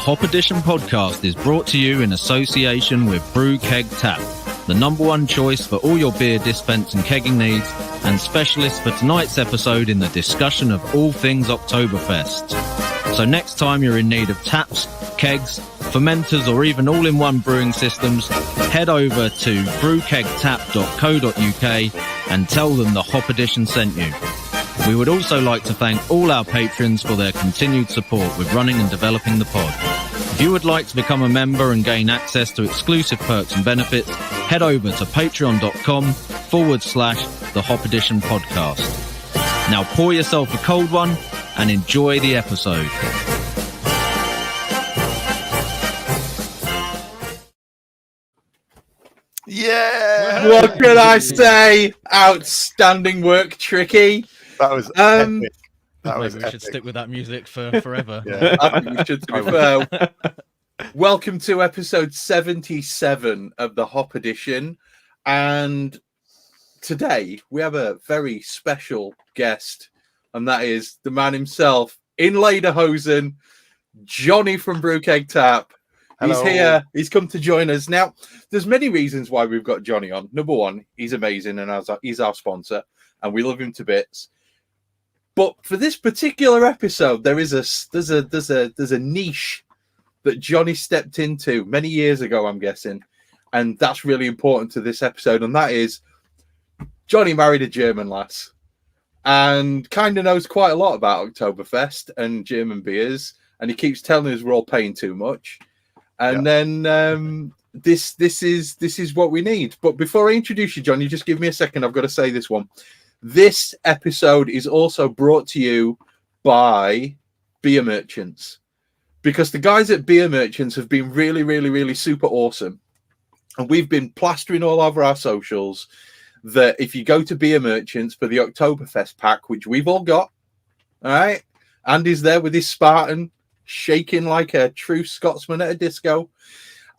Hop Edition podcast is brought to you in association with Brew Keg Tap, the number one choice for all your beer dispense and kegging needs, and specialists for tonight's episode in the discussion of all things Oktoberfest. So next time you're in need of taps, kegs, fermenters, or even all-in-one brewing systems, head over to brewkegtap.co.uk and tell them the Hop Edition sent you. We would also like to thank all our patrons for their continued support with running and developing the pod. If you would like to become a member and gain access to exclusive perks and benefits, head over to patreon.com/the Hop Edition podcast. Now pour yourself a cold one and enjoy the episode. Yeah! What can I say? Outstanding work, Tricky. That was epic. Maybe we should stick with that music for forever. Yeah, I think we should. To be fair. Welcome to episode 77 of the Hop Edition. And today we have a very special guest, and that is the man himself in Lederhosen, Jonny from Brew Keg Tap. Hello. He's here. He's come to join us. Now, there's many reasons why we've got Jonny on. Number one, he's amazing, and he's our sponsor, and we love him to bits. But for this particular episode, there's a niche that Jonny stepped into many years ago, I'm guessing, and that's really important to this episode. And that is, Jonny married a German lass, and kind of knows quite a lot about Oktoberfest and German beers, and he keeps telling us we're all paying too much. And then this is what we need. But before I introduce you, Jonny, just give me a second. I've got to say this one. This episode is also brought to you by Beer Merchants, because the guys at Beer Merchants have been really, really, really super awesome. And we've been plastering all over our socials that if you go to Beer Merchants for the Oktoberfest pack, which we've all got, all right, Andy's there with his Spartan, shaking like a true Scotsman at a disco.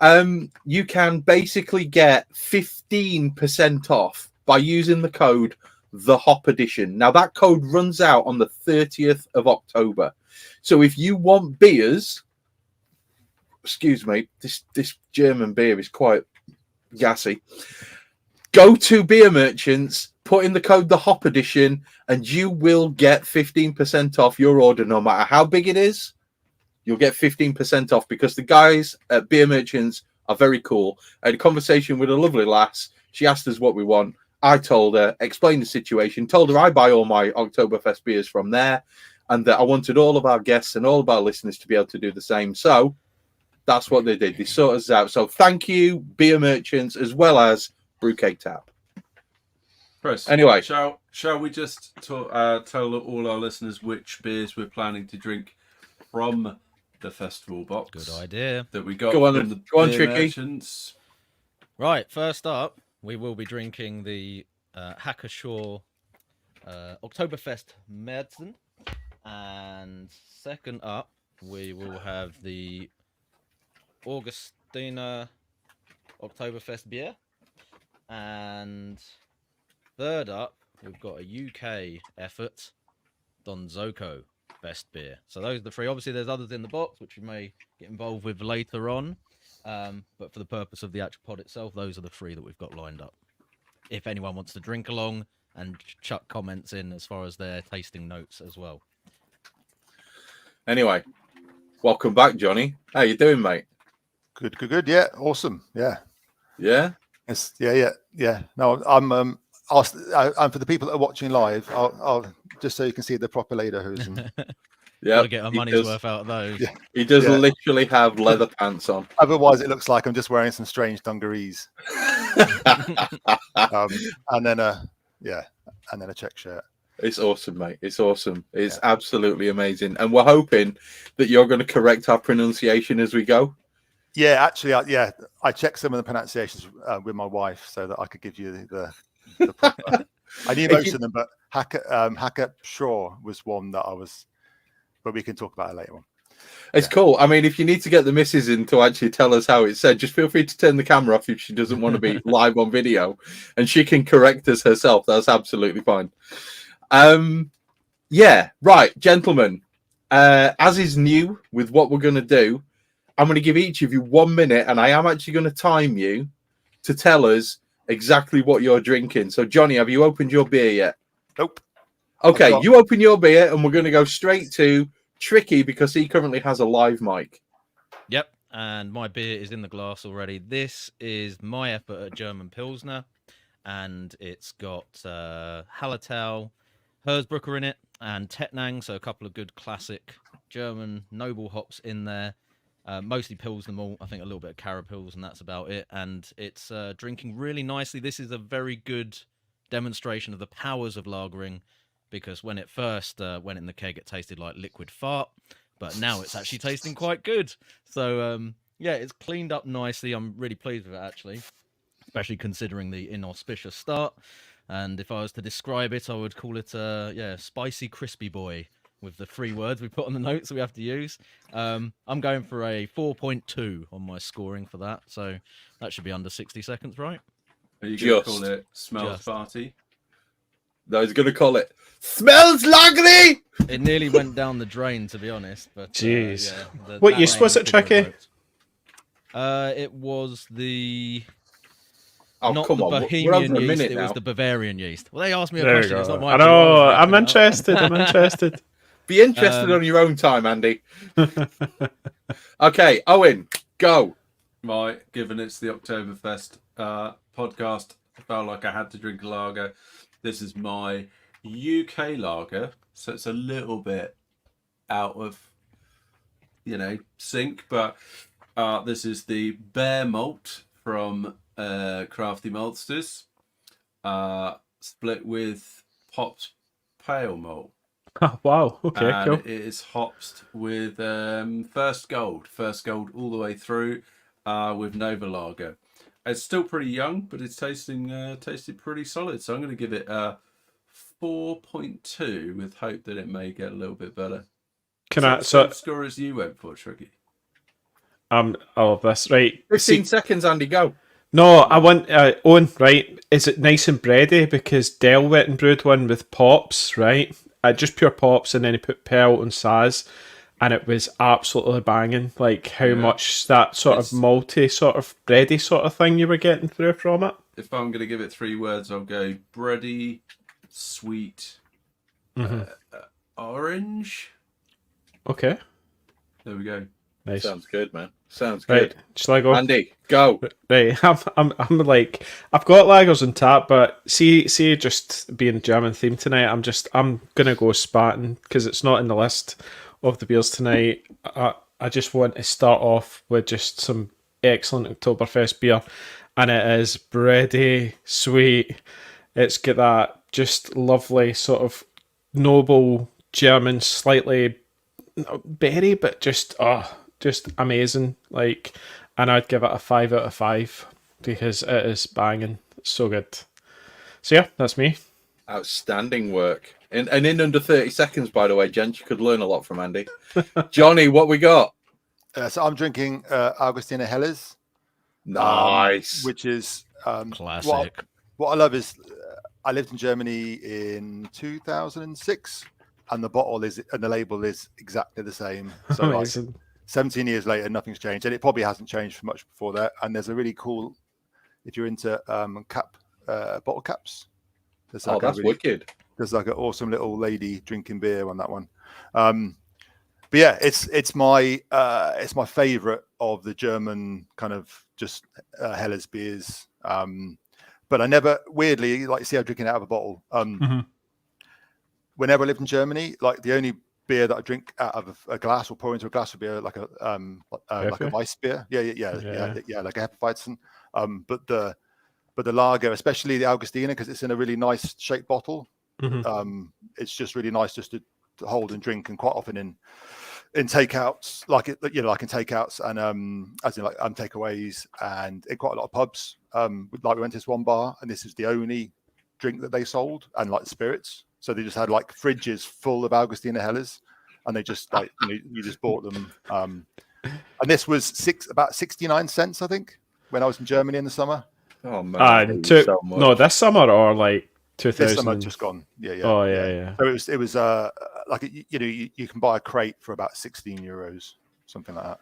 You can basically get 15% off by using the code The Hop Edition. Now that code runs out on the 30th of October. So if you want beers, excuse me, this German beer is quite gassy. Go to Beer Merchants, put in the code The Hop Edition, and you will get 15% off your order, no matter how big it is. You'll get 15% off because the guys at Beer Merchants are very cool. I had a conversation with a lovely lass. She asked us what we want. I told her, explained the situation, told her I buy all my Oktoberfest beers from there, and that I wanted all of our guests and all of our listeners to be able to do the same. So that's what they did. They sorted us out. So thank you, Beer Merchants, as well as Brew Keg Tap. Chris, anyway, shall we just tell all our listeners which beers we're planning to drink from the festival box? Good idea. That we got go on, from the go on, Beer Tricky. Merchants. Right, first up, we will be drinking the Hacker-Shaw Oktoberfest Märzen. And second up, we will have the Augustiner Oktoberfest beer. And third up, we've got a UK effort, Don Zoco Best Beer. So those are the three. Obviously, there's others in the box, which we may get involved with later on. But for the purpose of the actual pod itself, those are the three that we've got lined up. If anyone wants to drink along and chuck comments in as far as their tasting notes as well. Anyway, welcome back, Jonny. How you doing, mate? Good. Yeah, awesome. Yeah. Yeah? Yes. Yeah. No, I'm for the people that are watching live, I'll just so you can see the proper Lederhosen. Yeah, gotta get our money's worth out of those. Yeah. He does literally have leather pants on. Otherwise, it looks like I'm just wearing some strange dungarees. And then a check shirt. It's awesome, mate. It's awesome. It's absolutely amazing. And we're hoping that you're going to correct our pronunciation as we go. Yeah, actually, I checked some of the pronunciations with my wife so that I could give you the proper. I knew most of them, but Hacker-Shaw was one that I was. But we can talk about it later on. It's cool. I mean, if you need to get the missus in to actually tell us how it's said, just feel free to turn the camera off if she doesn't want to be live on video, and she can correct us herself. That's absolutely fine. Yeah, right, gentlemen. As is new with what we're going to do, I'm going to give each of you 1 minute, and I am actually going to time you to tell us exactly what you're drinking. So, Johnny, have you opened your beer yet? Nope. Okay, you open your beer, and we're going to go straight to Tricky because he currently has a live mic. Yep, and my beer is in the glass already. This is my effort at German Pilsner, and it's got Hallertau, Hersbrucker in it, and Tettnang, so a couple of good classic German noble hops in there. Mostly Pilsner malt, I think a little bit of Carapils, and that's about it. And it's drinking really nicely. This is a very good demonstration of the powers of lagering, because when it first went in the keg, it tasted like liquid fart, but now it's actually tasting quite good. So, yeah, it's cleaned up nicely. I'm really pleased with it, actually, especially considering the inauspicious start. And if I was to describe it, I would call it spicy crispy boy, with the 3 words we put on the notes we have to use. I'm going for a 4.2 on my scoring for that, so that should be under 60 seconds, right? Are you going to call it Smells Just. Party? No, he's going to call it Smells Lagery! It nearly went down the drain, to be honest. But Jeez. Yeah, What that yeast name was it, didn't Tricky? vote. It was the... Oh, not come the on. We're Bohemian over a yeast, minute it now. was the Bavarian yeast. Well, they asked me a There you question. It's go. not my I fault. know. was I'm making it up. interested. I'm interested. Be interested on your own time, Andy. Okay, Owen, go. Right, given it's the Oktoberfest podcast, I felt like I had to drink a lager. This is my UK lager, so it's a little bit out of, sync, but this is the Bear Malt from Crafty Maltsters, split with Pops Pale Malt. Oh, wow. Okay, And cool. it is hopped with first gold all the way through, with Nova Lager. It's still pretty young, but it's tasted pretty solid. So I'm going to give it a 4.2 with hope that it may get a little bit better. Same score as you went for, Tricky. Oh, that's right. 15 seconds, Andy, go. No, I want Owen, right? Is it nice and bready? Because Dell went and brewed one with pops, right? Just pure pops, and then he put Pearl and Saz, and it was absolutely banging. Like how much that sort of malty, sort of bready sort of thing you were getting through from it. If I'm going to give it 3 words, I'll go bready, sweet, orange. Okay, There we go. nice. Sounds good, man. Sounds Right, good. shall I go? Andy, go. Right, I'm like, I've got lagers on tap, but see, just being German themed tonight, I'm gonna go Spaten because it's not in the list of the beers tonight. I just want to start off with just some excellent Oktoberfest beer, and it is bready, sweet. It's got that just lovely sort of noble German, slightly berry, but just amazing. Like, and I'd give it a 5 out of 5 because it is banging. It's so good. So yeah, that's me. Outstanding work. And in under 30 seconds, by the way, gents, you could learn a lot from Andy. Johnny, what we got? So I'm drinking Augustiner Helles. Nice. Which is Classic. What I love is I lived in Germany in 2006, and the bottle is and the label is exactly the same. So like, Amazing. 17 years later, nothing's changed, and it probably hasn't changed for much before that. And there's a really cool, if you're into bottle caps. There's like that's wicked. There's like an awesome little lady drinking beer on that one. But yeah, it's my favorite of the German kind of just Helles beers. But I never weirdly like see how drinking out of a bottle. Whenever I lived in Germany, like the only beer that I drink out of a glass or pour into a glass would be like a Weiss beer. Yeah, like a Hefeweizen. But the lager, especially the Augustiner, because it's in a really nice shaped bottle. It's just really nice just to hold and drink, and quite often in takeouts, like in takeouts and as in like takeaways, and in quite a lot of pubs. Like we went to this one bar, and this is the only drink that they sold, and like spirits. So they just had like fridges full of Augustiner Helles, and they just like you just bought them. And this was about 69 cents, I think, when I was in Germany in the summer. Oh man, so much. No, this summer or like 2000. This summer just gone. Yeah. Oh yeah. So it was like you can buy a crate for about €16, something like that.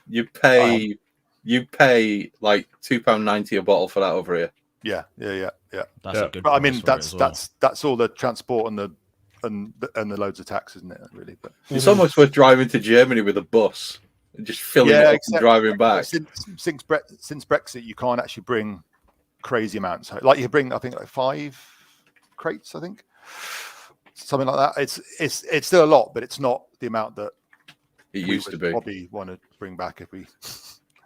You pay like £2.90 a bottle for that over here. Yeah. That's Yeah. a good. But I price mean, for it as well. that's all the transport and the loads of tax, isn't it? Really, but It's almost worth driving to Germany with a bus and just filling it up and driving back. Since Brexit, you can't actually bring crazy amounts. Like you bring, I think, like 5 crates. I think something like that. It's still a lot, but it's not the amount that It we used to would be. probably want to bring back if we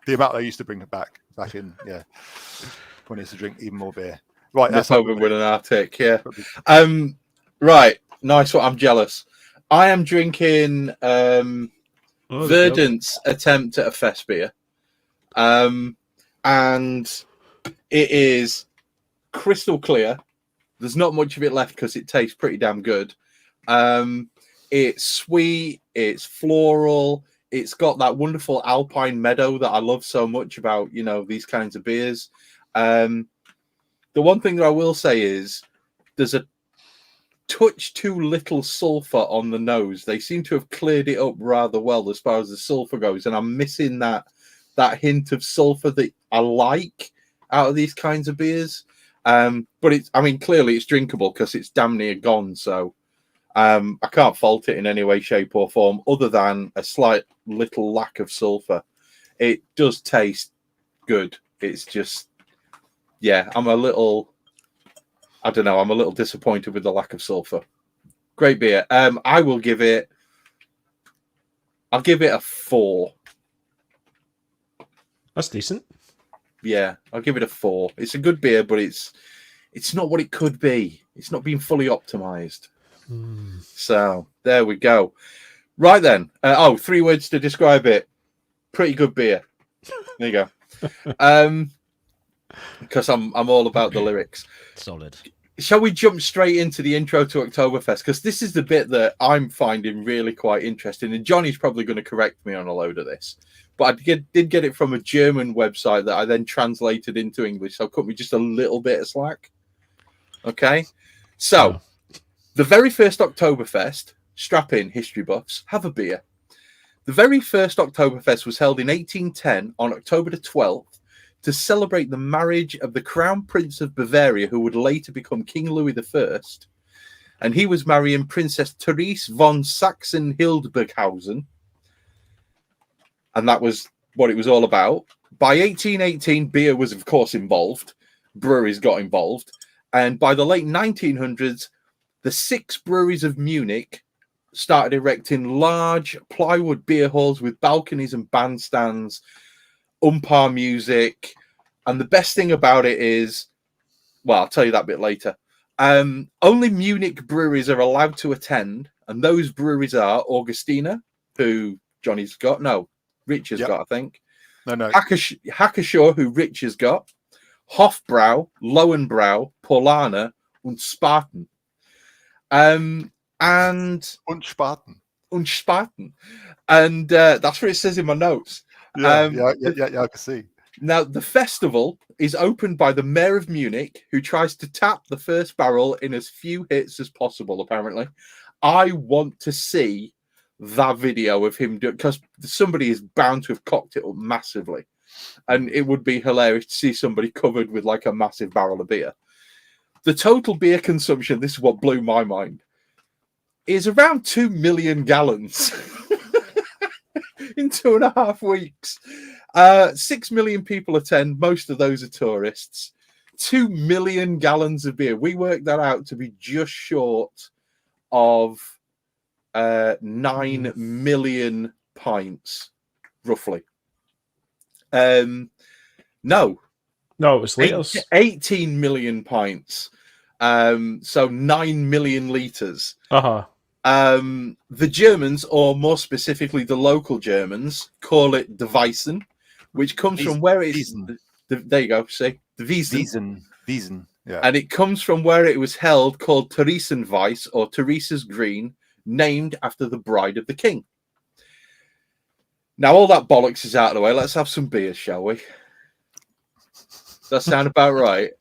the amount they used to bring it back in when they used to drink even more beer. Right, That's that's over with an Arctic, yeah. Right, nice one. I'm jealous. I am drinking Verdant's attempt at a fest beer, and it is crystal clear. There's not much of it left because it tastes pretty damn good. It's sweet, it's floral, it's got that wonderful alpine meadow that I love so much about, these kinds of beers. The one thing that I will say is there's a touch too little sulfur on the nose. They seem to have cleared it up rather well as far as the sulfur goes, and I'm missing that hint of sulfur that I like out of these kinds of beers. But clearly it's drinkable because it's damn near gone. So I can't fault it in any way, shape, or form, other than a slight little lack of sulfur. It does taste good. It's just, I'm a little disappointed with the lack of sulfur. Great beer. I'll give it a 4. That's decent. Yeah, I'll give it a 4. It's a good beer, but it's not what it could be. It's not being fully optimized. So there we go. Right then. 3 words to describe it. Pretty good beer. There you go. Because I'm all about the lyrics. Solid. Shall we jump straight into the intro to Oktoberfest? Because this is the bit that I'm finding really quite interesting. And Johnny's probably going to correct me on a load of this. But I did get it from a German website that I then translated into English. So cut me just a little bit of slack. Okay? So, the very first Oktoberfest, strap in, history buffs, have a beer. The very first Oktoberfest was held in 1810 on October the 12th to celebrate the marriage of the Crown Prince of Bavaria, who would later become King Louis I. And he was marrying Princess Therese von Sachsen-Hildburghausen. And that was what it was all about. By 1818, beer was, of course, involved. Breweries got involved. And by the late 1900s, the 6 breweries of Munich started erecting large plywood beer halls with balconies and bandstands, umpire music. And the best thing about it is, well, I'll tell you that bit later. Only Munich breweries are allowed to attend. And those breweries are Augustina, who Johnny's got. No, Rich has got, I think. No. Hackeshaw, who Rich has got. Hofbrau, Lowenbrau, Paulaner, and Spartan. And Unspaten. And that's what it says in my notes. Yeah, I can see. Now, the festival is opened by the mayor of Munich, who tries to tap the first barrel in as few hits as possible, apparently. I want to see that video of him doing, because somebody is bound to have cocked it up massively. And it would be hilarious to see somebody covered with like a massive barrel of beer. The total beer consumption, this is what blew my mind, is around 2 million gallons in 2.5 weeks. 6 million people attend. Most of those are tourists. 2 million gallons of beer. We worked that out to be just short of 9 million pints, roughly. No, it was liters. 18 million pints. So 9 million liters. The Germans, or more specifically the local Germans, call it the Weissen, which comes from where it is. There you go. See, the Wiesen. Yeah. And it comes from where it was held, called Theresienweiss, or Teresa's Green, named after the bride of the king. Now all that bollocks is out of the way. Let's have some beers, shall we? Does that sound about right?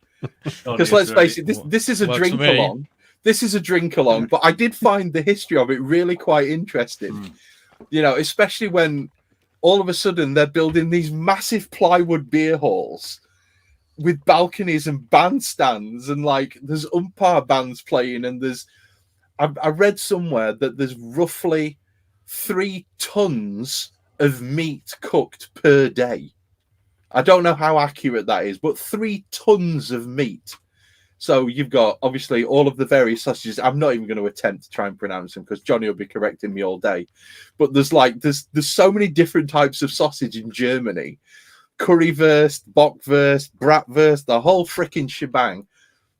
Because let's face it, this is a drink along. This is a drink along, but I did find the history of it really quite interesting. Especially when all of a sudden they're building these massive plywood beer halls with balconies and bandstands, and like there's umpire bands playing, and I read somewhere that there's roughly 3 tons of meat cooked per day. I don't know how accurate that is, but 3 tons of meat. So you've got obviously all of the various sausages. I'm not even going to attempt to try and pronounce them because Jonny will be correcting me all day. But there's so many different types of sausage in Germany. Currywurst, Bockwurst, Bratwurst, the whole freaking shebang.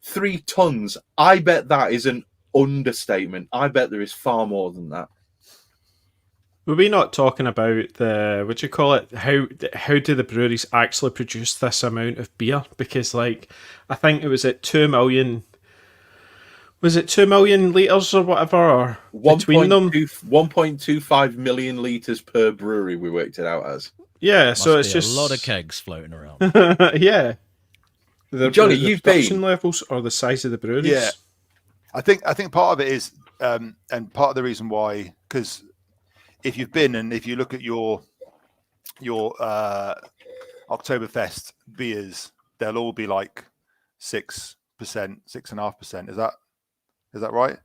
3 tons. I bet that is an understatement. I bet there is far more than that. Were we not talking about what you call it? How do the breweries actually produce this amount of beer? Because like, I think it was at 2 million. Was it 2 million liters or whatever? Or between them, 1.25 million liters per brewery. We worked it out as. Yeah, so it's be just a lot of kegs floating around. yeah. Johnny, the you've production been levels or the size of the breweries. Yeah, I think part of it is, and part of the reason why, because if you've been and if you look at your Oktoberfest beers, they'll all be like 6%, 6.5%. Is that right?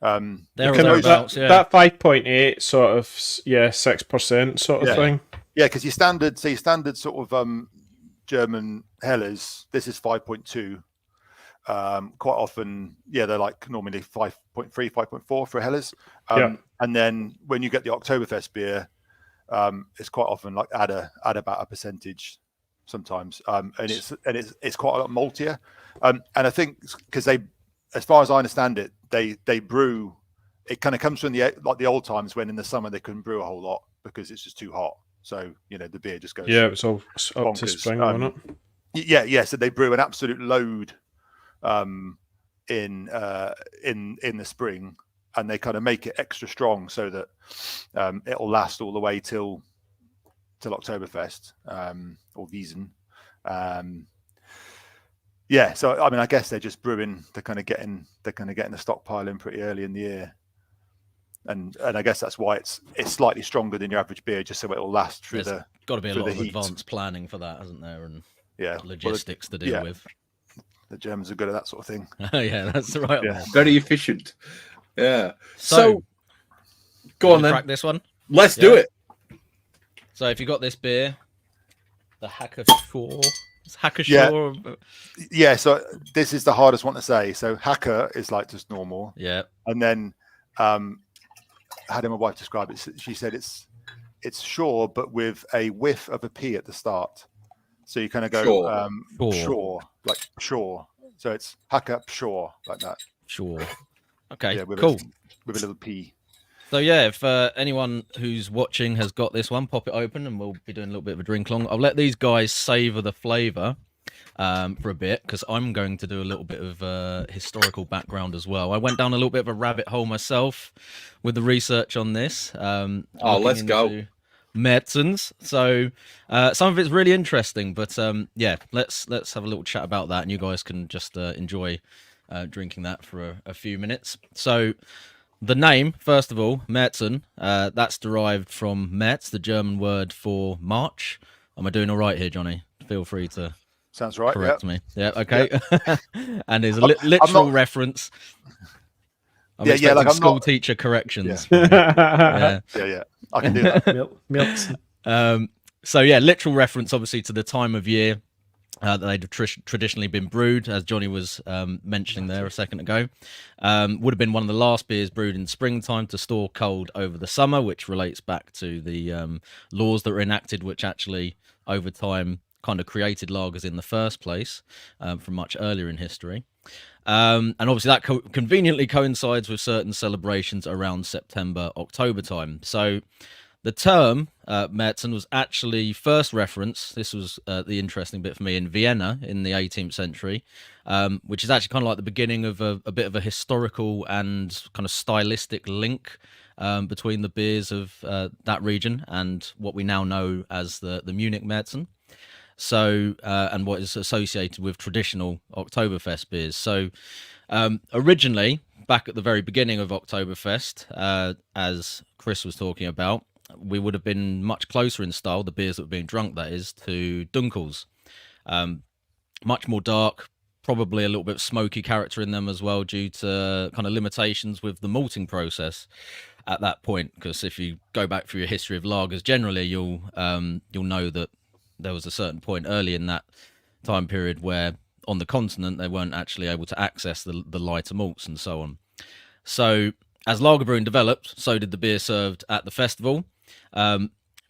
There or Kind of thereabouts, that, yeah. that 5.8 sort of 6% sort of thing. Yeah, because your standard sort of German helles, this is 5.2. Quite often, they're like normally 5.3, 5.4 for helles. And then when you get the Oktoberfest beer, it's quite often like add about a percentage sometimes, and it's quite a lot maltier. And I think because they, as far as I understand it, they brew. It kind of comes from the old times when in the summer they couldn't brew a whole lot because it's just too hot. So the beer just goes. Yeah, it was all up bonkers. to spring, wasn't it? Yeah. So they brew an absolute load in the spring, and they kind of make it extra strong so that it'll last all the way till Oktoberfest or Wiesen. So I mean, I guess they're just brewing. They're kind of getting the stockpile in pretty early in the year, and I guess that's why it's slightly stronger than your average beer, just so it'll last through There's the. got to be a through lot the of heat. advanced planning for that, hasn't there? And Yeah, logistics to deal with. The Germans are good at that sort of thing. Yeah, that's the right Yeah. one. very efficient. Yeah. So Go on then. crack this one. Let's do it. So if you got this beer, the Hacker-Shaw. Yeah, so this is the hardest one to say. So Hacker is like just normal. Yeah. And then how did my wife describe it? She said it's Shaw, but with a whiff of a P at the start. So you kind of go Shaw, like Shaw. So it's Hacker Shaw, like that. Sure. Okay, Yeah, with cool. with a little P. So yeah, if anyone who's watching has got this one, pop it open and we'll be doing a little bit of a drink along. I'll let these guys savour the flavour for a bit because I'm going to do a little bit of historical background as well. I went down a little bit of a rabbit hole myself with the research on this. Let's go. Märzens. So some of it's really interesting, but let's have a little chat about that, and you guys can just enjoy drinking that for a few minutes. So the name, first of all, Märzen, that's derived from März, the German word for March. Am I doing all right here, Johnny? Feel free to Sounds right. correct Yeah. me. Yeah, okay. Yeah. And there's a literal not... reference. I'm like expecting I'm school not... teacher corrections. Yeah. Yeah. I can do that. Märzen. So yeah, literal reference obviously to the time of year that they'd have traditionally been brewed, as Johnny was mentioning there a second ago. Would have been one of the last beers brewed in springtime to store cold over the summer, which relates back to the laws that were enacted, which actually over time kind of created lagers in the first place from much earlier in history. And obviously that conveniently coincides with certain celebrations around September, October time. So the term Märzen was actually first referenced, this was the interesting bit for me, in Vienna in the 18th century, which is actually kind of like the beginning of a bit of a historical and kind of stylistic link between the beers of that region and what we now know as the Munich Märzen. So, and what is associated with traditional Oktoberfest beers. So, originally, back at the very beginning of Oktoberfest, as Chris was talking about, we would have been much closer in style, the beers that were being drunk, that is, to Dunkels. Much more dark, probably a little bit of smoky character in them as well, due to kind of limitations with the malting process at that point. Because if you go back through your history of lagers, generally you'll know that there was a certain point early in that time period where on the continent they weren't actually able to access the lighter malts and so on. So as lager brewing developed, so did the beer served at the festival.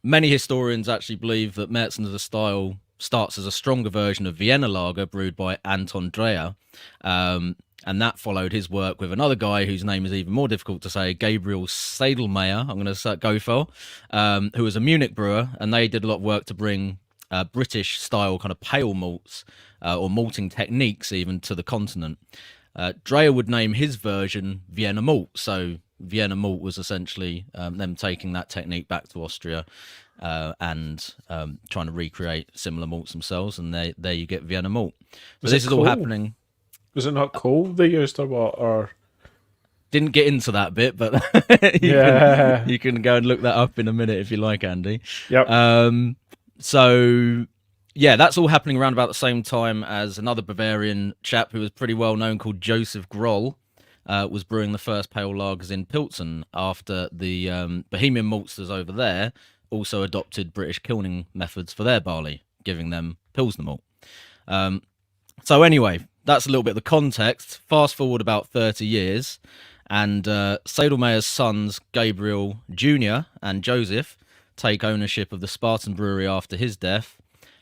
Many historians actually believe that Märzen as a style starts as a stronger version of Vienna lager brewed by Anton Dreher, and that followed his work with another guy whose name is even more difficult to say, Gabriel Sedelmeier, I'm going to go for, who was a Munich brewer, and they did a lot of work to bring British style kind of pale malts or malting techniques even to the continent. Dreher would name his version Vienna malt, so Vienna malt was essentially them taking that technique back to Austria and trying to recreate similar malts themselves, and there you get Vienna malt. So this is all happening. Was it not coal they used or what? Or didn't get into that bit, but you can go and look that up in a minute if you like, Andy. Yep. So yeah, that's all happening around about the same time as another Bavarian chap who was pretty well known called Joseph Groll was brewing the first pale lagers in Pilsen after the Bohemian maltsters over there also adopted British kilning methods for their barley, giving them Pilsner malt. So anyway, that's a little bit of the context. Fast forward about 30 years, and Sedelmeier's sons, Gabriel Jr. and Joseph, take ownership of the Spartan brewery after his death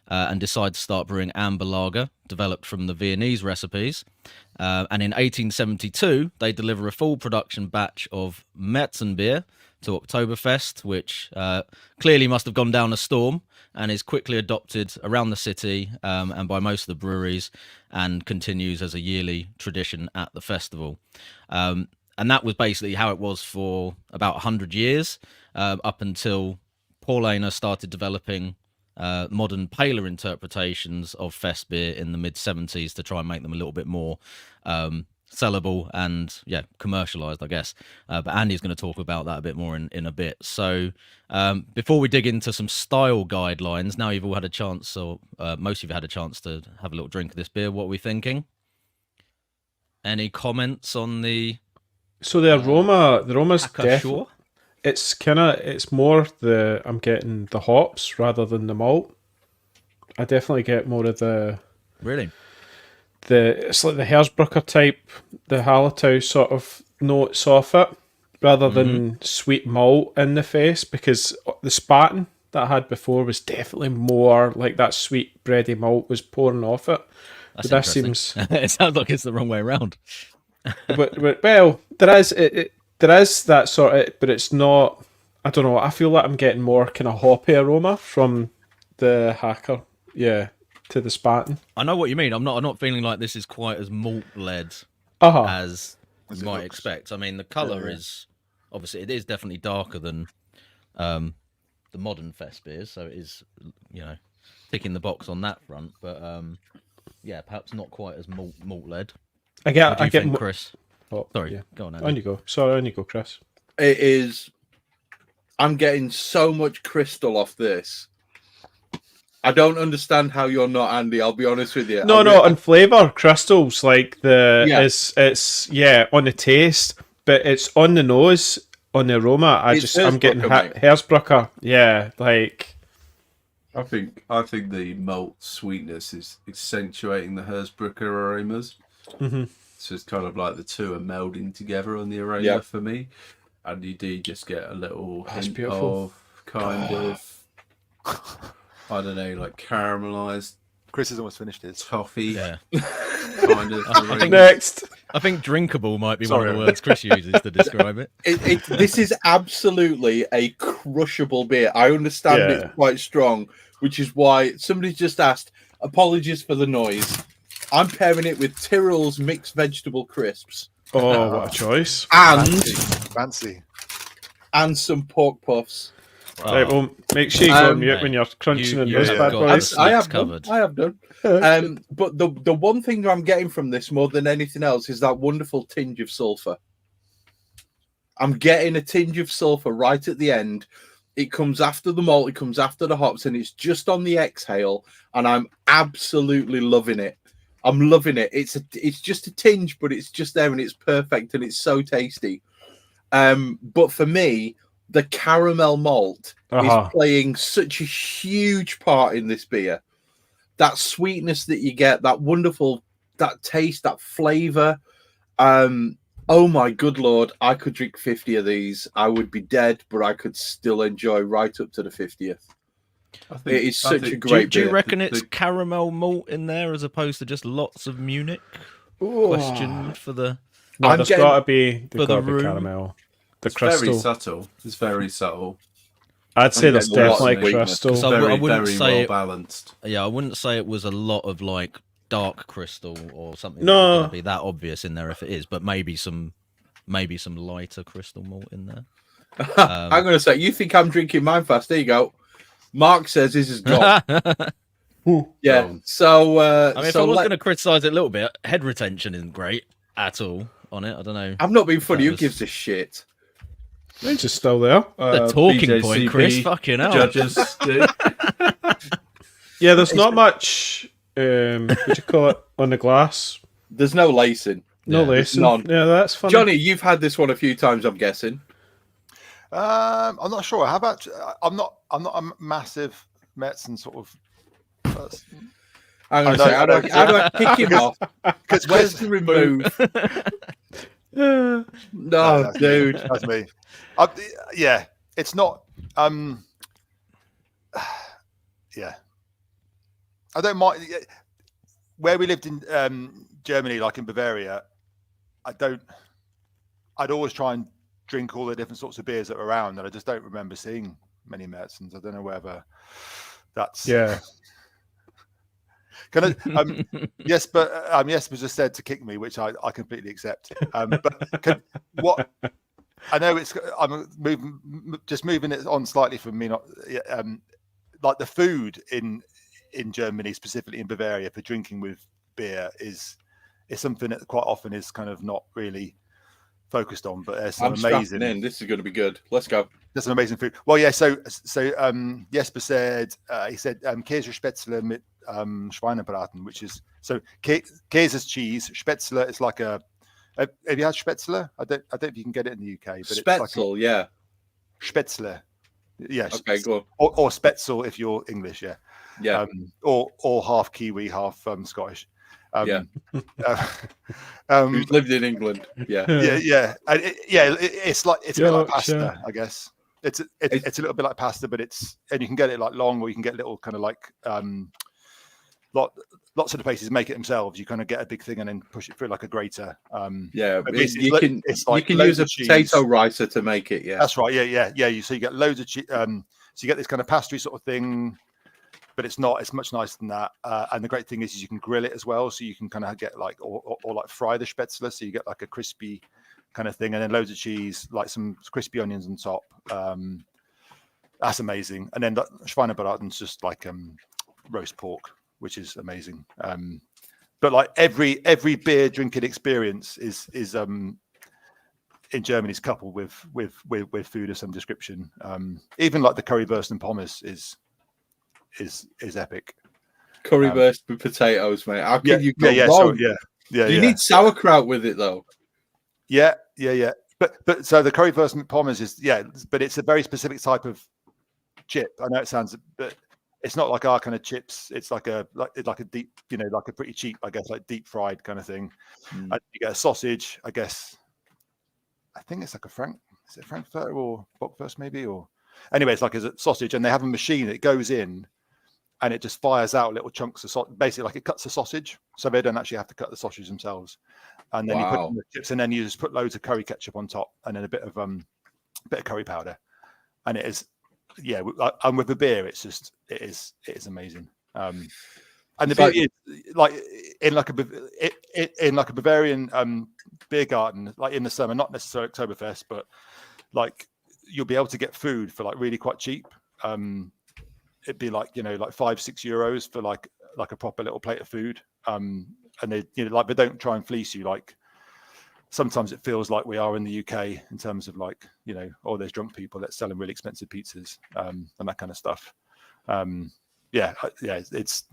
and decide to start brewing amber lager, developed from the Viennese recipes. And in 1872, they deliver a full production batch of Märzen beer to Oktoberfest, which clearly must have gone down a storm and is quickly adopted around the city and by most of the breweries, and continues as a yearly tradition at the festival. And that was basically how it was for about 100 years, up until Paulaner started developing modern paler interpretations of fest beer in the mid-70s to try and make them a little bit more sellable and commercialized, I guess. But Andy's going to talk about that a bit more in a bit. So before we dig into some style guidelines, now you've all had a chance, or most of you had a chance to have a little drink of this beer, what are we thinking? Any comments on the... So the aroma's definitely... Sure? It's more I'm getting the hops rather than the malt. I definitely get more of the... Really? It's like the Hersbrucker type, the Hallertau sort of notes off it, rather than sweet malt in the face, because the Spaten that I had before was definitely more like that sweet bready malt was pouring off it. That's but that interesting. seems... It sounds like it's the wrong way around. but well, there is that sort of, but it's not. I don't know. I feel like I'm getting more kind of hoppy aroma from the Hacker, to the Spaten. I know what you mean. I'm not feeling like this is quite as malt led as you might expect. I mean, the color is obviously it is definitely darker than the modern fest beers, so it is ticking the box on that front. But perhaps not quite as malt led. I get Chris. Oh, sorry, go on. Andy. On you go. Sorry, on you go, Chris. It is. I'm getting so much crystal off this. I don't understand how you're not, Andy. I'll be honest with you. No, on flavour, crystals like it's on the taste, but it's on the nose, on the aroma. I'm getting Hersbrucker. Yeah, like. I think the malt sweetness is accentuating the Hersbrucker aromas. Mm-hmm. So it's kind of like the two are melding together on the aroma for me, and you do just get a little hint of kind of, I don't know, like caramelized. Chris has almost finished his toffee. Yeah. Kind of. I think next. I think drinkable might be one of the words Chris uses to describe it. This is absolutely a crushable beer. I understand it's quite strong, which is why somebody just asked. Apologies for the noise. I'm pairing it with Tyrrell's mixed vegetable crisps. Oh, what a choice! And fancy, and some pork puffs. Right, well, make sure you go on mute when you're crunching in those bad boys. I have done. But the one thing I'm getting from this more than anything else is that wonderful tinge of sulfur. I'm getting a tinge of sulfur right at the end. It comes after the malt, it comes after the hops, and it's just on the exhale, and I'm absolutely loving it. I'm loving it. It's just a tinge, but it's just there, and it's perfect, and it's so tasty. But for me, the caramel malt is playing such a huge part in this beer. That sweetness that you get, that wonderful, that taste, that flavor. Oh my good Lord, I could drink 50 of these. I would be dead, but I could still enjoy right up to the 50th. It is such a great Do you beer. reckon it's caramel malt in there as opposed to just lots of Munich? Question for the... No, there's got to be for the room. caramel. The It's crystal. very subtle. It's very subtle. I'd say there's getting a lot of definitely sweetness. crystal. So Very, I wouldn't very say well balanced. Yeah, I wouldn't say it was a lot of like dark crystal or something. No. That's gonna be that obvious in there if it is, but maybe some lighter crystal malt in there. I'm going to say, you think I'm drinking mine fast? There you go. Mark says this is gone. Yeah. Gone. So, I mean, if so I was going to criticise it a little bit, head retention isn't great at all on it. I don't know. I'm not being funny. That Who was- gives a shit? It's just still there. The talking BJCP point, Chris. Fucking hell. Judges do. Yeah, there's not much. What do you call it on the glass? There's no lacing. No Yeah, lacing. none. Yeah, that's funny. Johnny, you've had this one a few times, I'm guessing. I'm not sure. How about? I'm not a massive Metzen sort of person. I'm going to say, how do I kick him off? Because Where's the remove? No, dude. That's me. Yeah, it's not. Yeah, I don't mind. Where we lived in Germany, like in Bavaria, I'd always try and drink all the different sorts of beers that were around, and I just don't remember seeing many Metzens. I don't know whether that's Yeah. Can I? Yes, but yes was just said to kick me, which I completely accept. But what I know I'm moving it on slightly from me. Not like the food in Germany, specifically in Bavaria, for drinking with beer is something that quite often is kind of not really focused on. But there's some I'm amazing. strapping in. This is going to be good. Let's go. There's some amazing food. Well, yeah. So Jesper said he said Käsespätzle mit Schweinebraten, which is so Käse is cheese. Spätzle is like a. Have you had Spätzle? I don't know if you can get it in the UK. But Spätzle, it's like yeah. Spätzle. Yeah. Okay, go on. Or Spätzle if you're English. Yeah. Yeah. Or half Kiwi, half Scottish. Yeah. Um, Who's lived in England? Yeah. yeah. And it's like a bit like pasta, Yorkshire. I guess. It's a little bit like pasta, but and you can get it like long, or you can get little kind of like lots of the places make it themselves. You kind of get a big thing and then push it through like a grater. Yeah, but you can like use loads a of cheese. potato ricer to make it. Yeah, That's right. Yeah. So you get loads of cheese. So you get this kind of pastry sort of thing, but it's not. It's much nicer than that. And the great thing is you can grill it as well, so you can kind of get like or like fry the spätzle, so you get like a crispy kind of thing, and then loads of cheese, like some crispy onions on top. That's amazing. And then Schweinebraten's just like roast pork, which is amazing. But like every beer drinking experience is in Germany is coupled with food of some description. Even like the currywurst and pommes is epic. currywurst with potatoes, mate. How can you go wrong? So, yeah. You need sauerkraut with it though. Yeah. But so the currywurst and pommes is but it's a very specific type of chip. I know it sounds, but it's not like our kind of chips. It's like a deep, like a pretty cheap, I guess, like deep fried kind of thing. Mm. And you get a sausage, I guess. I think it's like is it Frankfurter or Bockwurst maybe? Or anyway, it's like a sausage, and they have a machine that goes in and it just fires out little chunks of sausage. Basically, like it cuts the sausage, so they don't actually have to cut the sausage themselves. And then you put it in the chips, and then you just put loads of curry ketchup on top, and then a bit of curry powder, and it is, and with the beer, it is amazing. And the beer is like in like a Bavarian beer garden, like in the summer, not necessarily Oktoberfest, but like you'll be able to get food for like really quite cheap. It'd be like like €5-6 for like a proper little plate of food. And they they don't try and fleece you like sometimes it feels like we are in the UK in terms of like, you know, all those drunk people that's selling really expensive pizzas and that kind of stuff. It's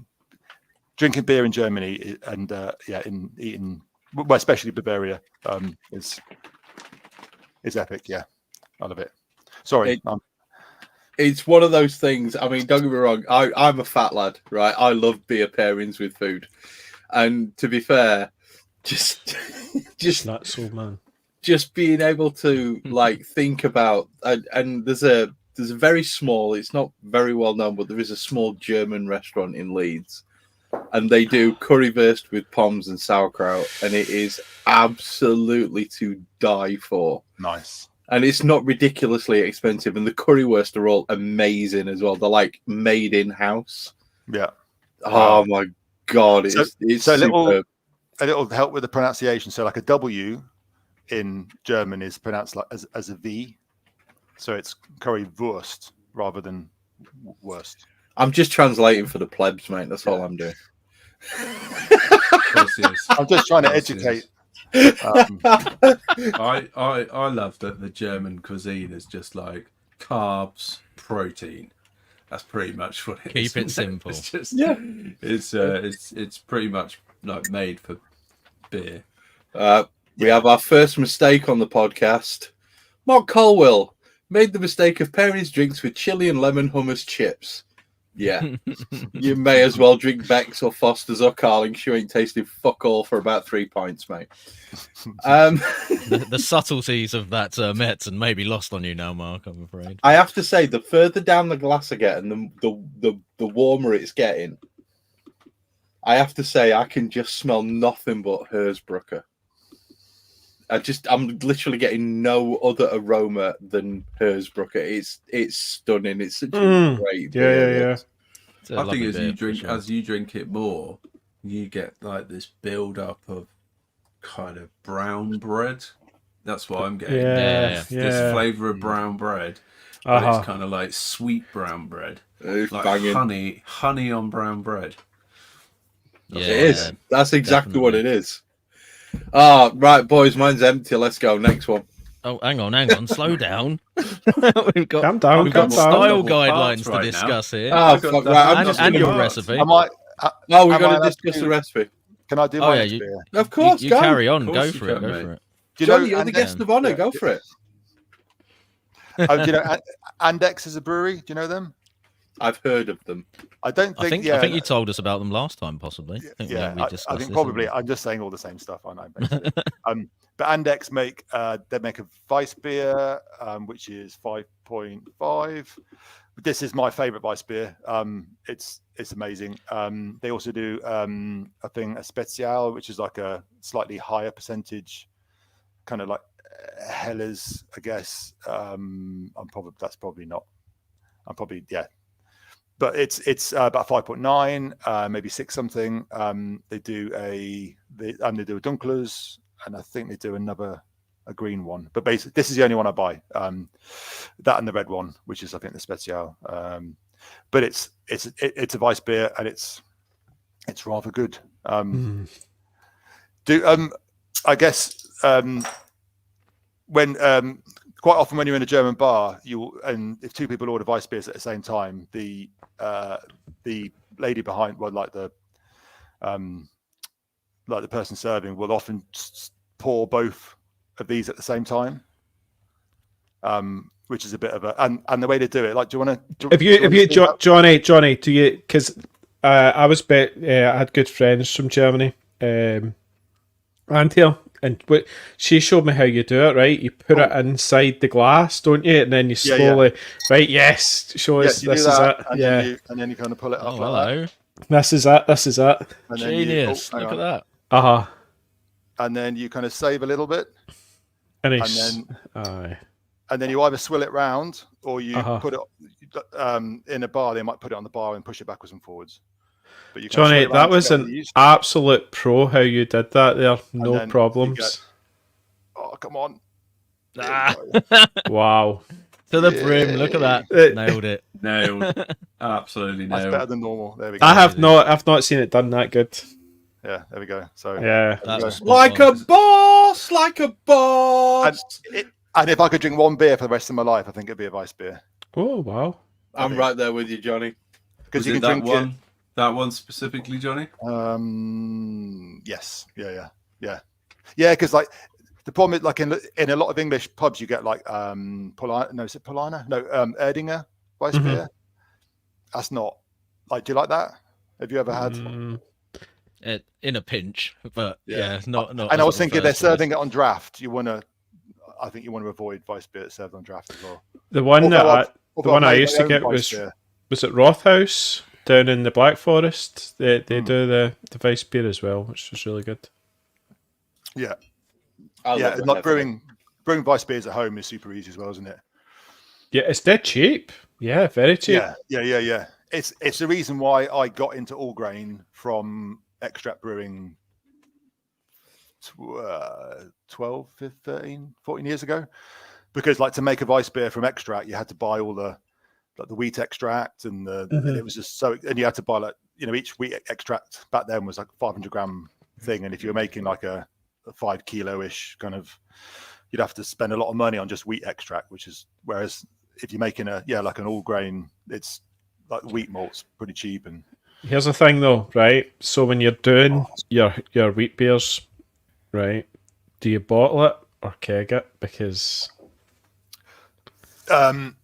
drinking beer in Germany and in eating, well, especially Bavaria, is epic. Yeah, I love it. Sorry. It's one of those things. I mean, don't get me wrong. I'm a fat lad, right? I love beer pairings with food, and to be fair, just Not so, man. just being able to like think about and there's a very small. It's not very well known, but there is a small German restaurant in Leeds, and they do currywurst with pommes and sauerkraut, and it is absolutely to die for. Nice. And it's not ridiculously expensive, and the currywurst are all amazing as well. They're like made in house. Yeah. Oh my god, it's so superb. A little help with the pronunciation. So like a W in German is pronounced like as a V. So it's currywurst rather than worst. I'm just translating for the plebs, mate. That's all I'm doing. Of course he is. I'm just trying to Of course he educate. is. I love that the German cuisine is just like carbs, protein. That's pretty much what it is. Keep it simple. It's just it's pretty much like made for beer. We have our first mistake on the podcast. Mark Colwell made the mistake of pairing his drinks with chili and lemon hummus chips. Yeah, you may as well drink Beck's or Foster's or Carling's. You ain't tasted fuck all for about 3 pints, mate. The subtleties of that Metzen may be lost on you now, Mark, I'm afraid. I have to say, the further down the glass I get and the warmer it's getting, I have to say I can just smell nothing but Hersbrucker. I'm literally getting no other aroma than Hersbrucker. It's stunning. It's such a great beer. Yeah. It's a I think lovely as beer, you for drink sure. as you drink it more, you get like this build up of kind of brown bread. That's what I'm getting. Yeah. This flavour of brown bread. But it's kind of like sweet brown bread. It's Like banging. honey on brown bread. Yeah, It is. That's exactly what definitely. it is. Ah, right, boys. Mine's empty. Let's go. Next one. Oh, hang on, slow down. we've got Calm down, we've calm got down. style Double parts guidelines to right now. discuss here. Oh, fuck, right. I'm just and gonna your go- recipe. Am I? Oh, we're am I going to allowed discuss to- the recipe. Can I do Oh, my yeah, next you- beer? Of course, you go. carry on. Of Go course you for it. can, Go mate. for it. Do you Johnny, you're know the guest of honor. Go for it. Do you know Andex is a brewery? Do you know them? I've heard of them. I don't I think. think you told us about them last time, possibly. I think Yeah, we I discussed think this, probably. haven't I'm just saying all the same stuff, aren't I? Basically. But Andex make a Weiss beer, which is 5.5. This is my favorite Weiss beer. It's amazing. They also do a Spezial, which is like a slightly higher percentage, kind of like Hellas, I guess. But it's about 5.9, maybe 6 something. They do a Dunklers, and I think they do a green one. But basically, this is the only one I buy. That and the red one, which is I think the Spezial. But it's a Weiss beer, and it's rather good. I guess when quite often when you're in a German bar, and if 2 people order Weiss beers at the same time, the lady behind, like the person serving, will often pour both of these at the same time, which is a bit of a and the way to do it. Like, do you want to? Johnny, do you? Because I had good friends from Germany, Antio, and she showed me how you do it. Right, you put it inside the glass, don't you? And then you slowly, right? Yes, show us. You do this that, is it. and Yeah, then you kind of pull it Oh, up. Like hello. this is it. This is it. that. And then Genius. hang Look at on. that. And then you kind of save a little bit, Nice. and then you either swill it round or you put it in a bar. They might put it on the bar and push it backwards and forwards. But you kind of Johnny, swill it that round was to get an the yeast. absolute pro how you did that there. No then you problems. get- Oh, come on. Ah. Wow. To the brim. Look at that. Nailed it. Nailed. Absolutely That's nailed. better than normal. There we go. I've not seen it done that good. Yeah, there we go. So Yeah. there we That's go. spot Like on. a boss, like a boss. And if I could drink one beer for the rest of my life, I think it'd be a Weiss beer. Oh wow. I'm right there with you, Johnny. Because Was you it can that drink one? That one specifically, Johnny? it. Yes. Yeah. Because like the problem is, like in a lot of English pubs, you get like Polana. No, is it Polana? No, Erdinger Weiss Mhm. beer. That's not like. Do you like that? Have you ever had? Mm, In a pinch, but Yeah. not. And I as was the thinking they're first choice. serving it on draft. I think you want to avoid Weiss beer that's served on draft as well. the one Although that Although one I've I made used my to own get Weiss beer. was at Rothaus down in the Black Forest. They Mm. do the Weiss beer as well, which was really good. Yeah. I Yeah, love and the like Hefty. brewing Weiss beers at home is super easy as well, isn't it? Yeah, it's dead cheap. Yeah, very cheap. Yeah. It's the reason why I got into all grain from extract brewing 12, 13, 14 years ago. Because like to make a Weiss beer from extract, you had to buy all the wheat extract and and it was just so, and you had to buy like, each wheat extract back then was like 500 gram thing. And if you were making like a 5 kilo-ish kind of, you'd have to spend a lot of money on just wheat extract, whereas if you're making like an all grain, it's like wheat malt's pretty cheap. And Here's the thing though, right? So when you're doing your wheat beers, right, do you bottle it or keg it? Because keg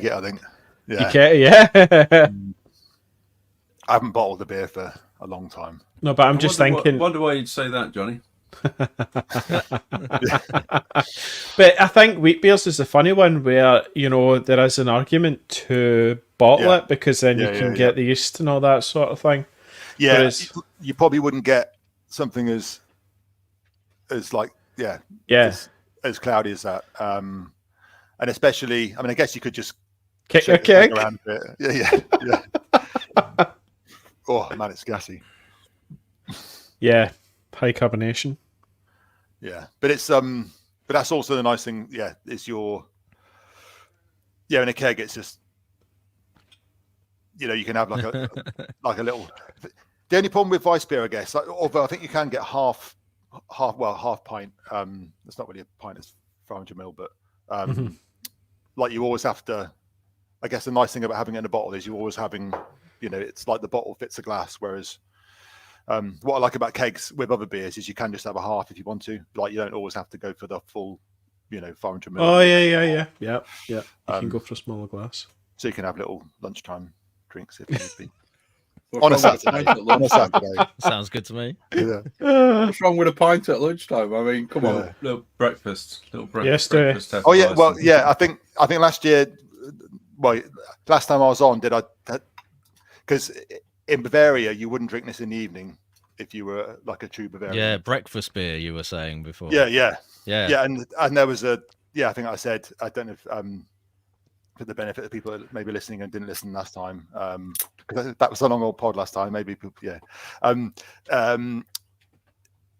it, I think. you Yeah, keg, yeah. I haven't bottled the beer for a long time. No, but I'm just thinking. Wonder why you'd say that, Johnny. But I think wheat beers is the funny one where there is an argument to bottle it because then you can get the yeast and all that sort of thing. Yeah, Whereas, you probably wouldn't get something as like as cloudy as that. And especially, I mean, I guess you could just kick your shake the thing keg. around a bit. Yeah. Oh man, it's gassy. Yeah, high carbonation. Yeah, but it's but that's also the nice thing. Yeah, is in a keg, it's just you can have like a little. The only problem with Weiss beer, I guess, although I think you can get half pint. It's not really a pint; it's 500 ml, but like you always have to. I guess the nice thing about having it in a bottle is you're always having, it's like the bottle fits a glass. Whereas what I like about kegs with other beers is you can just have a half if you want to. Like you don't always have to go for the full, 500 ml. Oh yeah. You can go for a smaller glass. So you can have little lunchtime drinks if need be. What's On a wrong with a pint Saturday. at On a lunchtime? Saturday. Sounds good to me. Yeah. What's wrong with a pint at lunchtime? I mean, come on. Little breakfast. Yes, do it. breakfast. Oh yeah. Well, yeah. I think last year. Well, last time I was on, because in Bavaria you wouldn't drink this in the evening if you were like a true Bavarian. Yeah, breakfast beer you were saying before. Yeah. Yeah. And there was I think I said, I don't know if for the benefit of people that maybe listening and didn't listen last time, because that was a long old pod last time. Maybe people,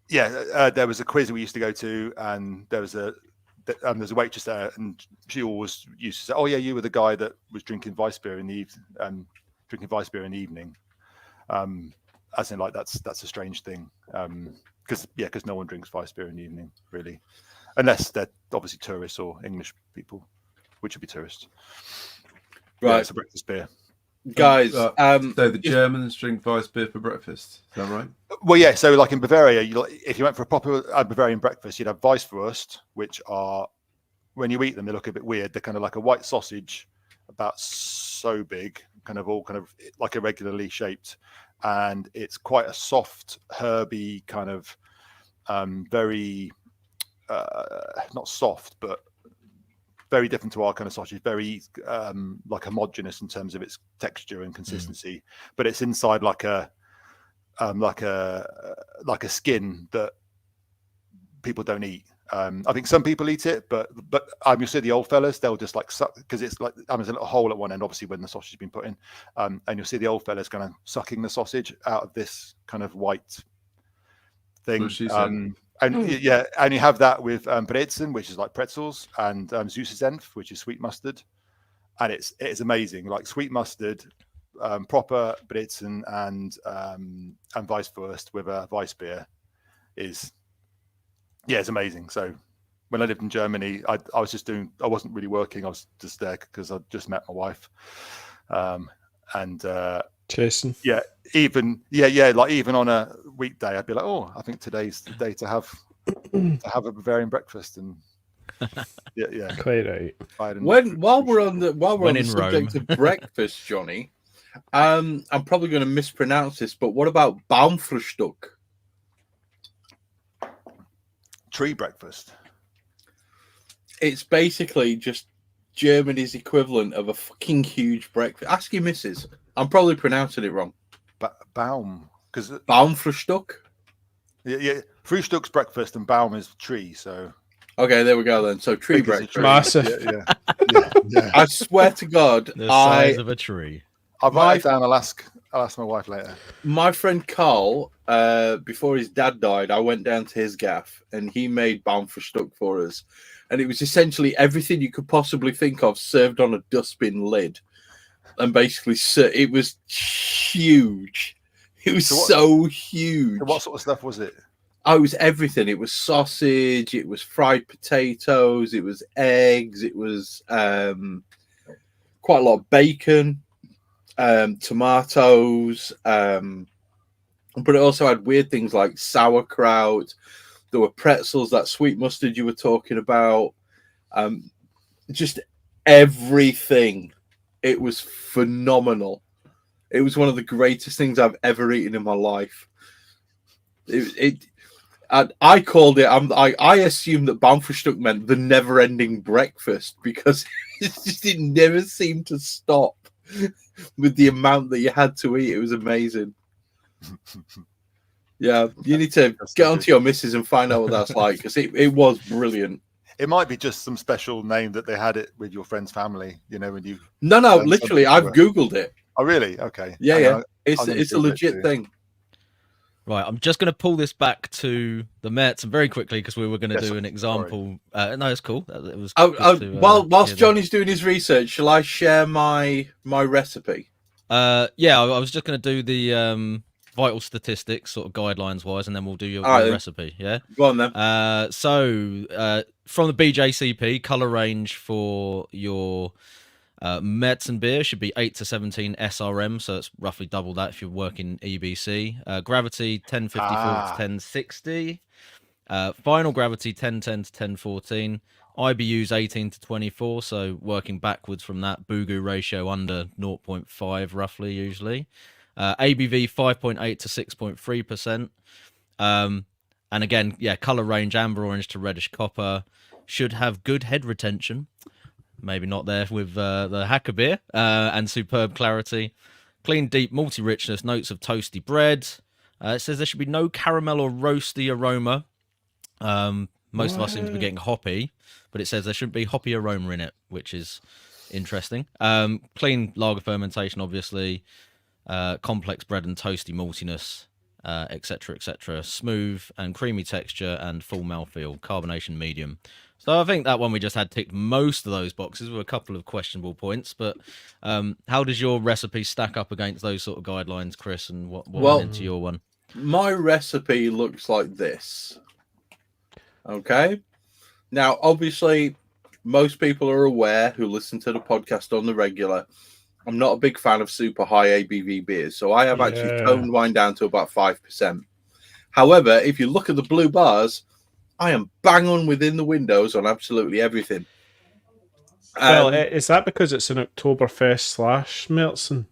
there was a quiz we used to go to, and there's a waitress there, and she always used to say, "Oh yeah, you were the guy that was drinking Weiss beer in the evening." As in, like that's a strange thing, because no one drinks Weiss beer in the evening, really, unless they're obviously tourists or English people, which would be tourists. Right, Yeah, it's a breakfast beer. guys. So the Germans drink Weiss beer for breakfast. Is that right? Well, yeah. So, like in Bavaria, if you went for a proper Bavarian breakfast, you'd have Weisswurst, which are, when you eat them, they look a bit weird. They're kind of like a white sausage, about so big, kind of like irregularly shaped, and it's quite a soft, herby kind of, very, not soft, but very different to our kind of sausage. Very like homogenous in terms of its texture and consistency, but it's inside like a skin that people don't eat. I think some people eat it, but you'll see the old fellas, they'll just like suck, because it's like there's a little hole at one end, obviously, when the sausage has been put in, and you'll see the old fellas kind of sucking the sausage out of this kind of white thing. What she said. And you have that with brezen, which is like pretzels, and süße Senf, which is sweet mustard, and it's amazing. Like sweet mustard, proper Britzen and Weisswurst with a Weiss beer is it's amazing. So when I lived in Germany, I wasn't really working. I was just there because I just met my wife. Jason. Even on a weekday, I'd be like, oh, I think today's the day to have a Bavarian breakfast, and Quite right. While we're on the in subject Rome. of breakfast, Johnny, I'm probably going to mispronounce this, but what about Baumfrühstück? tree breakfast. It's basically just Germany's equivalent of a fucking huge breakfast. Ask your missus. I'm probably pronouncing it wrong. Baum, because Baumfrühstück? Frühstück's breakfast and Baum is tree. So Okay, there we go then. So tree breakfast. Massive. Yeah. I swear to God, The size of a tree. I'll write it down. I'll ask my wife later. My friend Carl, before his dad died, I went down to his gaff and he made Baumfrühstück for us. And it was essentially everything you could possibly think of served on a dustbin lid. And basically, it was huge. It was so huge. What sort of stuff was it? Oh, it was everything. It was sausage. It was fried potatoes. It was eggs. It was quite a lot of bacon, tomatoes. But it also had weird things like sauerkraut. There were pretzels, that sweet mustard you were talking about. Just everything. It was phenomenal. It was one of the greatest things I've ever eaten in my life. I called it. I assumed that Baumfrühstück meant the never-ending breakfast because it never seemed to stop with the amount that you had to eat. It was amazing. Yeah, you need to get onto your missus and find out what that's like because it was brilliant. It might be just some special name that they had it with your friend's family. When you. No, literally, I've Googled it. Oh, really? Okay. Yeah. It's a legit thing. Right, I'm just going to pull this back to the Mets very quickly because we were going to do an example. No, it's cool. It was. Whilst Johnny's doing his research, shall I share my recipe? I was just going to do the vital statistics, sort of guidelines wise, and then we'll do your recipe. Yeah. Go on then. From the BJCP, color range for your Märzen beer should be 8 to 17 SRM, so it's roughly double that if you're working EBC. Gravity 1054 to 1060. Final gravity 1010 to 1014. IBUs 18 to 24, so working backwards from that. Bugu ratio under 0.5 roughly usually. ABV 5.8 to 6.3%. And again, color range amber orange to reddish copper. Should have good head retention. Maybe not there with the Hacker beer. And superb clarity. Clean, deep, malty richness, notes of toasty bread. It says there should be no caramel or roasty aroma. Most of us seem to be getting hoppy, but it says there shouldn't be hoppy aroma in it, which is interesting. Clean lager fermentation, obviously. Complex bread and toasty maltiness, etc., etc. Smooth and creamy texture and full mouthfeel. Carbonation medium. So I think that one we just had ticked most of those boxes with a couple of questionable points. But how does your recipe stack up against those sort of guidelines, Chris? And what went into your one? My recipe looks like this. Okay. Now, obviously, most people are aware who listen to the podcast on the regular. I'm not a big fan of super high ABV beers, so I have actually toned mine down to about 5%. However, if you look at the blue bars, I am bang on within the windows on absolutely everything. Well, is that because it's an Oktoberfest / Märzen?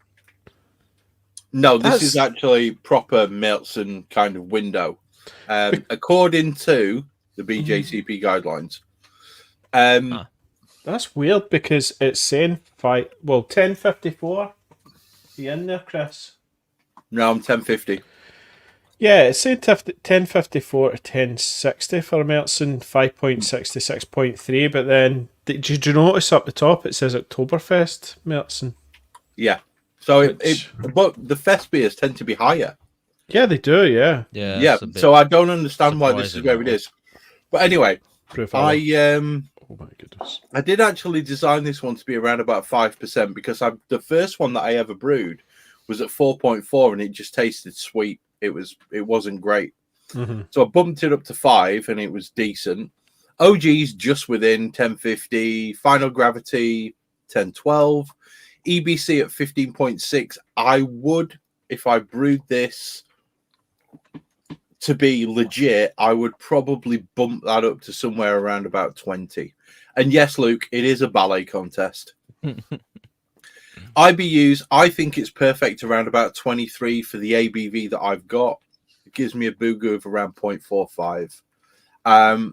No, this is actually proper Märzen kind of window, according to the BJCP guidelines. That's weird because it's saying 1054. You in there, Chris? No, I'm 1050. Yeah, it's saying 1054 to 1060 for Märzen, 5.66.3. But then, did you notice up the top it says Oktoberfest Märzen? Yeah. So but the fest beers tend to be higher. Yeah, they do. Yeah. Yeah. So I don't understand why this is where it is. But anyway, oh my goodness. I did actually design this one to be around about 5% because the first one that I ever brewed was at 4.4 and it just tasted sweet. It wasn't great. Mm-hmm. So I bumped it up to 5 and it was decent. OG's just within 1050, Final Gravity 1012, EBC at 15.6. I would, if I brewed this to be legit, I would probably bump that up to somewhere around about 20. And yes, Luke, it is a ballet contest. IBUs, I think it's perfect around about 23 for the ABV that I've got. It gives me a booger of around 0.45.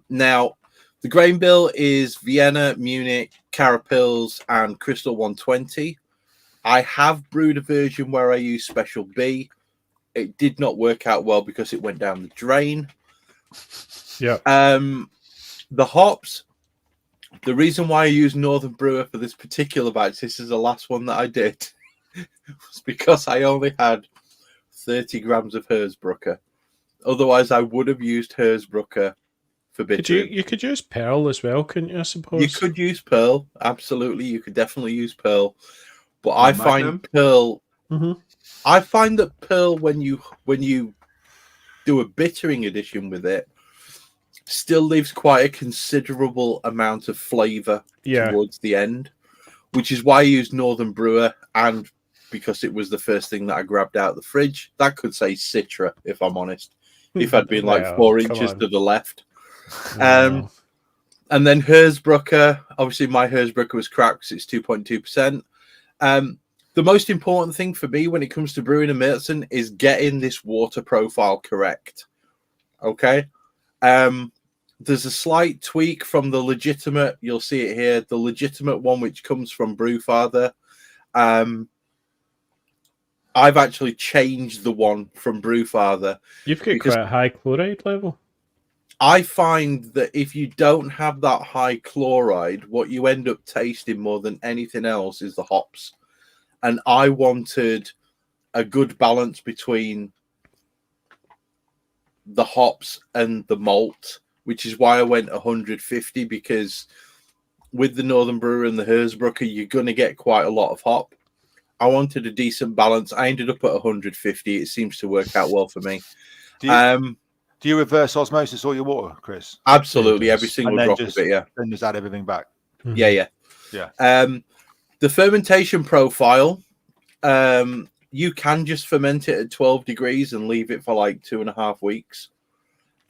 Now, the grain bill is Vienna, Munich, Carapils, and Crystal 120. I have brewed a version where I use Special B. It did not work out well because it went down the drain. Yeah. The hops, the reason why I used Northern Brewer for this particular batch, this is the last one that I did, was because I only had 30 grams of Hersbrucker. Otherwise, I would have used Hersbrucker for bittering. You could use Pearl as well, couldn't you, I suppose? You could use Pearl, absolutely. You could definitely use Pearl. But I find Magnum? Pearl... Mm-hmm. I find that Pearl, when you do a bittering addition with it, still leaves quite a considerable amount of flavour towards the end, which is why I used Northern Brewer, and because it was the first thing that I grabbed out of the fridge. That could say Citra, if I'm honest, if I'd been like 4 inches to the left. And then Hersbrucker, obviously my Hersbrucker was cracked because it's 2.2%. The most important thing for me when it comes to brewing a Märzen is getting this water profile correct. Okay? There's a slight tweak from the legitimate, you'll see it here, the legitimate one which comes from Brewfather. I've actually changed the one from Brewfather. You've got quite a high chloride level. I find that if you don't have that high chloride, what you end up tasting more than anything else is the hops. And I wanted a good balance between the hops and the malt, which is why I went 150, because with the Northern Brewer and the Hersbrucker, you're going to get quite a lot of hop. I wanted a decent balance. I ended up at 150. It seems to work out well for me. Do you reverse osmosis all your water, Chris? Absolutely, every single drop of it, yeah. Then just add everything back. Mm-hmm. Yeah. The fermentation profile, you can just ferment it at 12 degrees and leave it for like 2.5 weeks.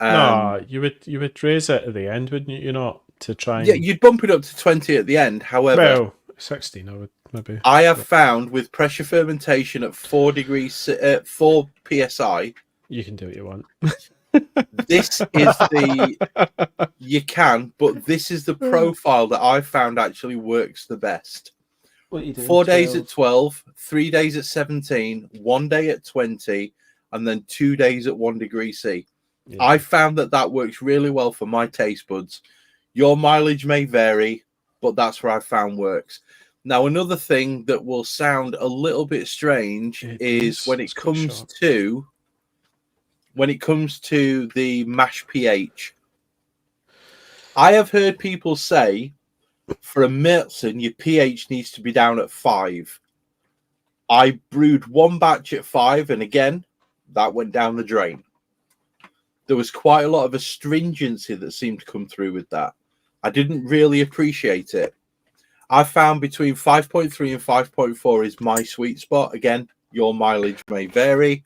No, you would raise it at the end, wouldn't you? You're not to try and... Yeah, you'd bump it up to 20 at the end. However, well, 16, I would maybe. I have found with pressure fermentation at 4 degrees, 4 psi. You can do what you want. This is you can, but this is the profile that I found actually works the best. What are you doing? 4 days at 12, 3 days at 17, 1 day at 20, and then 2 days at 1 degree C. Yeah. I found that works really well for my taste buds. Your mileage may vary, but that's where I found works. Now, another thing that will sound a little bit strange is when it comes to the mash pH. I have heard people say for a Märzen, your pH needs to be down at 5. I brewed one batch at 5, and again, that went down the drain. There was quite a lot of astringency that seemed to come through with that. I didn't really appreciate it. I found between 5.3 and 5.4 is my sweet spot. Again, your mileage may vary.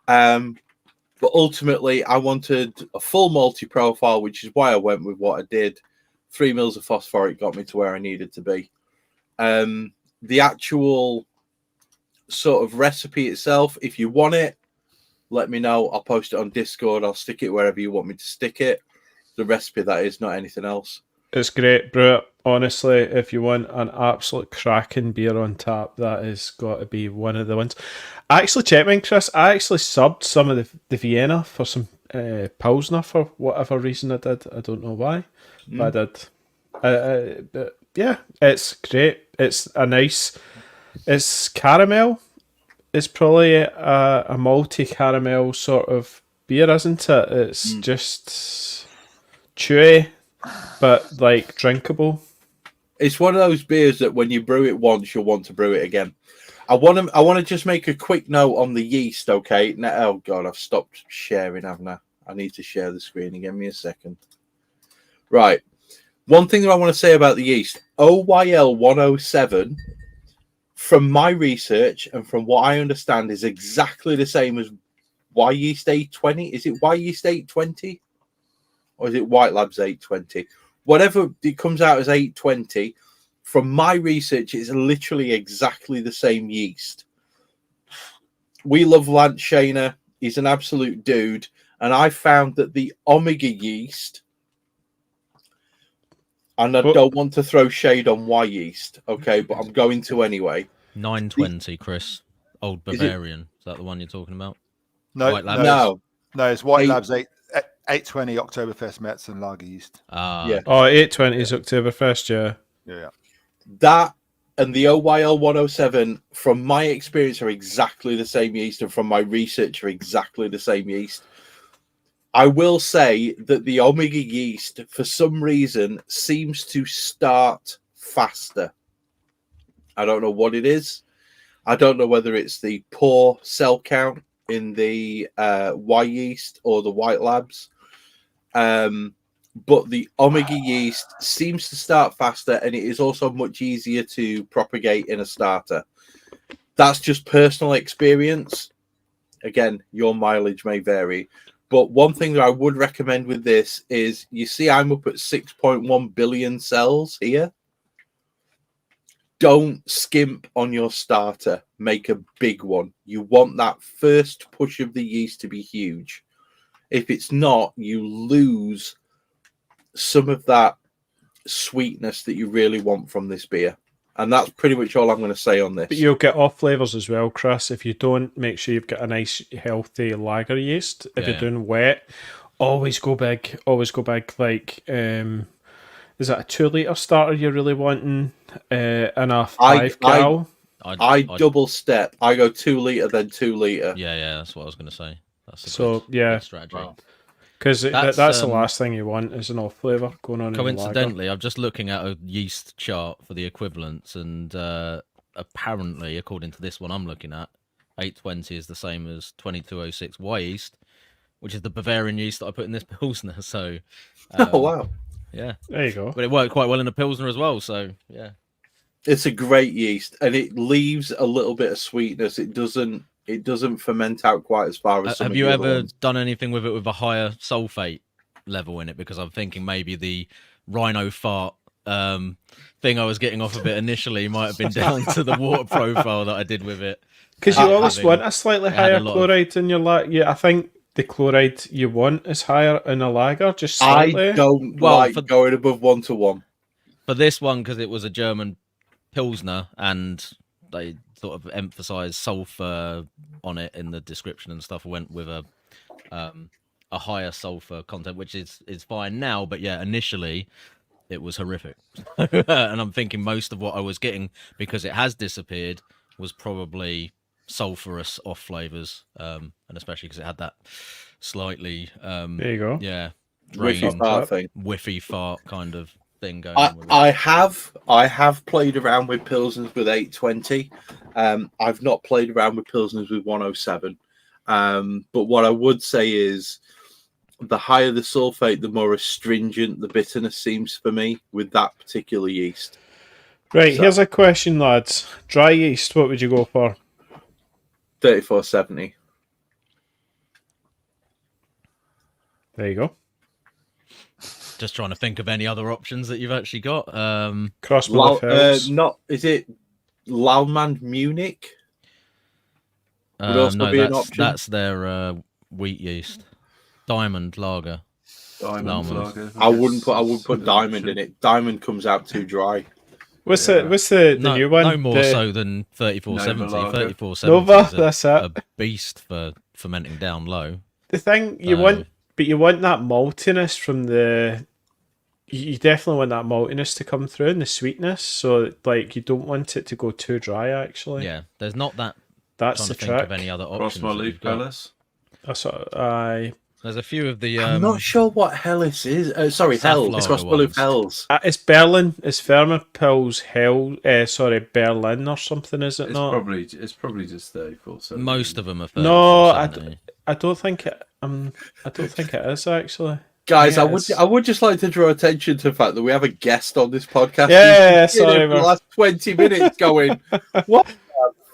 But ultimately, I wanted a full multi profile, which is why I went with what I did. 3 mils of phosphoric got me to where I needed to be. The actual sort of recipe itself, if you want it, let me know. I'll post it on Discord. I'll stick it wherever you want me to stick it. The recipe, that is, not anything else. It's great, brew it. Honestly, if you want an absolute cracking beer on tap, that has got to be one of the ones. I actually checked mine, Chris. I actually subbed some of the Vienna for some Pilsner for whatever reason I did. I don't know why, but I did. But yeah, it's great. It's a nice... It's caramel. It's probably a malty caramel sort of beer, isn't it? It's just chewy, but like drinkable. It's one of those beers that when you brew it once, you'll want to brew it again. I want to just make a quick note on the yeast. Okay. Now, oh God, I've stopped sharing, haven't I? I need to share the screen again. Give me a second. Right. One thing that I want to say about the yeast, OYL 107, from my research and from what I understand, is exactly the same as Y yeast 820. Is it Y yeast 820? Or is it White Labs 820? Whatever it comes out as 820, from my research, it's literally exactly the same yeast. We love Lance Shaner. He's an absolute dude. And I found that the Omega yeast, and I don't want to throw shade on Y yeast, okay, but I'm going to anyway. 920, Chris. Old Bavarian. Is that the one you're talking about? No, White Labs? no, it's White Eight- Labs 820 Oktoberfest Metz and Lager yeast. Yeah. Oh, 820 is Oktoberfest, yeah. Yeah. That and the OYL 107, from my experience, are exactly the same yeast, and from my research, are exactly the same yeast. I will say that the Omega yeast, for some reason, seems to start faster. I don't know what it is. I don't know whether it's the poor cell count in the Y yeast or the White Labs. But the Omega yeast seems to start faster, and it is also much easier to propagate in a starter. That's just personal experience. Again, your mileage may vary. But one thing that I would recommend with this is, you see, I'm up at 6.1 billion cells here. Don't skimp on your starter. Make a big one. You want that first push of the yeast to be huge. If it's not, you lose some of that sweetness that you really want from this beer. And that's pretty much all I'm going to say on this. But you'll get off flavours as well, Chris. If you don't, make sure you've got a nice, healthy lager yeast. If you're doing wet, always go big. Always go big. Like, is that a 2 litre starter you're really wanting? And a 5 gal? I double step. I go 2 litre, then 2 litre. Yeah, that's what I was going to say. That's good strategy. Wow. Because that's the last thing you want, is an off flavour going on. Coincidentally, I'm just looking at a yeast chart for the equivalents, and apparently, according to this one I'm looking at, 820 is the same as 2206 Y yeast, which is the Bavarian yeast that I put in this Pilsner. So, Oh, wow. Yeah. There you go. But it worked quite well in a Pilsner as well, so, yeah. It's a great yeast, and it leaves a little bit of sweetness. It doesn't ferment out quite as far as some Have you ever done anything with it with a higher sulfate level in it? Because I'm thinking maybe the rhino fart thing I was getting off of it initially might have been down to the water profile that I did with it. Because you always want a slightly higher chloride in your lager. Yeah, I think the chloride you want is higher in a lager, just slightly. I don't like going above 1-to-1. For this one, because it was a German Pilsner, and they sort of emphasised sulfur on it in the description and stuff, I went with a higher sulfur content, which is fine now, but yeah, initially it was horrific. And I'm thinking most of what I was getting, because it has disappeared, was probably sulfurous off flavors, and especially because it had that slightly there you go, whiffy fart kind of thing going on with it. I have played around with Pilsners with 820. I've not played around with Pilsners with 107. But what I would say is, the higher the sulfate, the more astringent the bitterness seems for me with that particular yeast. Right, here's a question, lads. Dry yeast, what would you go for? 3470. There you go. Just trying to think of any other options that you've actually got. Is it Laumann Munich? No, that's their wheat yeast. Diamond lager. Lager. I wouldn't put Diamond in it. Diamond comes out too dry. What's the new one? No more so than 3470. 3470 Nova, is that's a beast for fermenting down low. The thing you want that maltiness from the. You definitely want that maltiness to come through and the sweetness. So, like, you don't want it to go too dry. Actually, yeah. There's not that. That's the trick. trick. Of any other options? Cross my leaf palace. That's what I. There's a few of the. I'm not sure what Hellas is. Sorry, Hell. It's Safflower Gospel of ones. Hells. It's Berlin. It's Thermopils Hell. Sorry, Berlin or something, is it It's not? probably just 34. Most of them are. No, 34.70. I don't think it. I don't think it is actually. Guys, Yeah, I would just like to draw attention to the fact that we have a guest on this podcast. Yeah, He's been sorry, here for the man. last 20 minutes going, what the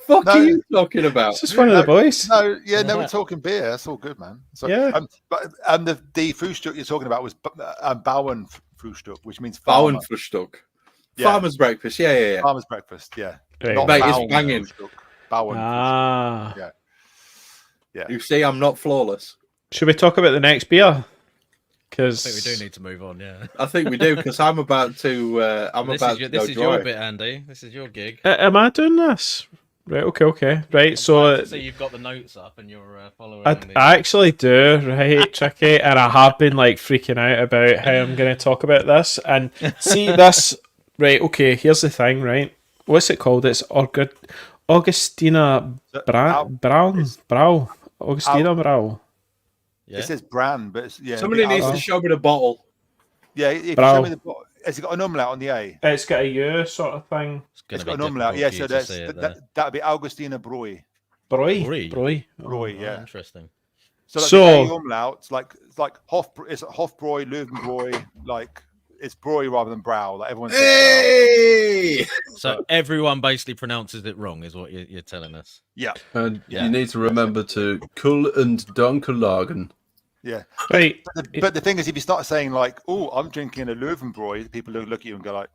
fuck No. are you talking about? It's just one of the boys. No, yeah, no, we're talking beer. That's all good, man. So, Yeah. But the Frühstück you're talking about was Bauern Frühstück, which means farmer. Bauernfrühstück. Yeah. Farmer's breakfast. Yeah. Farmer's breakfast. Yeah, Right. not Mate, it's Bauern banging. Frühstück. Bauern. Ah. Yeah. Yeah. You see, I'm not flawless. Should we talk about the next beer? I Because think we do need to move on. Yeah. I think we do because I'm about to. This is your bit, Andy. This is your gig. Am I doing this? Right. Okay. Right. So So you've got the notes up and you're following. I actually do, right, Tricky, and I have been like freaking out about how I'm going to talk about this. And see this, right? Okay, here's the thing, right? What's it called? It's Augustina Brau. Augustina Brau. Yeah. It says brand, but it's, yeah. Somebody needs to show me the bottle. Yeah, if you Brau. show me the bottle, has it got an umlaut on the A? It's got a U sort of thing. It's gonna got an be umlaut. Yeah, difficult so for you to that's see it there. that'd be Augustina Brui. Broi. Broi. Brui, Oh, yeah. interesting. So, like So- the A umlaut, it's like Hofbräu, Löwenbräu, like it's Brui rather than Brow. Like everyone says Hey! So everyone basically pronounces it wrong, is what you're telling us. Yeah, And Yeah. you need to remember to Kull and Dunkelhagen. yeah. Right. But the thing is, if you start saying like, "Oh, I'm drinking a Löwenbräu," people look at you and go like,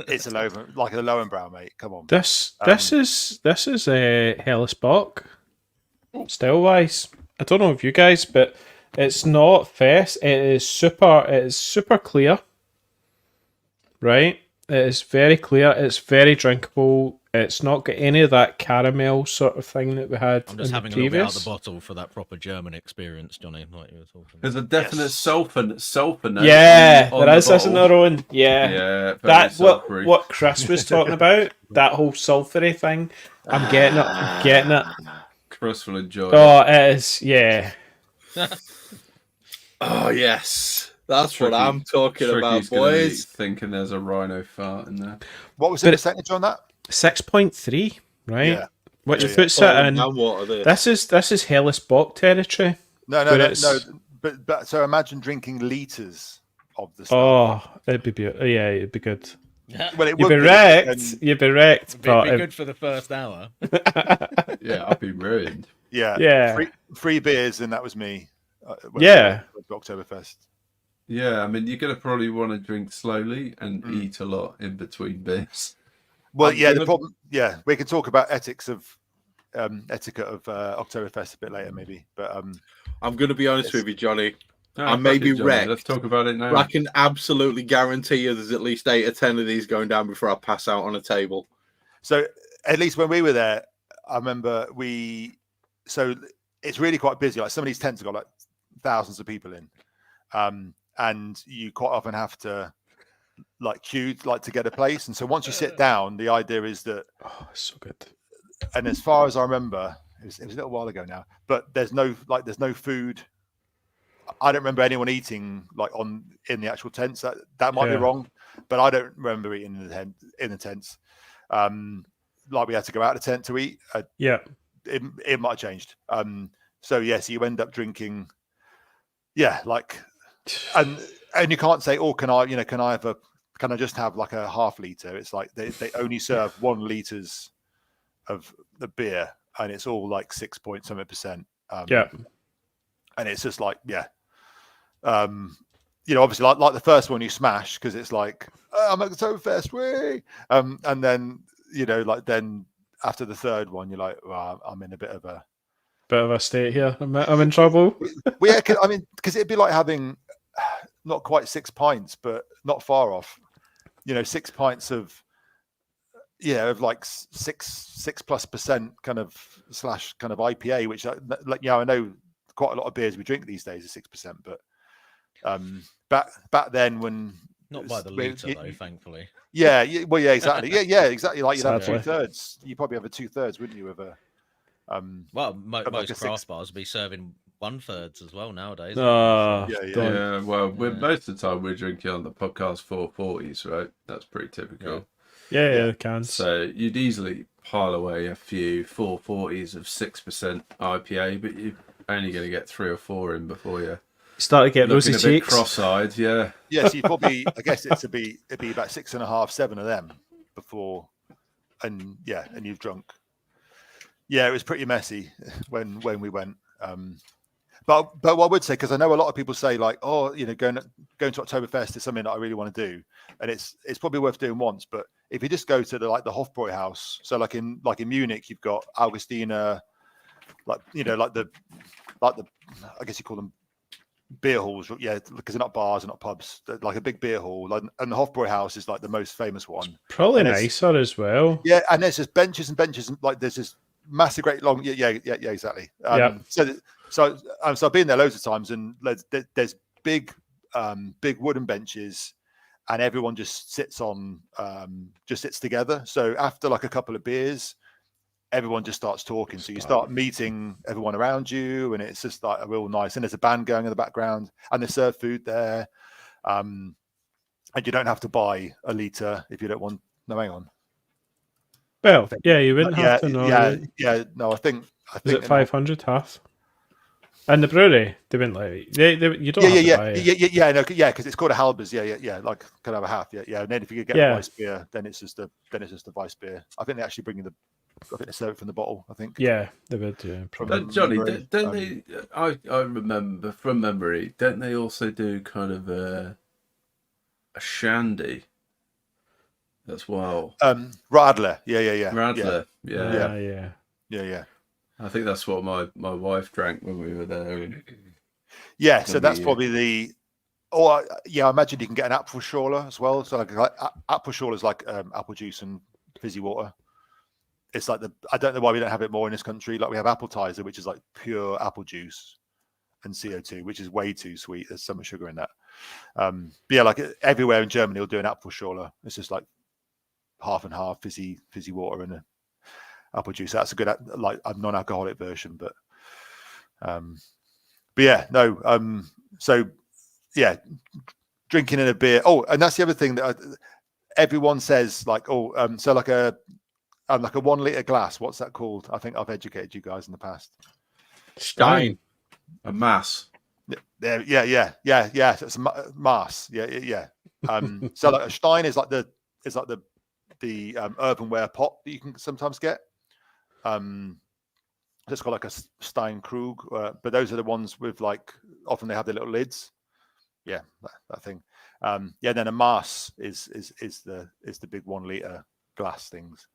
"It's a Lowenbräu, mate. Come on." This is a Hellesbock. Style wise, I don't know if you guys, but it's not fest. It is super clear. Right? It is very clear. It's very drinkable. It's not got any of that caramel sort of thing that we had I'm just in having the a little bit out previous. of the bottle for that proper German experience, Johnny, like you were talking There's about. a definite sulfur note. Yeah, on there the is, isn't bottle. there, Owen? Yeah. Yeah, very That sulfury. what Chris was talking about, that whole sulfury thing. I'm getting it. Chris will enjoy. Oh, it is, yeah. Oh yes, that's Tricky- what I'm talking about, Tricky's gonna be boys. thinking there's a rhino fart in there. What was the percentage on that? 6.3, right? Yeah. Which Yeah, yeah. puts it in. Now what are they? This is Hellas Bock territory. No, But it's- But so imagine drinking liters of the stuff. Oh, it'd be beautiful. Yeah, it'd be good. Well, it You'd would be be, wrecked. and- You'd be wrecked. It'd But be if- good for the first hour. Yeah, I'd be ruined. Yeah, Yeah. Free beers, and that was me. Yeah. With Oktoberfest. Yeah, I mean, you're gonna probably want to drink slowly and Mm. eat a lot in between beers. Well, I'm yeah, the gonna- problem. Yeah, we can talk about etiquette of Oktoberfest a bit later, maybe. But I'm going to be honest with you, Johnny. No, I may fuck be it, Johnny, wrecked. Let's talk about it now. I can absolutely guarantee you there's at least 8 or 10 of these going down before I pass out on a table. so at least when we were there, I remember so it's really quite busy. Like some of these tents have got like thousands of people in, and you quite often have to like queue like to get a place. And so once you sit down, the idea is that, oh, it's so good. and as far as I remember, it was a little while ago now, but there's no food. I don't remember anyone eating like in the actual tents. That might be Yeah. wrong, but I don't remember eating in the tents. Like we had to go out of the tent to eat. Yeah. It might have changed. So yes, you end up drinking. Yeah, like, and you can't say, "Oh, can I just have like a half liter?" It's like they only serve 1 liters of the beer, and it's all like 6.something%. Yeah. And it's just like, yeah. Obviously, like the first one you smash because it's like, oh, I'm Oktoberfest, way. And then like then after the third one, you're like, well, I'm in a bit of a state here. I'm in trouble. well, yeah. I mean, because it'd be like having not quite 6 pints, but not far off. 6 pints of like 6+ % kind of IPA, which I know quite a lot of beers we drink these days are 6%, but back then when Not by the litre, though, thankfully. yeah, exactly, exactly. Like you'd have Sadly. 2/3. You probably have a 2/3, wouldn't you? Of a Well, like most a craft six- bars will be serving 1/3 as well nowadays. Oh, Yeah, yeah. don't. Yeah, well, we're Yeah. most of the time we're drinking on the podcast 440s, right? That's pretty typical. Yeah, cans. So you'd easily pile away a few 440s of 6% IPA, but you're only going to get 3 or 4 in before you Start to get rosy looking a bit cheeks. cross-eyed. Yeah, Yeah, so you probably, I guess it'd be about 6.5, 7 of them before, and you've drunk. Yeah, it was pretty messy when we went. But what I would say, because I know a lot of people say like, oh, going to Oktoberfest is something that I really want to do, and it's probably worth doing once. But if you just go to the Hofbräuhaus, so like in Munich, you've got Augustiner, like the I guess you call them beer halls, yeah, because they're not bars, they're not pubs. They're like a big beer hall, and the Hofbräuhaus is like the most famous one. Probably And nicer as well. Yeah, and there's just benches and benches, and like there's this massive, great long. Yeah, exactly. Yeah. So I've been there loads of times, and there's big wooden benches, and everyone just sits together. So after like a couple of beers, everyone just starts talking. So you start meeting everyone around you, and it's just like a real nice. And there's a band going in the background, and they serve food there, and you don't have to buy a liter if you don't want. No, hang on. Well, yeah, you wouldn't have to know. Yeah. No, I think Is it 500 half? And the brewery, they wouldn't let you. You don't have to buy it. Because it's called a Halbers. Yeah, like kind of a half. Yeah. And then if you could get a Weiss beer, then it's just a Weiss beer. I think they actually bring you I think they serve it from the bottle. I think. Yeah, they would. Yeah, probably. Johnny, don't they? I remember from memory. Don't they also do kind of a shandy? That's well. Radler. Yeah. Radler. Yeah. I think that's what my wife drank when we were there. Yeah, so that's probably I imagine you can get an Apfelschorle as well. So like Apfelschorle is like apple juice and fizzy water. It's like I don't know why we don't have it more in this country. Like we have Appetizer, which is like pure apple juice and CO2, which is way too sweet. There's so much sugar in that. But yeah, like everywhere in Germany, they'll do an Apfelschorle. It's just like half and half fizzy water and apple juice. That's a good like a non-alcoholic version, but yeah, no. So yeah, drinking in a beer. Oh, and that's the other thing that everyone says, like, so like a 1 liter glass. What's that called? I think I've educated you guys in the past. Stein, a mass. Yeah. So it's a mass. Yeah. So like a Stein is like the earthenware pot that you can sometimes get. It's called like a Steinkrug, but those are the ones with like often they have the little lids. Yeah, that thing. Then a mass is the big 1 liter glass things.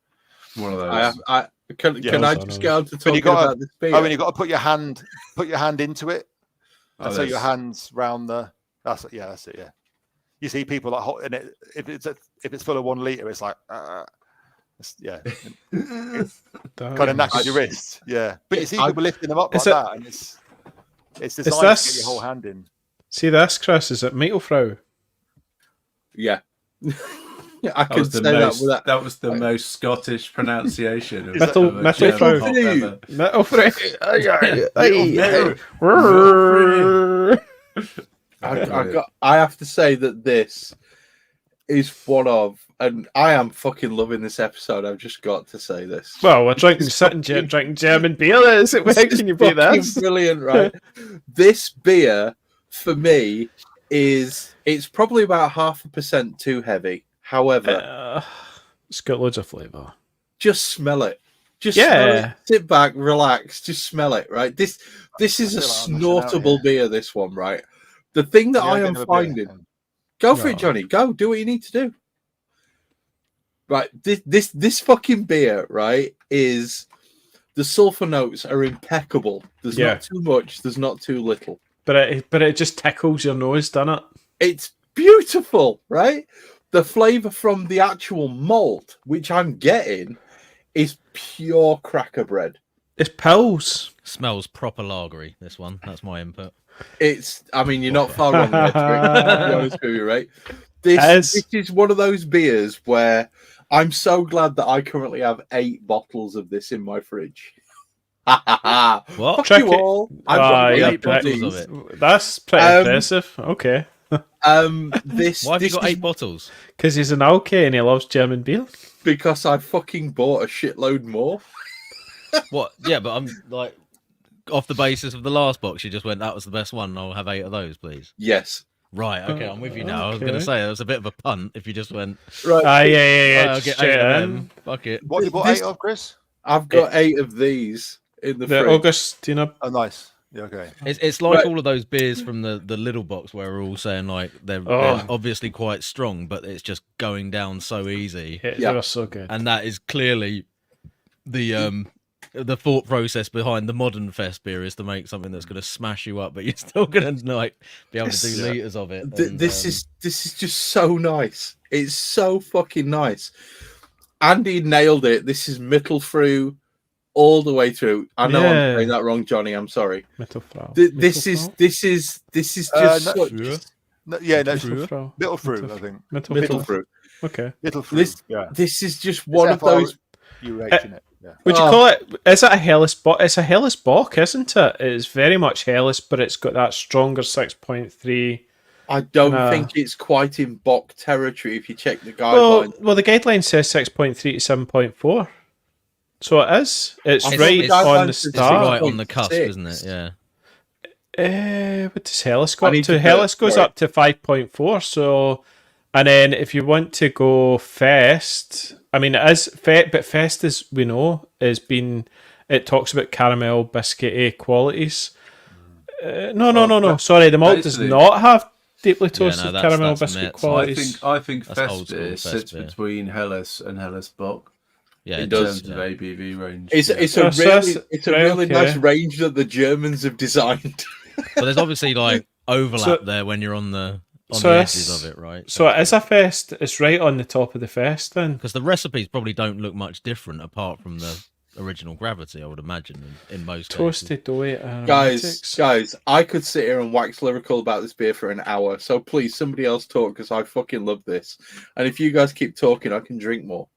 One of those. Can I just get on to talking about this beer? Oh, and you got to put your hand into it, and so your hands round the. That's it. Yeah. You see people like hot in it. If it's full of 1 liter, it's like. It kind of knackers your wrist. Yeah, but you see people lifting them up like that, and it's designed to get your whole hand in. See this, Chris? Is it Mittelfrau? Yeah. I can say that. That was the most Scottish pronunciation of Mittelfrau. I have to say that this is one of, and I am fucking loving this episode. I've just got to say this. Well, we're drinking German beer. Is it? Where can you beat this? Brilliant, right? This beer for me it's probably about 0.5% too heavy. However, it's got loads of flavour. Just smell it. Smell it. Sit back, relax, just smell it, right? This is a snortable beer, this one, right? The thing that I am finding... Go for it, Johnny. Go. Do what you need to do. Right. This fucking beer, right, is... The sulfur notes are impeccable. There's not too much. There's not too little. But it just tickles your nose, doesn't it? It's beautiful, right? The flavour from the actual malt, which I'm getting, is pure cracker bread. It's pills. Smells proper lagery, this one. That's my input. You're not far wrong there, to be honest with you, right? This is one of those beers where I'm so glad that I currently have 8 bottles of this in my fridge. What? Fuck Tricky. you all. I've got yeah, 8 bottles of prick. it. That's pretty impressive. Okay. This Why have you this got is 8 bottles? Because he's an alky and he loves German beer. because I fucking bought a shitload more. What? Yeah, but I'm like, off the basis of the last box, you just went, that was the best one. I'll have 8 of those, please. Yes. Right, okay, I'm with you now. I was going Okay. to say, that was a bit of a punt if you just went, Right. Yeah. I'll Just get straight 8 of in. them. Fuck it. What have you bought This- 8 of, Chris? I've got 8 of these in the The fridge. Augustina. Oh, nice. Yeah, okay. It's like Right. all of those beers from the little box where we're all saying, like, they're Oh. obviously quite strong, but it's just going down so easy. Yeah, Yeah. they were so good. And that is clearly the thought process behind the modern fest beer is to make something that's going to smash you up, but you're still going to like be able to do This- liters of it. This is just so nice. It's so fucking nice. Andy nailed it. This is Mittelfru all the way through. I know Yeah. I'm saying that wrong, Johnny. I'm sorry. Mittelfrau. This is just No, such No, yeah, no, Mittelfrau. Little Fruit, I think. Mittelfrau. Mittelfru. Okay. Little Fruit. This Yeah. this is just one of those. You in it. Yeah. Would you Oh. call it? Is it a Helles Bock? It's a Helles Bock, isn't it? It's very much Helles, but it's got that stronger 6.3. I don't Nah. think it's quite in Bock territory if you check the Well, guidelines. the guideline says 6.3 to 7.4. So it is. It's I thought right the on guidelines the said it's start. right on the cusp, 6.6. isn't it? Yeah. What does Helles go I up need to? to do Helles it. goes Sorry. up to 5.4. So, and then if you want to go Fest, I mean, it is but Fest, as we know, it talks about caramel biscuity qualities. No. Sorry, the malt does basically- not have deeply Yeah, no, toasted that's caramel biscuit Metz. qualities. I think That's old Fest school beer Fest sits beer. between Helles and Helles Bock Yeah, in it does, terms yeah. of ABV range. It's Yeah. it's a Oh, so really that's- it's a right, really okay. nice range that the Germans have designed. But there's obviously like overlap So- there when you're on the so edges it's- of it, right? So it is a Fest. It's right on the top of the Fest then. Because the recipes probably don't look much different apart from the original gravity, I would imagine, in most cases. Toasted doughy aromatics. Guys, I could sit here and wax lyrical about this beer for an hour. So please, somebody else talk because I fucking love this. And if you guys keep talking, I can drink more.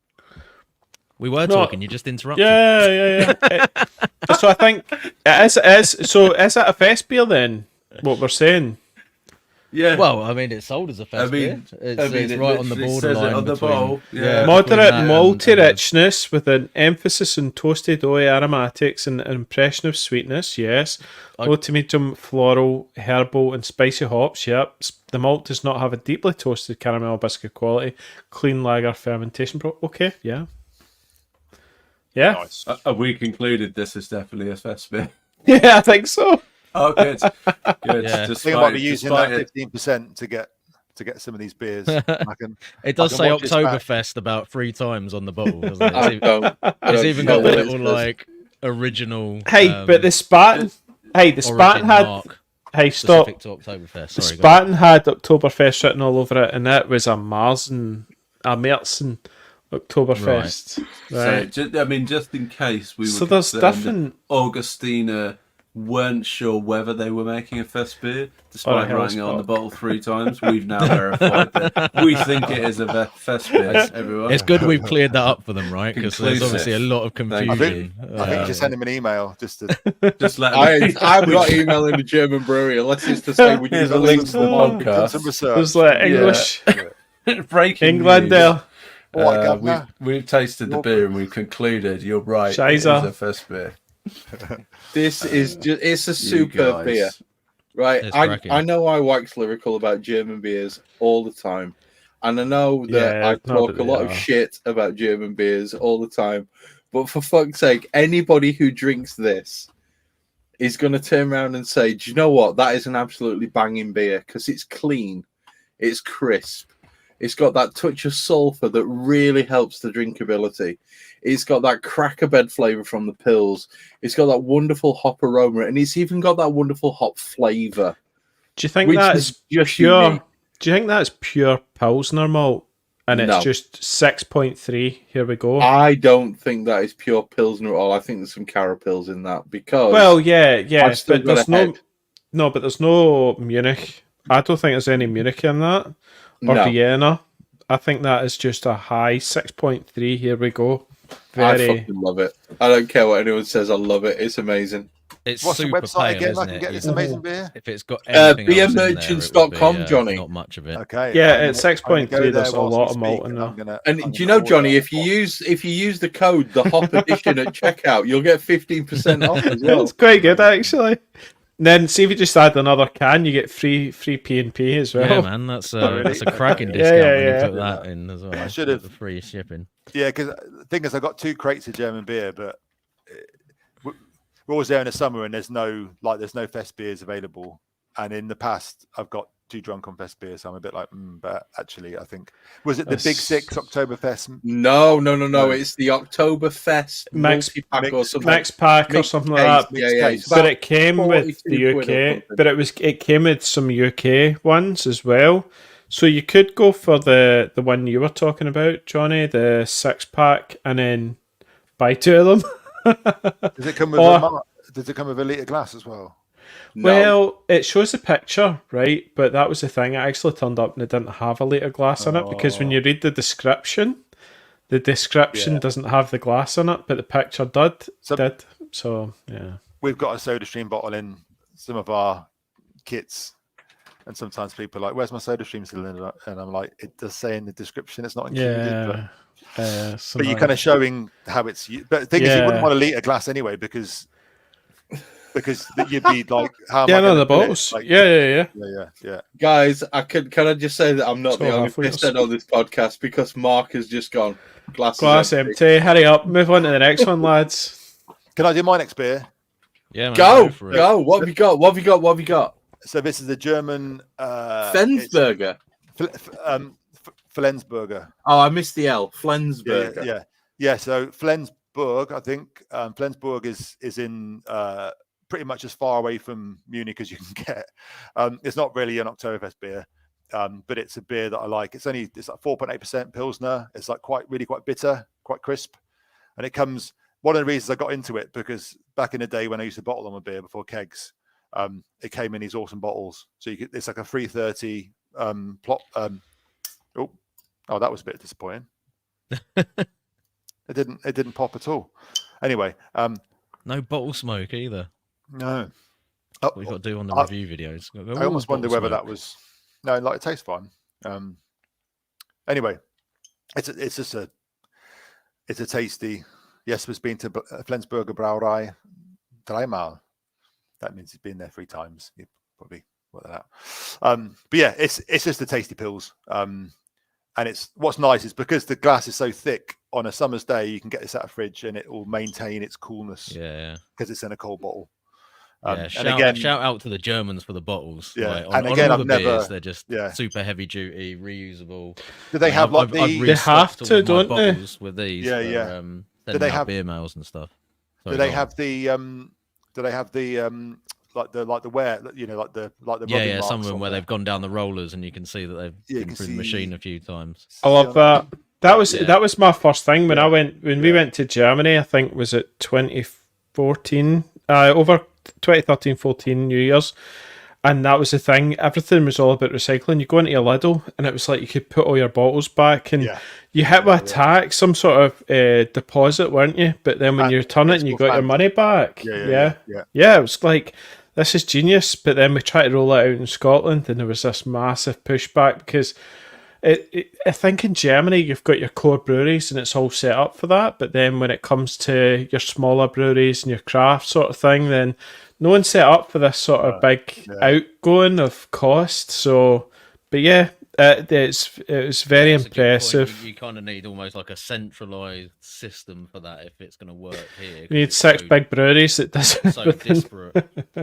We were No. talking, you just interrupted. Yeah. So I think it is. So is it a Fest beer then? What we're saying? Yeah. Well, I mean, it's sold as a fest beer. It's it right on the literally says it borderline on the between bottle. Yeah. between Moderate that and- malty and the- richness with an emphasis on toasted doughy aromatics and an impression of sweetness. Yes. Low to medium floral, herbal, and spicy hops. Yep. The malt does not have a deeply toasted caramel biscuit quality. Clean lager fermentation. Okay. Yeah. Yeah. Nice. We concluded this is definitely a Fest beer. Yeah, I think so. Oh, good. Good. Yeah. I think I might be Despite, using despite that it. 15% to get some of these beers. I can, It does I can say watch this back. Oktoberfest about 3 times on the bottle, doesn't it? I don't. I It's don't even know got the what it little says. like original. Hey, but the Spartan. Hey, the Spartan origin had. mark Hey, stop. specific to Oktoberfest. The Sorry, go on. Spartan had Oktoberfest written all over it, and it was a Märzen Oktoberfest. Right. Just in case we were So there's concerned that different. Augustina weren't sure whether they were making a Fest beer, Or despite a Helles writing it on the Bock. bottle 3 times. We've now verified that we think it is a Fest beer. Everyone, It's good we've cleared that up for them, right? Because there's Conclusive. obviously a lot of Thank you. confusion. I think you just send him an email just to. just let them I'm not emailing the German brewery unless it's to say would you Here's a believe link to the the Done podcast. some research. There's like English, breaking England news. there. What, Governor? We've tasted the beer and we've concluded you're right. It is Shiza. a Fest beer. This is just it's a You superb guys. beer. Right. It's I cracking. know I wax lyrical about German beers all the time. And I know that Yeah, I no, talk but a lot of they are. shit about German beers all the time. But for fuck's sake, anybody who drinks this is going to turn around and say, do you know what? That is an absolutely banging beer because it's clean, it's crisp, it's got that touch of sulfur that really helps the drinkability. It's got that cracker bed flavor from the pills. It's got that wonderful hop aroma, and it's even got that wonderful hop flavor. Do you think Which that is is just pure? unique. Do you think that's pure Pilsner malt, and it's No. just 6.3? Here we go. I don't think that is pure Pilsner at all. I think there's some Carapils in that because Well, yeah, I've still but got there's a no, head. no, but there's no Munich. I don't think there's any Munich in that or No. Vienna. I think that is just a high 6.3. Here we go. I Very. fucking love it. I don't care what anyone says. I love it. It's amazing. It's What's the super website pale, again? I isn't can it? get this amazing beer. If it's got anything else in there, it would beermerchants.com, be, Johnny. not much of it. Okay. Yeah, I'm at gonna- I'm gonna 6.3, go there there's a whilst lot we of malt speak, in and there. I'm gonna. And I'm do you gonna know, Johnny, order if you use the code the Hop Edition at checkout, you'll get 15% off as well. It's quite good actually. And then see if you just add another can, you get free P&P as well. Yeah, man, that's really? a cracking Okay. discount when Yeah. you put that in as well. I should have- the free shipping. Yeah, because the thing is, I got 2 crates of German beer, but we're always there in the summer, and there's no fest beers available. And in the past, I've got too drunk on fest beer, so I'm a bit like, but actually, I think was it the Big Six Oktoberfest? No. It's the Oktoberfest Max- multi-pack or something. Max Pack or Mixed something case, like that. yeah. It's But it came with 42 the quid or UK, something. but it came with some UK ones as well. So you could go for the one you were talking about, Johnny, the 6-pack, and then buy 2 of them. Does it come with Or- does it come with a litre glass as well? No. Well, it shows a picture, right? But that was the thing. It actually turned up and it didn't have a litre glass in it because when you read the description Yeah. doesn't have the glass in it, but the picture did. So- So, yeah. We've got a SodaStream bottle in some of our kits, and sometimes people are like, "Where's my SodaStream cylinder?" And I'm like, "It does say in the description it's not included." But Yeah. But you're kind of showing how it's. But the thing is, you wouldn't want a litre glass anyway because you'd be like, "How am I Yeah, no, gonna the fill it?" bottles. Like, Yeah. yeah. Guys, can I just say that I'm not So the only halfway pisshead on this podcast because Mark has just gone glass empty. Hurry up. Move on to the next one, lads. Can I do my next beer? Yeah, man, Go, for it. go. What have you got? What have you got? So this is the German Flensburger. Flensburger. Oh, I missed the L. Flensburger. Yeah. So Flensburg, I think Flensburg is in pretty much as far away from Munich as you can get. It's not really an Oktoberfest beer, but it's a beer that I like. It's like 4.8% Pilsner. It's like quite bitter, quite crisp, and it comes. One of the reasons I got into it because back in the day when I used to bottle on my beer before kegs, it came in these awesome bottles. So it's like a 330 plot. Oh, that was a bit disappointing. It didn't pop at all. Anyway, No bottle smoke either. no. What we've got to do on the review videos. I almost wonder whether that was no, like it tastes fine. Anyway, it's a tasty. Jesper's been to Flensburger Brauerei dreimal. That means he's been there 3 times. You probably work that out. But yeah, it's just a tasty pills. And it's what's nice is because the glass is so thick on a summer's day, you can get this out of fridge and it will maintain its coolness. Yeah. Because it's in a cold bottle. Shout out to the Germans for the bottles. Yeah, Like, and on again, all I've the never. beers, they're just Yeah. super heavy duty, reusable. Do they have like I've the? restocked They have to, all of my don't they? bottles with these. Yeah, for, yeah. sending they out have- beer mails and stuff? Do Sorry, they go on. have the? Do they have the? Like the wear, you know, like the rubbing Yeah, marks some of them on where there? they've gone down the rollers and you can see that they've Yeah, you been can through the see- machine a few times. I love that. That was my first thing when Yeah. we went to Germany. I think was it 2014, over 2013-14 New Year's, and that was the thing. Everything was all about recycling. You go into your Lidl, and it was like you could put all your bottles back, and Yeah. you hit with a tax, some sort of deposit, weren't you? But then when And you return it, it's and you called got your fan. money back. Yeah. Yeah, it was like, this is genius. But then we tried to roll it out in Scotland, and there was this massive pushback because I think in Germany you've got your core breweries and it's all set up for that. But then when it comes to your smaller breweries and your craft sort of thing, then no one's set up for this sort of big outgoing of cost. So, but yeah, it was very That's a good point. impressive. You kind of need almost like a centralized system for that if it's going to work here. You need 6 big breweries that does So everything. disparate.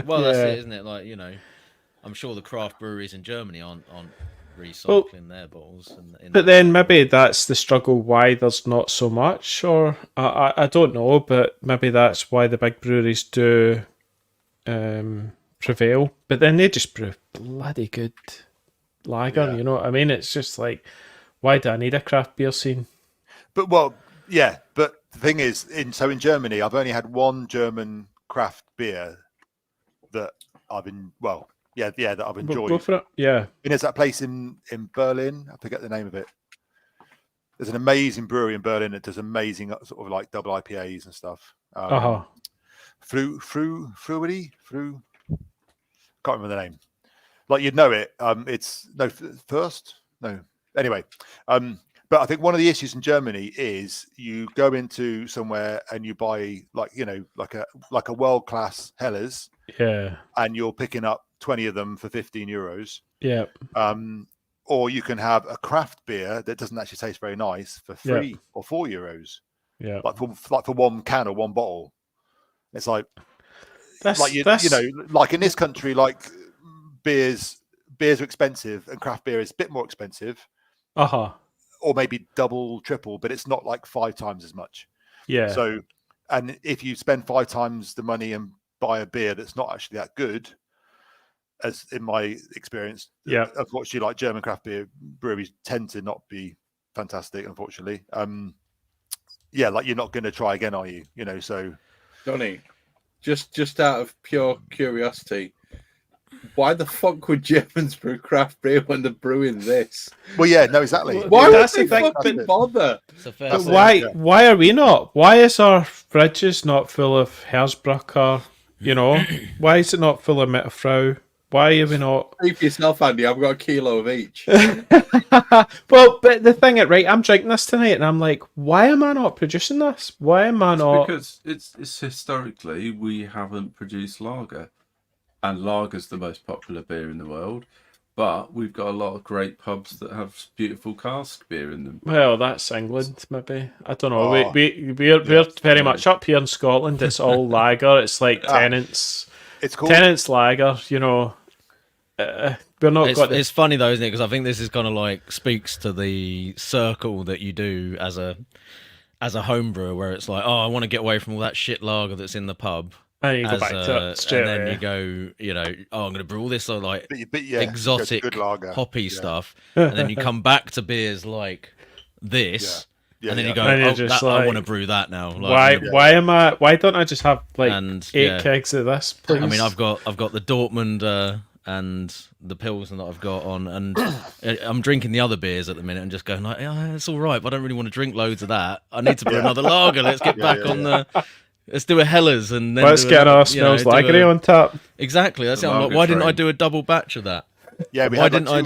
Well, that's Yeah. it, isn't it? Like, you know, I'm sure the craft breweries in Germany aren't recycling their bottles. But then maybe that's the struggle why there's not so much, or I don't know, but maybe that's why the big breweries do prevail. But then they just brew bloody good lager, Yeah. you know what I mean? It's just like, why do I need a craft beer scene? But well, yeah. But the thing is, in Germany, I've only had one German craft beer that I've that I've enjoyed. Go for it. Yeah. And there's that place in Berlin. I forget the name of it. there's an amazing brewery in Berlin that does amazing sort of like double IPAs and stuff. Fruity, can't remember the name. Like you'd know it. It's no first. No. Anyway, but I think one of the issues in Germany is you go into somewhere and you buy like a world class Helles. Yeah. And you're picking up 20 of them for €15. Yeah. Or you can have a craft beer that doesn't actually taste very nice for €3 or €4. Yeah. Like for one can or one bottle. It's like That's like in this country, like beers are expensive and craft beer is a bit more expensive. Or maybe double, triple, but it's not like 5 times as much. Yeah. So, and if you spend 5 times the money and buy a beer that's not actually that good, as in my experience, unfortunately, like German craft beer breweries tend to not be fantastic, unfortunately. Like you're not going to try again, are you? You know, so Jonny, just out of pure curiosity, why the fuck would Germans brew craft beer when they're brewing this? Well, yeah, no, exactly. Why would That's they the thing, fucking bother? But why are we not? Why is our fridges not full of Hersbrucker? You know, why is it not full of Metafrau? Why are we not? Keep yourself, Andy. I've got a kilo of each. Well, but the thing, right? I'm drinking this tonight, and I'm like, why am I not producing this? Why am I not? Because it's historically we haven't produced lager, and lager's the most popular beer in the world. But we've got a lot of great pubs that have beautiful cask beer in them. Well, that's England, maybe. I don't know. We're very much up here in Scotland. It's all lager. It's like Tennent's. It's cool. Tennent's lager. You know, we're not. It's funny though, isn't it? Because I think this is kind of like speaks to the circle that you do as a home brewer, where it's like, oh, I want to get away from all that shit lager that's in the pub. And you go back to it straight and then away. you go, oh, I'm going to brew all this like but yeah, exotic, good lager. hoppy stuff, and then you come back to beers like this, and then you go, I want to brew that now. Like, why don't I just have like 8 kegs of this, please? I mean, I've got the Dortmund and the Pilsner that I've got on, and I'm drinking the other beers at the minute and just going like, yeah, it's all right, but I don't really want to drink loads of that. I need to brew another lager. Let's get back on the. Let's do a Helles and then let's get our smells lagery on top. Exactly. That's it. I'm like, why didn't I do a double batch of that? Yeah, why didn't I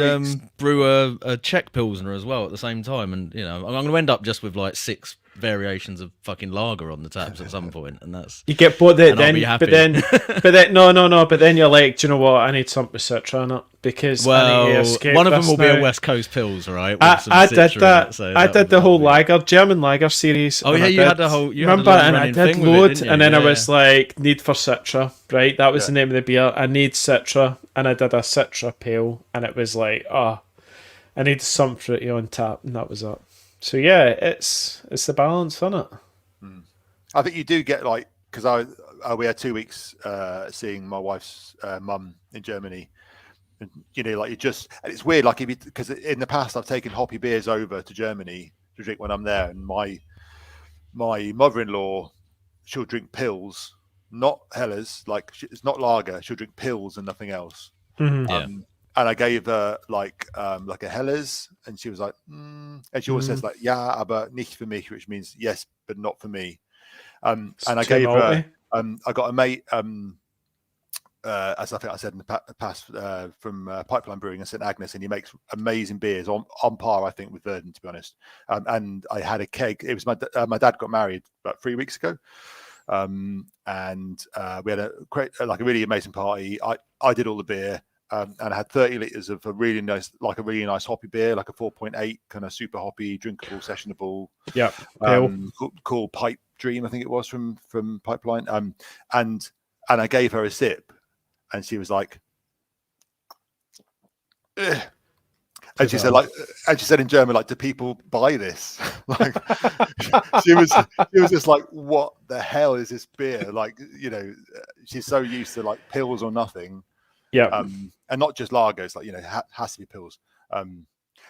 brew a Czech Pilsner as well at the same time? And I'm going to end up just with like 6 variations of fucking lager on the taps at some point, and that's you get bored then. But then you're like, do you know what? I need something with Citra in it because one of them will be a West Coast Pils, right? I did that. I did the whole lager, German lager series. Oh yeah, you had the whole. Remember, and I did load, and then I was like, need for Citra, right? That was the name of the beer. I need Citra, and I did a Citra pale, and it was like, I need some fruity on tap, and that was it. So yeah, it's the balance, isn't it? I think you do get like, because we had 2 weeks seeing my wife's mum in Germany, and like and it's weird, like because in the past I've taken hoppy beers over to Germany to drink when I'm there, and my mother-in-law, she'll drink Pils, not Helles, like it's not lager. She'll drink Pils and nothing else. Mm-hmm. And I gave her like a Helles, and she was like, and she always says like, ja, aber nicht für mich, which means yes, but not for me. And I gave her, I got a mate, as I think I said in the past, from Pipeline Brewing in St Agnes, and he makes amazing beers on par, I think, with Verdun, to be honest. And I had a keg. It was my dad got married about 3 weeks ago, and we had a really amazing party. I did all the beer. And I had 30 litres of a really nice hoppy beer, like a 4.8, kind of super hoppy, drinkable, sessionable. Yeah. Called Pipe Dream, I think it was from Pipeline. And I gave her a sip, and she was like, ugh. And she said in German, like, do people buy this? Like, she was just like, what the hell is this beer? Like, she's so used to like Pils or nothing. Yeah. And not just lagers, like, has to be Pils.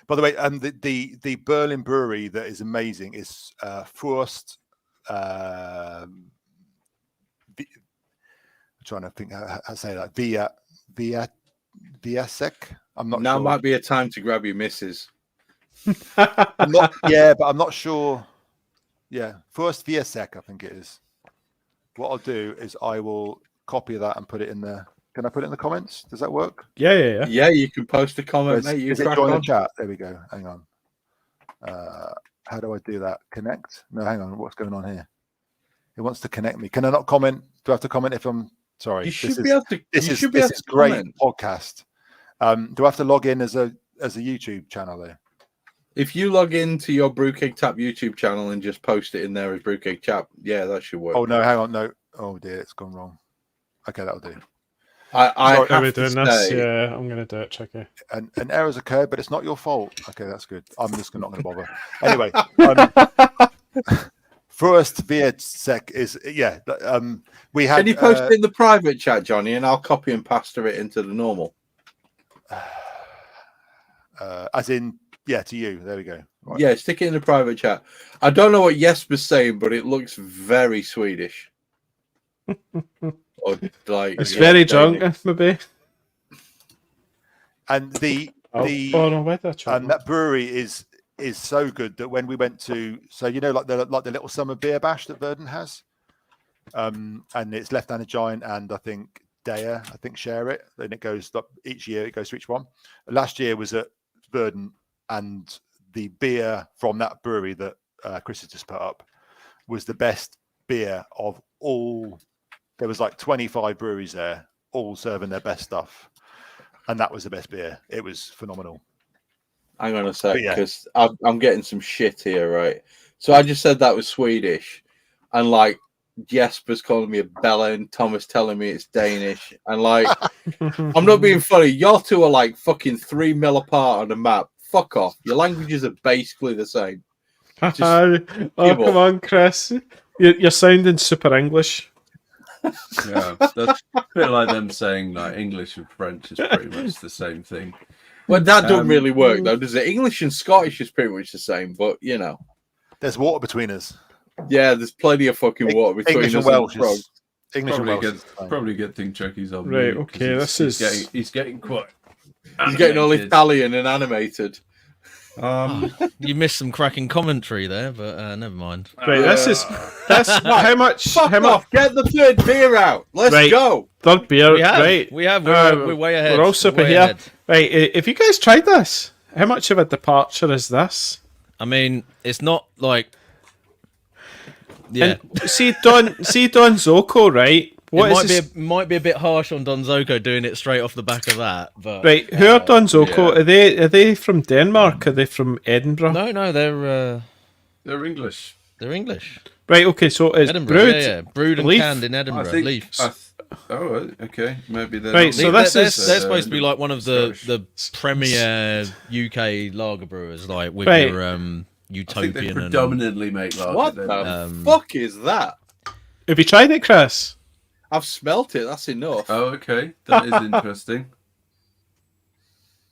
By the way, the Berlin brewery that is amazing is Furst. I'm trying to think how to say that. Viasek. I'm not now sure. Might be a time to grab your missus. But I'm not sure. Yeah, first VSEC, I think it is. What I'll do is I will copy that and put it in there. Can I put it in the comments? Does that work? Yeah. Yeah, you can post a comment, mate. You Is it crack join the on. chat? There we go. Hang on. How do I do that? Connect? No, hang on. What's going on here? It wants to connect me. Can I not comment? Do I have to comment if I'm sorry? You should be able to. This you is should be able to great comment. podcast. Do I have to log in as a YouTube channel there? If you log into your Brewkeg Tap YouTube channel and just post it in there as Brewkeg Tap, yeah, that should work. Oh no, hang on, no. Oh dear, it's gone wrong. Okay, that'll do. I Sorry, Are we have to doing this? say, Yeah, I'm gonna do it, Chucky. An error's occurred, but it's not your fault. Okay, that's good. I'm just not going to bother. Anyway, first VSEC is we had. can you post it in the private chat, Johnny, and I'll copy and paste it into the normal. As in, yeah, to you. There we go. Right. Yeah, stick it in the private chat. I don't know what Jesper's saying, but it looks very Swedish. Or like It's very Danish. drunk, maybe. And the that brewery is so good that when we went to, so you know, like the little summer beer bash that Verdun has, and it's Left-Handed Giant and I think Daya, I think share it, and it goes up each year. It goes to each one. Last year was at Verdun, and the beer from that brewery that Chris has just put up was the best beer of all. There was like 25 breweries there, all serving their best stuff, and that was the best beer. It was phenomenal. Hang on a sec, But yeah. because I'm getting some shit here, right? So I just said that was Swedish, and like Jesper's calling me a bellend, Thomas telling me it's Danish, and like I'm not being funny. Y'all two are like fucking 3 mil apart on the map. Fuck off. Your languages are basically the same. Oh, come on, Chris. You're sounding super English. Yeah, that's a bit like them saying like English and French is pretty much the same thing. Well, that doesn't really work though, does it? English and Scottish is pretty much the same, but you know. There's water between us. Yeah, there's plenty of fucking water between English us and Welsh. and the frogs. English and Welsh. Probably good thing Chucky's on. Right, mute, 'cause okay, he's getting quite. He's getting all animated. Italian and animated. You missed some cracking commentary there, but never mind. Right, that's how much? Fuck How much? off! Get the third beer out. Let's Right. go. Third beer, We have, right? we're way ahead. We're all super way here. ahead. Right, if you guys tried this, how much of a departure is this? I mean, it's not like. Yeah, And see Don Zoko, right? What is this? might be a bit harsh on Don Zoko doing it straight off the back of that, but Right, who are Don Zoko? yeah. Are they from Denmark? Are they from Edinburgh? no, They're English. they're English. Right, okay, so it's Edinburgh, brewed. yeah, brewed and Leaf. canned in Edinburgh. I think. Leafs. Oh, okay. Maybe they're Right, not- so They're this is- they're supposed to be like one of the Scottish. premier UK lager brewers, like with Right. your I think they Utopian and predominantly make lager. What don't the they? fuck is that? Have you tried it, Chris? I've smelt it. That's enough. Oh, okay. That is interesting.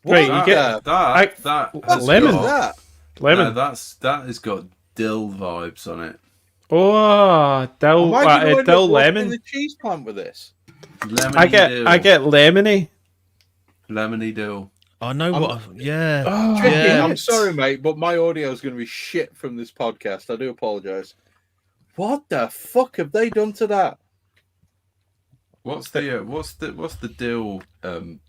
What Right, you the- get That has lemon. What is got, that? lemon. that has got dill vibes on it. Oh, dill, Why do you end up dill walking lemon. the cheese plant with this? Lemony I get dill. lemony. Lemony dill. I know what. Yeah, Oh, Tricky, Yeah. I'm sorry, mate, but my audio is going to be shit from this podcast. I do apologize. What the fuck have they done to that? What's the dill?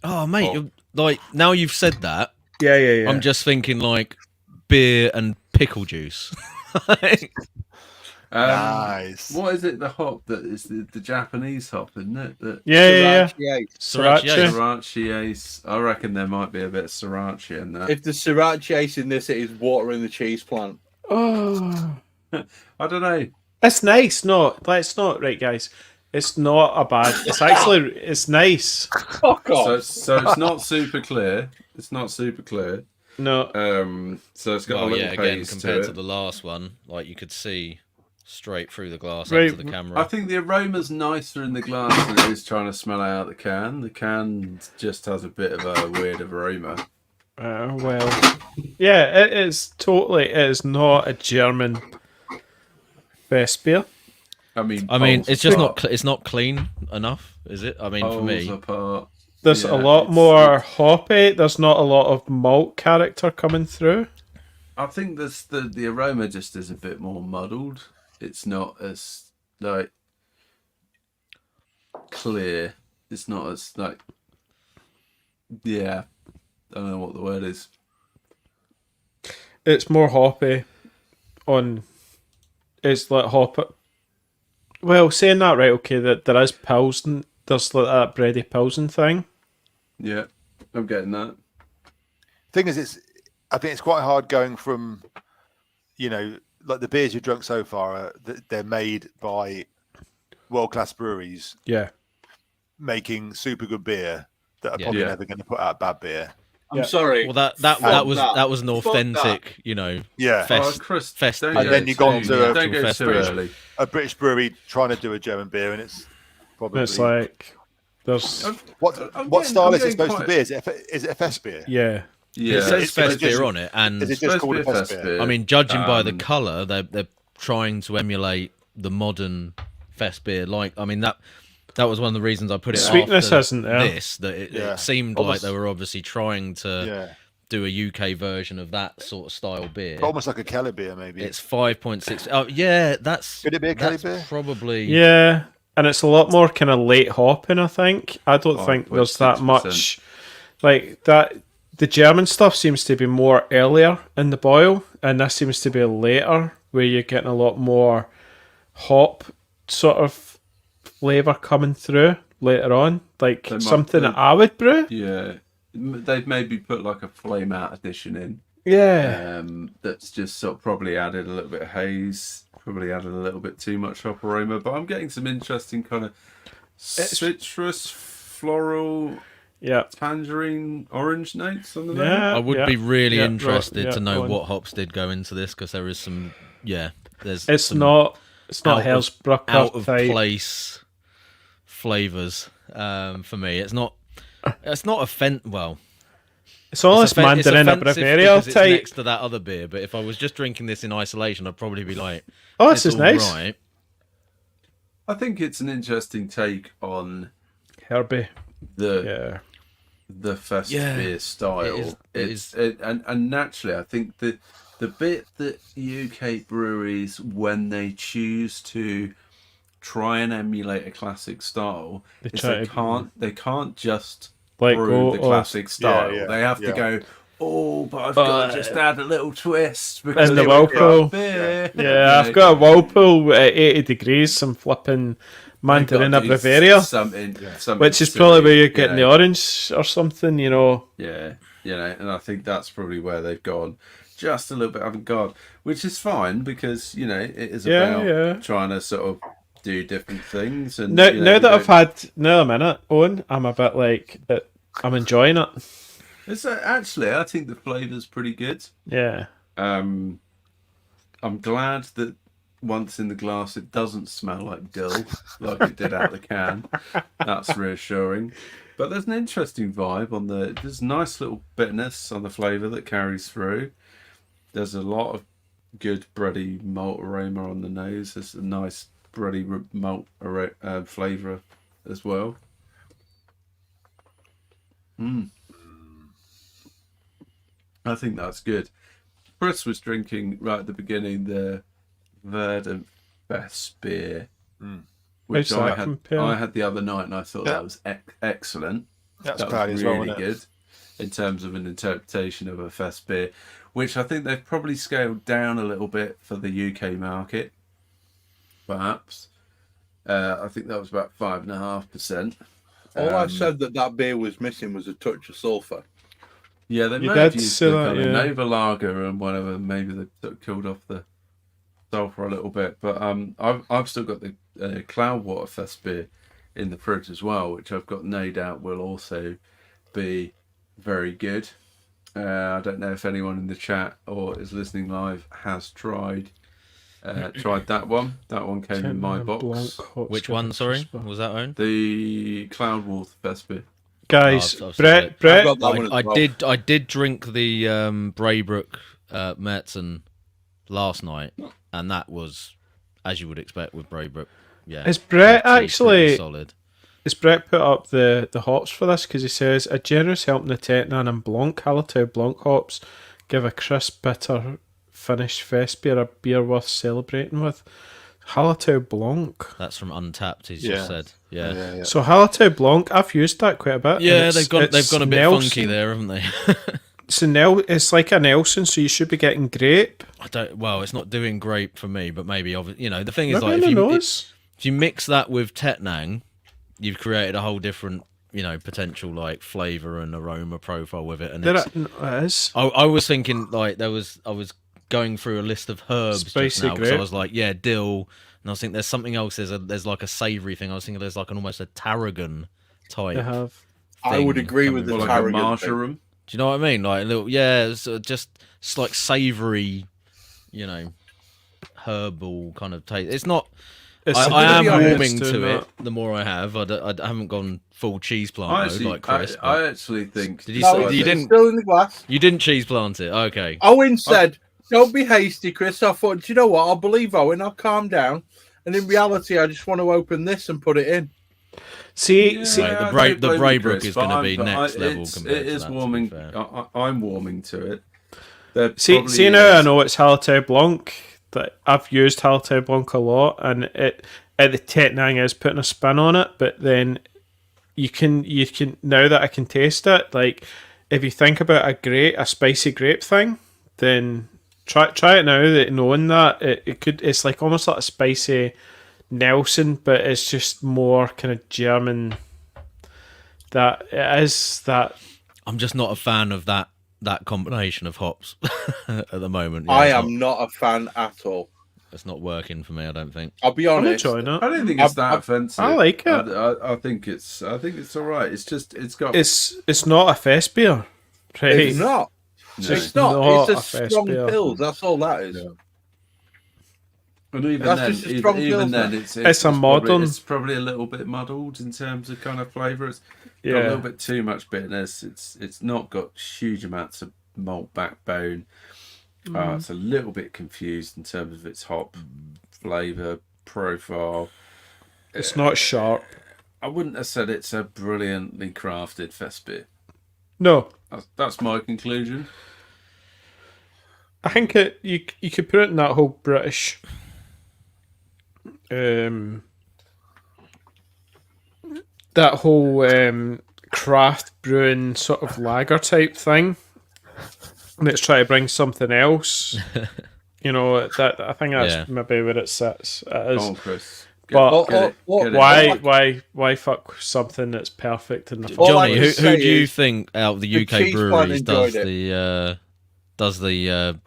Oh, mate, Oh. you're, like now you've said that, Yeah. I'm just thinking like beer and pickle juice. Nice. What is it? The hop that is the Japanese hop, isn't it? The Yeah. Sriracha Ace. Sriracha. Sriracha ace. I reckon there might be a bit of sriracha in that. If the sriracha ace in this, it is water in the cheese plant. Oh, I don't know. it's nice. No, it's not right, guys. It's not a bad. It's actually it's nice. Fuck off. So it's not super clear. It's not super clear. No, So it's got a Well, little yeah, again haze compared to to it. the last one, like you could see straight through the glass Right. up to the camera. I think the aroma's nicer in the glass than it is trying to smell out the can. The can just has a bit of a weird aroma. well, yeah, it is totally. It is not a German best beer. I mean, it's just not. It's not clean enough, is it? I mean, for poles me, apart. There's Yeah, a lot it's- more hoppy. There's not a lot of malt character coming through. I think the aroma just is a bit more muddled. It's not as like clear. It's not as like I don't know what the word is. It's more hoppy. It's like hop. Well, saying that, right? Okay, that there is Pilsen. There's like that bready Pilsen thing. Yeah, I'm getting that. Thing is, I think it's quite hard going from, like the beers you've drunk so far. They're made by world-class breweries. Yeah. Making super good beer that are Yeah. probably Yeah. never going to put out bad beer. I'm Yeah. sorry. Well, that Fuck was an Fuck authentic, Yeah. fest. Chris, fest don't beer. And then you've gone too- to a- don't go fest too beer. early. A British brewery trying to do a German beer, and it's probably It's like there's what I'm what getting- style I'm is it getting supposed quite- to be? Is it a fest beer? yeah. Yeah, It says is fest it just- beer on it, and Is it it's just supposed called to a be a fest fest beer? beer. I mean, judging by the Um, colour, they're trying to emulate the modern fest beer. Like, I mean, that was one of the reasons I put it Sweetness after isn't there. this. That it Yeah. seemed Almost- like they were obviously trying to Yeah, do a UK version of that sort of style beer. almost like a Kelly beer, maybe. It's 5.6. Oh, yeah, that's Could it be a Kelly that's beer? probably Yeah, and it's a lot more kind of late hopping. I think. I don't think there's that 5.6%. much like that. The German stuff seems to be more earlier in the boil, and this seems to be later, where you're getting a lot more hop sort of flavour coming through later on, like They might- something they- that I would brew. Yeah, they've maybe put like a flame out addition in. Yeah, That's just sort of probably added a little bit of haze, probably added a little bit too much hop aroma. But I'm getting some interesting kind of citrus, floral, yeah, tangerine, orange notes on the nose. yeah. I would yeah. be really Yeah, interested right, to yeah, know go on. what hops did go into this, because there is some there's It's some not. It's not out of- Hellsbrucker out of type. place flavors for me. It's not well. It's almost It's Mandarin offensive Bavaria because it's type. next to that other beer. But if I was just drinking this in isolation, I'd probably be like, Oh, this it's is all nice. right. I think it's an interesting take on Herbie. the Yeah. fest Yeah, beer style. it is. And naturally, I think the bit that UK breweries, when they choose to try and emulate a classic style, They is try they can't just Like brew go the off- classic style. yeah, they have to yeah. go, oh, but I've got to just add a little twist because In the it's Whirlpool. got beer. Yeah, I've got a Whirlpool at 80 degrees, some flipping Mandarina Bavaria, something which is silly, probably where you're getting you know. the orange or something, you know. Yeah, and I think that's probably where they've gone just a little bit avant-garde, which is fine because it is Yeah, about yeah. trying to sort of do different things. And Now, you know, now we that I've don't- had another minute, Owen, I'm a bit like, I'm enjoying it. it's actually, I think the flavour's pretty good. Yeah. I'm glad that once in the glass it doesn't smell like dill like it did out the can. That's reassuring. But there's an interesting vibe on there's a nice little bitterness on the flavour that carries through. There's a lot of good bready malt aroma on the nose. There's a nice bready malt flavour as well. I think that's good. Chris was drinking right at the beginning the Verdant Best beer, which How's that compare? I had the other night, and I thought Yeah. that was excellent. That's That cloudy was as well, really isn't it? good in terms of an interpretation of a fest beer, which I think they've probably scaled down a little bit for the UK market. Perhaps I think that was about 5.5%. All I said that beer was missing was a touch of sulphur. Yeah, they You may have did used say the that, kind of yeah. Nova Lager and whatever. Maybe they sort of killed off the sulphur a little bit. But I've still got the Cloudwater Fest beer in the fridge as well, which I've got no doubt will also be very good. I don't know if anyone in the chat or is listening live has tried that one. That one came in my box. Which one? Sorry, was that own? The Cloudwater Fest beer. Guys, I've seen it. Brett, I've got that one as I well. did drink the Braybrook Metzen last night, and that was, as you would expect with Braybrook. Yeah, Is Brett pretty actually- solid? has Brett put up the hops for this? Because he says, a generous helping of Teton and Blanc, Hallertau Blanc hops give a crisp, bitter Finnish fest beer, a beer worth celebrating with. Hallertau Blanc. That's from Untapped. He's Yeah. just said, yeah. So Hallertau Blanc, I've used that quite a bit. and Yeah, it's- they've gone a bit Nelson. funky there, haven't they? It's like a Nelson, so you should be getting grape. Well, it's not doing great for me, but maybe the thing is, Maybe like, on the nose. if you mix that with Tetnang, you've created a whole different, potential like flavor and aroma profile with it. And There it's, it is. I was thinking like I was going through a list of herbs just Spicy now because I grape. was like, yeah, dill, and I was thinking there's something else. There's like a savoury thing. I was thinking there's like almost a tarragon type. They have. I would thing agree with coming the Or from- like a tarragon thing. marjoram. Do you know what I mean? Like a little, yeah, it's it's like savoury, herbal kind of taste. It's not. It's I gonna am be honest warming to to that. it the more I have. I haven't gone full cheese plant I mode actually, like Chris. but- I actually think. Did you No, say- it's, you it's didn't- still in the glass. You didn't cheese plant it, okay? Owen said, "Don't be hasty, Chris." I thought, do you know what? I'll believe Owen. I'll calm down. And in reality, I just want to open this and put it in. See, Right, I the don't blame you, Braybrook Chris, is but gonna I'm- be but next level it's- compared It to is that, to be warming. fair. I'm warming to it. There see probably now I is- know it's Hallertau Blanc. That I've used Hallertau Blanc a lot, and the Tetnang is putting a spin on it. But then you can now that I can taste it, like if you think about a spicy grape thing, then try it now. That knowing that it's like almost like a spicy Nelson, but it's just more kind of German. That it is that. I'm just not a fan of that combination of hops at the moment. I it's am not a fan at all. It's not working for me. I don't think. I'll be I'm honest. enjoying it. I don't think it's that I- offensive. I like it. I think it's all right. It's just it's got. It's not a fest beer, right? It's not. No. It's not. not a It's a fest strong beer. pills. That's all that is. Yeah. And even That's then, just a strong even then, pilsner. it's a modern- It's probably a little bit muddled in terms of kind of flavour. It's got a little bit too much bitterness. It's not got huge amounts of malt backbone. It's a little bit confused in terms of its hop flavour profile. It's not sharp. I wouldn't have said it's a brilliantly crafted fest beer. No, That's my conclusion. I think you could put it in that whole British, that whole craft brewing sort of lager type thing. Let's try to bring something else. That I think that's Yeah. maybe where it sits. It is. Oh, Chris. But Get it. why fuck something that's perfect in the All first I Johnny, can who say do you is think out of the the UK cheese plant breweries enjoyed does the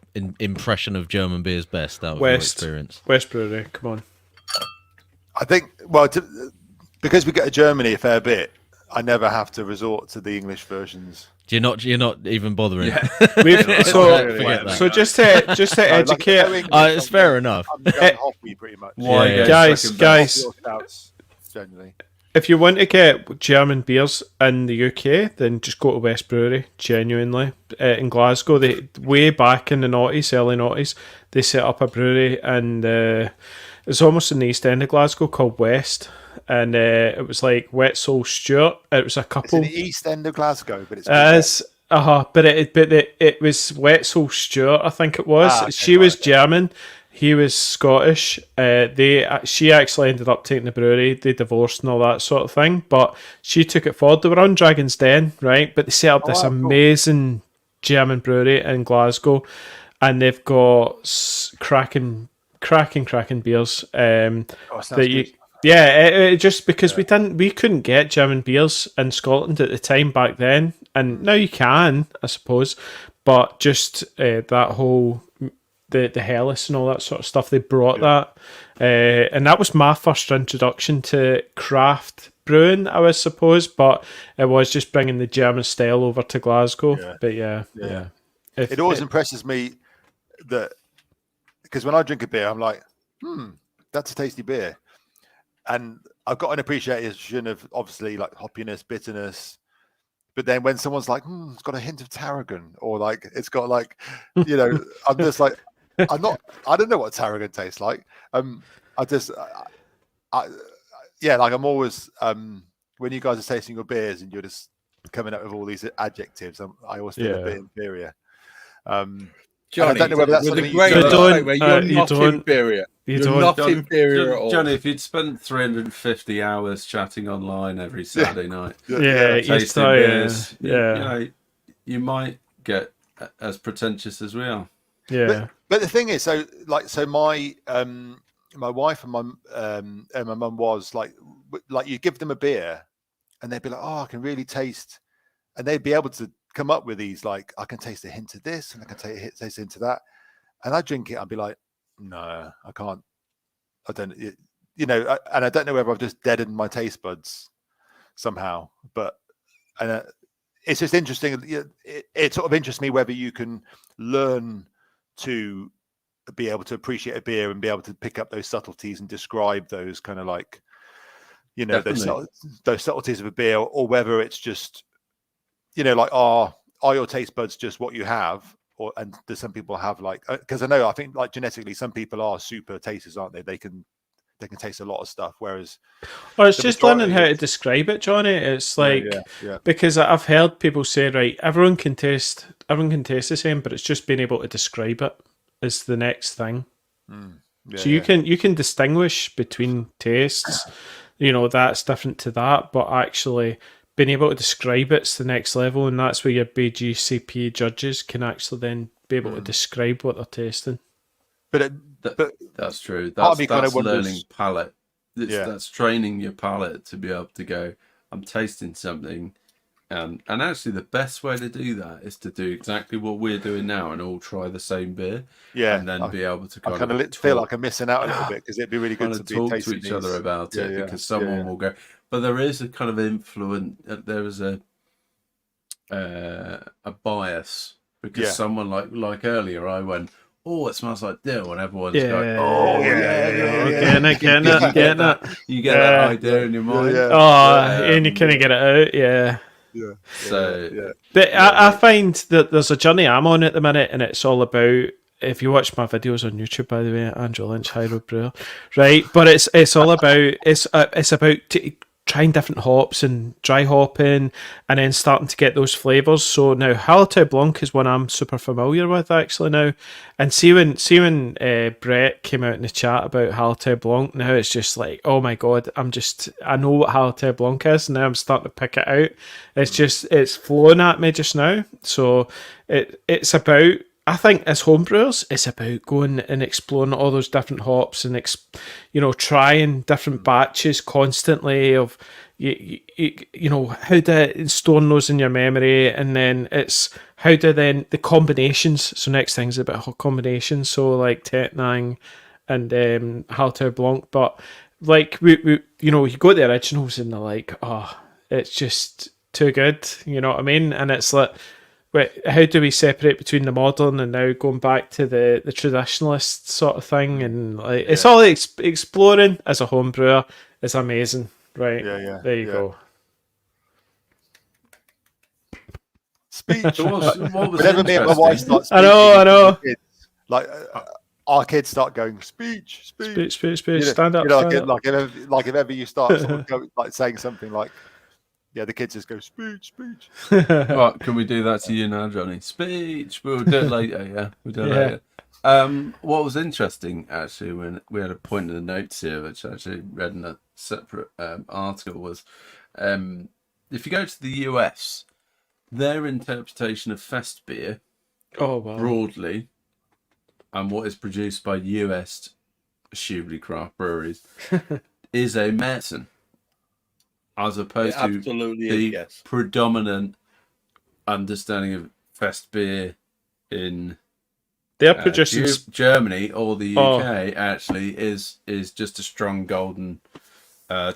impression of German beers best out of your West. experience? West Brewery? Come on. I think, because we go to Germany a fair bit, I never have to resort to the English versions. You're not even bothering. Yeah. We've, Forget that. so just to educate, It's fair enough. I'm going hoppy pretty much. Why Yeah. go Guys, second guys. best? Your stouts, generally. if you want to get German beers in the UK, then just go to West Brewery. Genuinely, in Glasgow, they way back in the noughties, early noughties, they set up a brewery, and it's almost in the East End of Glasgow called West, and it was like Wetzel Stewart. It was a It's couple. in the East End of Glasgow, but it's As but it was Wetzel Stewart, I think it was. Ah, okay, She was right. German, he was Scottish. She actually ended up taking the brewery. They divorced and all that sort of thing. But she took it forward. They were on Dragon's Den, right? But they set up this wow, cool. amazing German brewery in Glasgow, and they've got cracking beers. Oh, sounds That you, good. yeah, it just because we couldn't get German beers in Scotland at the time back then, and now you can, I suppose, but just that whole the Hellas and all that sort of stuff, they brought that, and that was my first introduction to craft brewing, I suppose, but it was just bringing the German style over to Glasgow. Yeah. But yeah. It always impresses me that, because when I drink a beer, I'm like, that's a tasty beer. And I've got an appreciation of obviously like hoppiness, bitterness. But then when someone's like, it's got a hint of tarragon, or like it's got like, I'm just like, I don't know what tarragon tastes like. I'm always, when you guys are tasting your beers and you're just coming up with all these adjectives, I always feel a bit inferior. Johnny, don't know whether that's with a something you great do. disclaimer, you're You not don't. inferior. You You're don't. not inferior at all. Johnny, if you'd spent 350 hours chatting online every Saturday night, Yeah, you tasting try, beers, yeah. you know, you might get as pretentious as we are. Yeah. But the thing is, so my my wife and my mum was like you give them a beer, and they'd be like, oh, I can really taste, and they'd be able to come up with these like, I can taste a hint of this, and I can taste a hint of that, and I drink it, I'd be like, no, I can't, I don't, and I don't know whether I've just deadened my taste buds somehow, but it's just interesting. It sort of interests me whether you can learn to be able to appreciate a beer and be able to pick up those subtleties and describe those kind of like, those subtleties of a beer, or whether it's just, like are your taste buds just what you have, and do some people have like, because I think like genetically some people are super tasters, aren't they? They can taste a lot of stuff, whereas It's just learning how to describe it, Johnny. It's like, because I've heard people say, right, everyone can taste the same, but it's just being able to describe it is the next thing. So you can distinguish between tastes, that's different to that, but actually being able to describe it's the next level, and that's where your BGCP judges can actually then be able to describe what they're tasting. But that's true. part of That's me kind of learning wonders- palate. That's training your palate to be able to go, I'm tasting something. And actually, the best way to do that is to do exactly what we're doing now and all try the same beer. And then be able to kind of feel like I'm missing out a little bit, because it'd be really good to talk to tasting each other about it, because someone will go. But there is a kind of influence. There is a bias, because someone like earlier, I went, oh, it smells like dill, and everyone's going, oh Getting it. You get that idea in your mind. And you kind of get it out, But I find that there's a journey I'm on at the minute, and it's all about, if you watch my videos on YouTube, by the way, Andrew Lynch, Hyro Brewer, right? But it's all about it's about trying different hops and dry hopping, and then starting to get those flavours. So now Hallertau Blanc is one I'm super familiar with actually now, and see when Brett came out in the chat about Hallertau Blanc, now it's just like, oh my god, I know what Hallertau Blanc is, and now I'm starting to pick it out. It's flowing at me just now. So it's about, I think as homebrewers, it's about going and exploring all those different hops and trying different batches constantly of how to store those in your memory, and then it's how to then the combinations. So next thing's about combinations. So like Tettnang and Hallertau Blanc, but like we you go to the originals and they're like, oh, it's just too good. You know what I mean? And it's like, wait, how do we separate between the modern and now going back to the traditionalist sort of thing? And like, it's all exploring as a home brewer. It's amazing, right? There you go. Speech. So what was Whenever me and my wife start I speaking, know. Kids, like our kids start going speech. Stand up. Like if ever you start sort of like saying something like, the kids just go speech. Right, can we do that to you now, Johnny? Speech. We'll do it later. Yeah, we'll do it later. What was interesting, actually, when we had a point in the notes here, which I actually read in a separate article, was if you go to the US, their interpretation of fest beer, broadly, and what is produced by US, assumably craft breweries, is a Märzen, as opposed to the predominant understanding of fest beer in they're producing Germany or the UK. Actually, is just a strong golden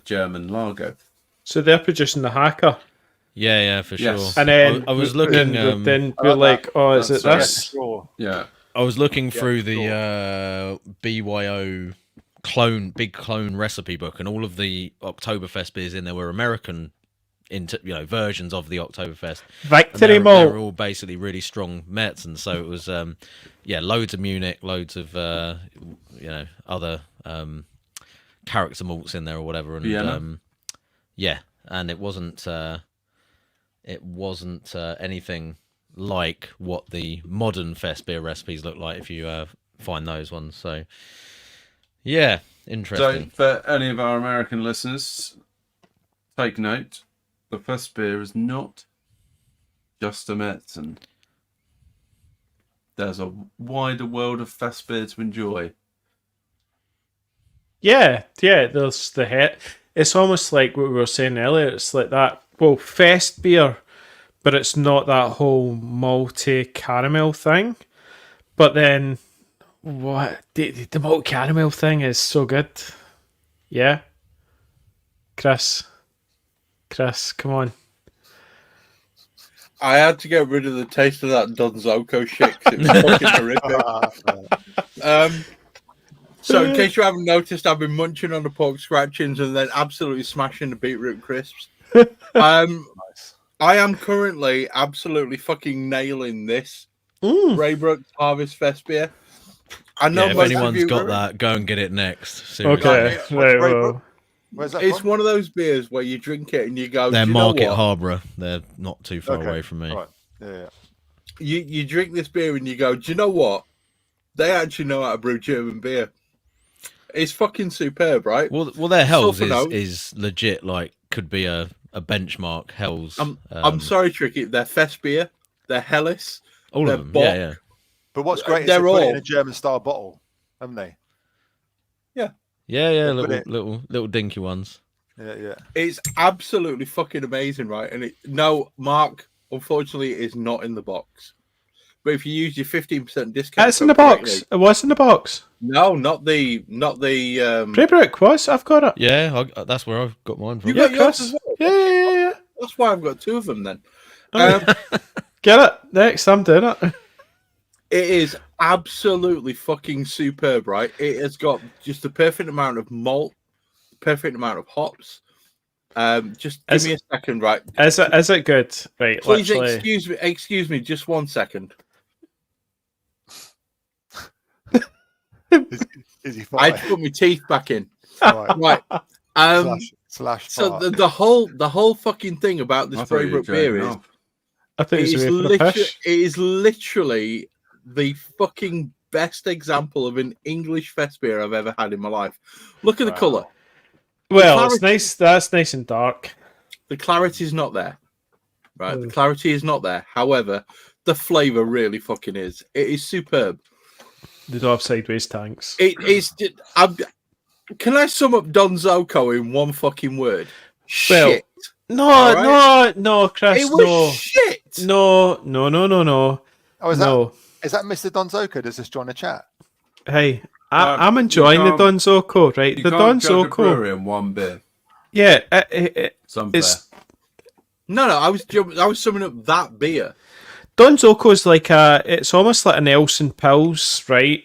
German lager. So they're producing the Hacker. Yeah, for sure. And then I was looking. Then we're like, oh, is it this? Yeah. I was looking through the BYO big clone recipe book, and all of the Oktoberfest beers in there were American versions of the Oktoberfest. Victory They're malt. all basically really strong Mets, and so it was loads of Munich, loads of other character malts in there or whatever, and and it wasn't anything like what the modern fest beer recipes look like if you find those ones. So yeah, So, interesting. for any of our American listeners, take note: the fest beer is not just a Metzen. There's a wider world of fest beer to enjoy. Yeah, there's the hit. It's almost like what we were saying earlier. It's like that, well, fest beer, but it's not that whole malty caramel thing. But then, what? The malt caramel thing is so good. Yeah? Chris, come on. I had to get rid of the taste of that Donzoko shit 'cause it was fucking horrific. So, in case you haven't noticed, I've been munching on the pork scratchings and then absolutely smashing the beetroot crisps. Nice. I am currently absolutely fucking nailing this Braybrook Harvest Fest beer. I know Yeah, if most of anyone's you got that, go and get it next. Seriously. Okay, Like, right, Braybrook? well. Where's that It's from? one of those beers where you drink it and you go, They're "Do you know Market what?" Harborough. They're not too far Okay, away from me. Right. Yeah. You drink this beer and you go, "Do you know what? They actually know how to brew German beer." It's fucking superb, right? Well, their Hells Sulfur notes. is legit. Like, could be a benchmark. Hells. I'm sorry, Tricky. They're Fest beer. They're Hellas. all they're of them. Bock. Yeah. But what's great is They're they put it in all- a German style bottle, haven't they? Yeah. They put Little dinky ones. Yeah. It's absolutely fucking amazing, right? And no, Mark, unfortunately, it is not in the box. But if you use your 15% discount, It's in the code box. correctly- It was in the box. No, not the. Braybrook was. I've got it. Yeah, that's where I've got mine from. You Yeah, got yours Chris. as well. Yeah. That's why I've got two of them then. Oh, get it next. I'm doing it. It is absolutely fucking superb, right? It has got just the perfect amount of malt, perfect amount of hops. Just give me a second, right? Is it good? Right. Please literally. excuse me, just 1 second. Is he I had fine? to put my teeth back in. Right. Right. Slash So fart. the whole fucking thing about this I thought you were Braybrook beer joking is off. I think it it's is, away for the fish. it is literally the fucking best example of an English fest beer I've ever had in my life. Look at the Wow. colour. Well, it's clarity- nice. That's nice and dark. The clarity is not there. Right. The Mm. clarity is not there. However, the flavour really fucking is. It is superb. They don't have sideways tanks. It is. Can I sum up Don Zoko in one fucking word? Well, Shit. No, Chris. It was shit. No. Oh, is No. that Mr. Donzoko? Does this join the chat? Hey, I'm enjoying you the can't- Don Zoko, right? You The can't Don judge a Zoko. brewery in one beer. Yeah, It's unfair. it's No, I was summing up that beer. Don Zoko's like it's almost like an Nelson Pils, right?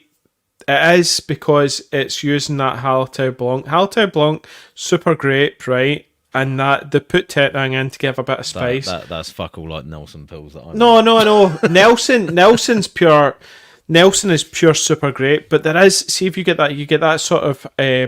It is because it's using that Hallertau Blanc. Hallertau Blanc, super grape, right? And that they put Tettnang in to give a bit of spice. That's fuck all like Nelson pills that I No. Nelson's pure. Nelson is pure super great, but there is. See if you get that sort of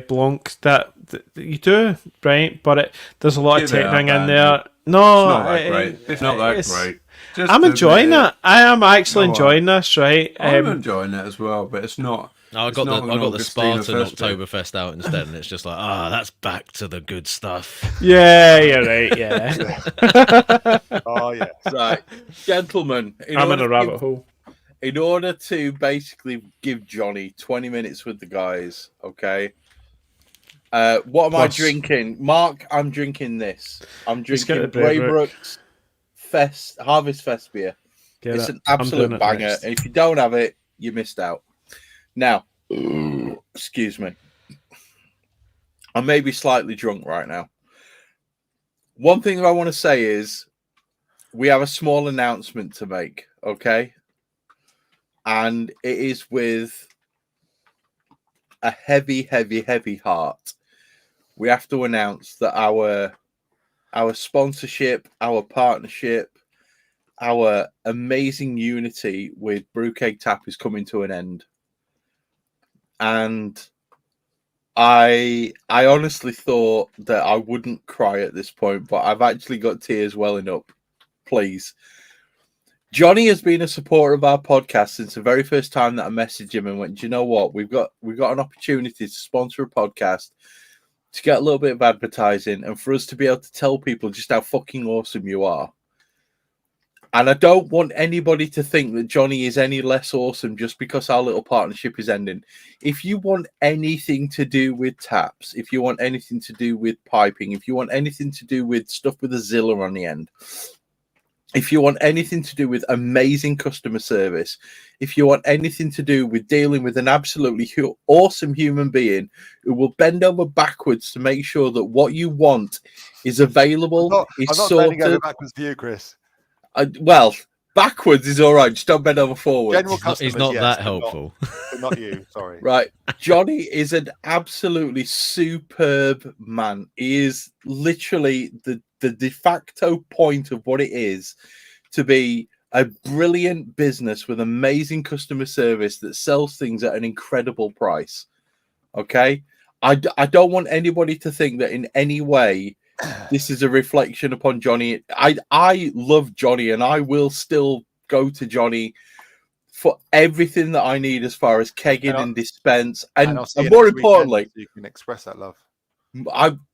Blanc that you do, right? But there's a lot of Give it up, Tettnang in Andy. there. No, It's not that great. It's not that it's- great. Just I'm enjoying admit it. I am actually No, enjoying this, right? I'm enjoying it as well, but it's not. No, I It's got not an the Augustina Spartan Fest beer. Oktoberfest out instead, and it's just like that's back to the good stuff. Yeah, you're right. Yeah, Oh yeah. Right, gentlemen. I'm in a rabbit hole. In order to basically give Jonny 20 minutes with the guys, okay? What am I Plus- drinking? Mark, I'm drinking this. I'm Let's get drinking the Braybrook. Braybrook's Harvest Fest beer. Get It's it. an I'm doing absolute it banger. next. And if you don't have it, you missed out. Now, excuse me. I may be slightly drunk right now. One thing that I want to say is we have a small announcement to make, okay? And it is with a heavy, heavy, heavy heart. We have to announce that our sponsorship, our partnership, our amazing unity with Brewkeg Tap is coming to an end. And I honestly thought that I wouldn't cry at this point, but I've actually got tears welling up. Please. Jonny has been a supporter of our podcast since the very first time that I messaged him and went, do you know what? We've got an opportunity to sponsor a podcast, to get a little bit of advertising, and for us to be able to tell people just how fucking awesome you are. And I don't want anybody to think that Jonny is any less awesome just because our little partnership is ending. If you want anything to do with taps, if you want anything to do with piping, if you want anything to do with stuff with a Zilla on the end, if you want anything to do with amazing customer service, if you want anything to do with dealing with an absolutely awesome human being who will bend over backwards to make sure that what you want is available, I'm not bending over backwards for you, Chris. Well, backwards is all right. Just don't bend over forward. General He's customers, not yes, that but helpful. But not you. Sorry. Right. Jonny is an absolutely superb man. He is literally the de facto point of what it is to be a brilliant business with amazing customer service that sells things at an incredible price. Okay? I don't want anybody to think that in any way this is a reflection upon Jonny. I love Jonny, and I will still go to Jonny for everything that I need as far as kegging and dispense, and more importantly, so you can express that love.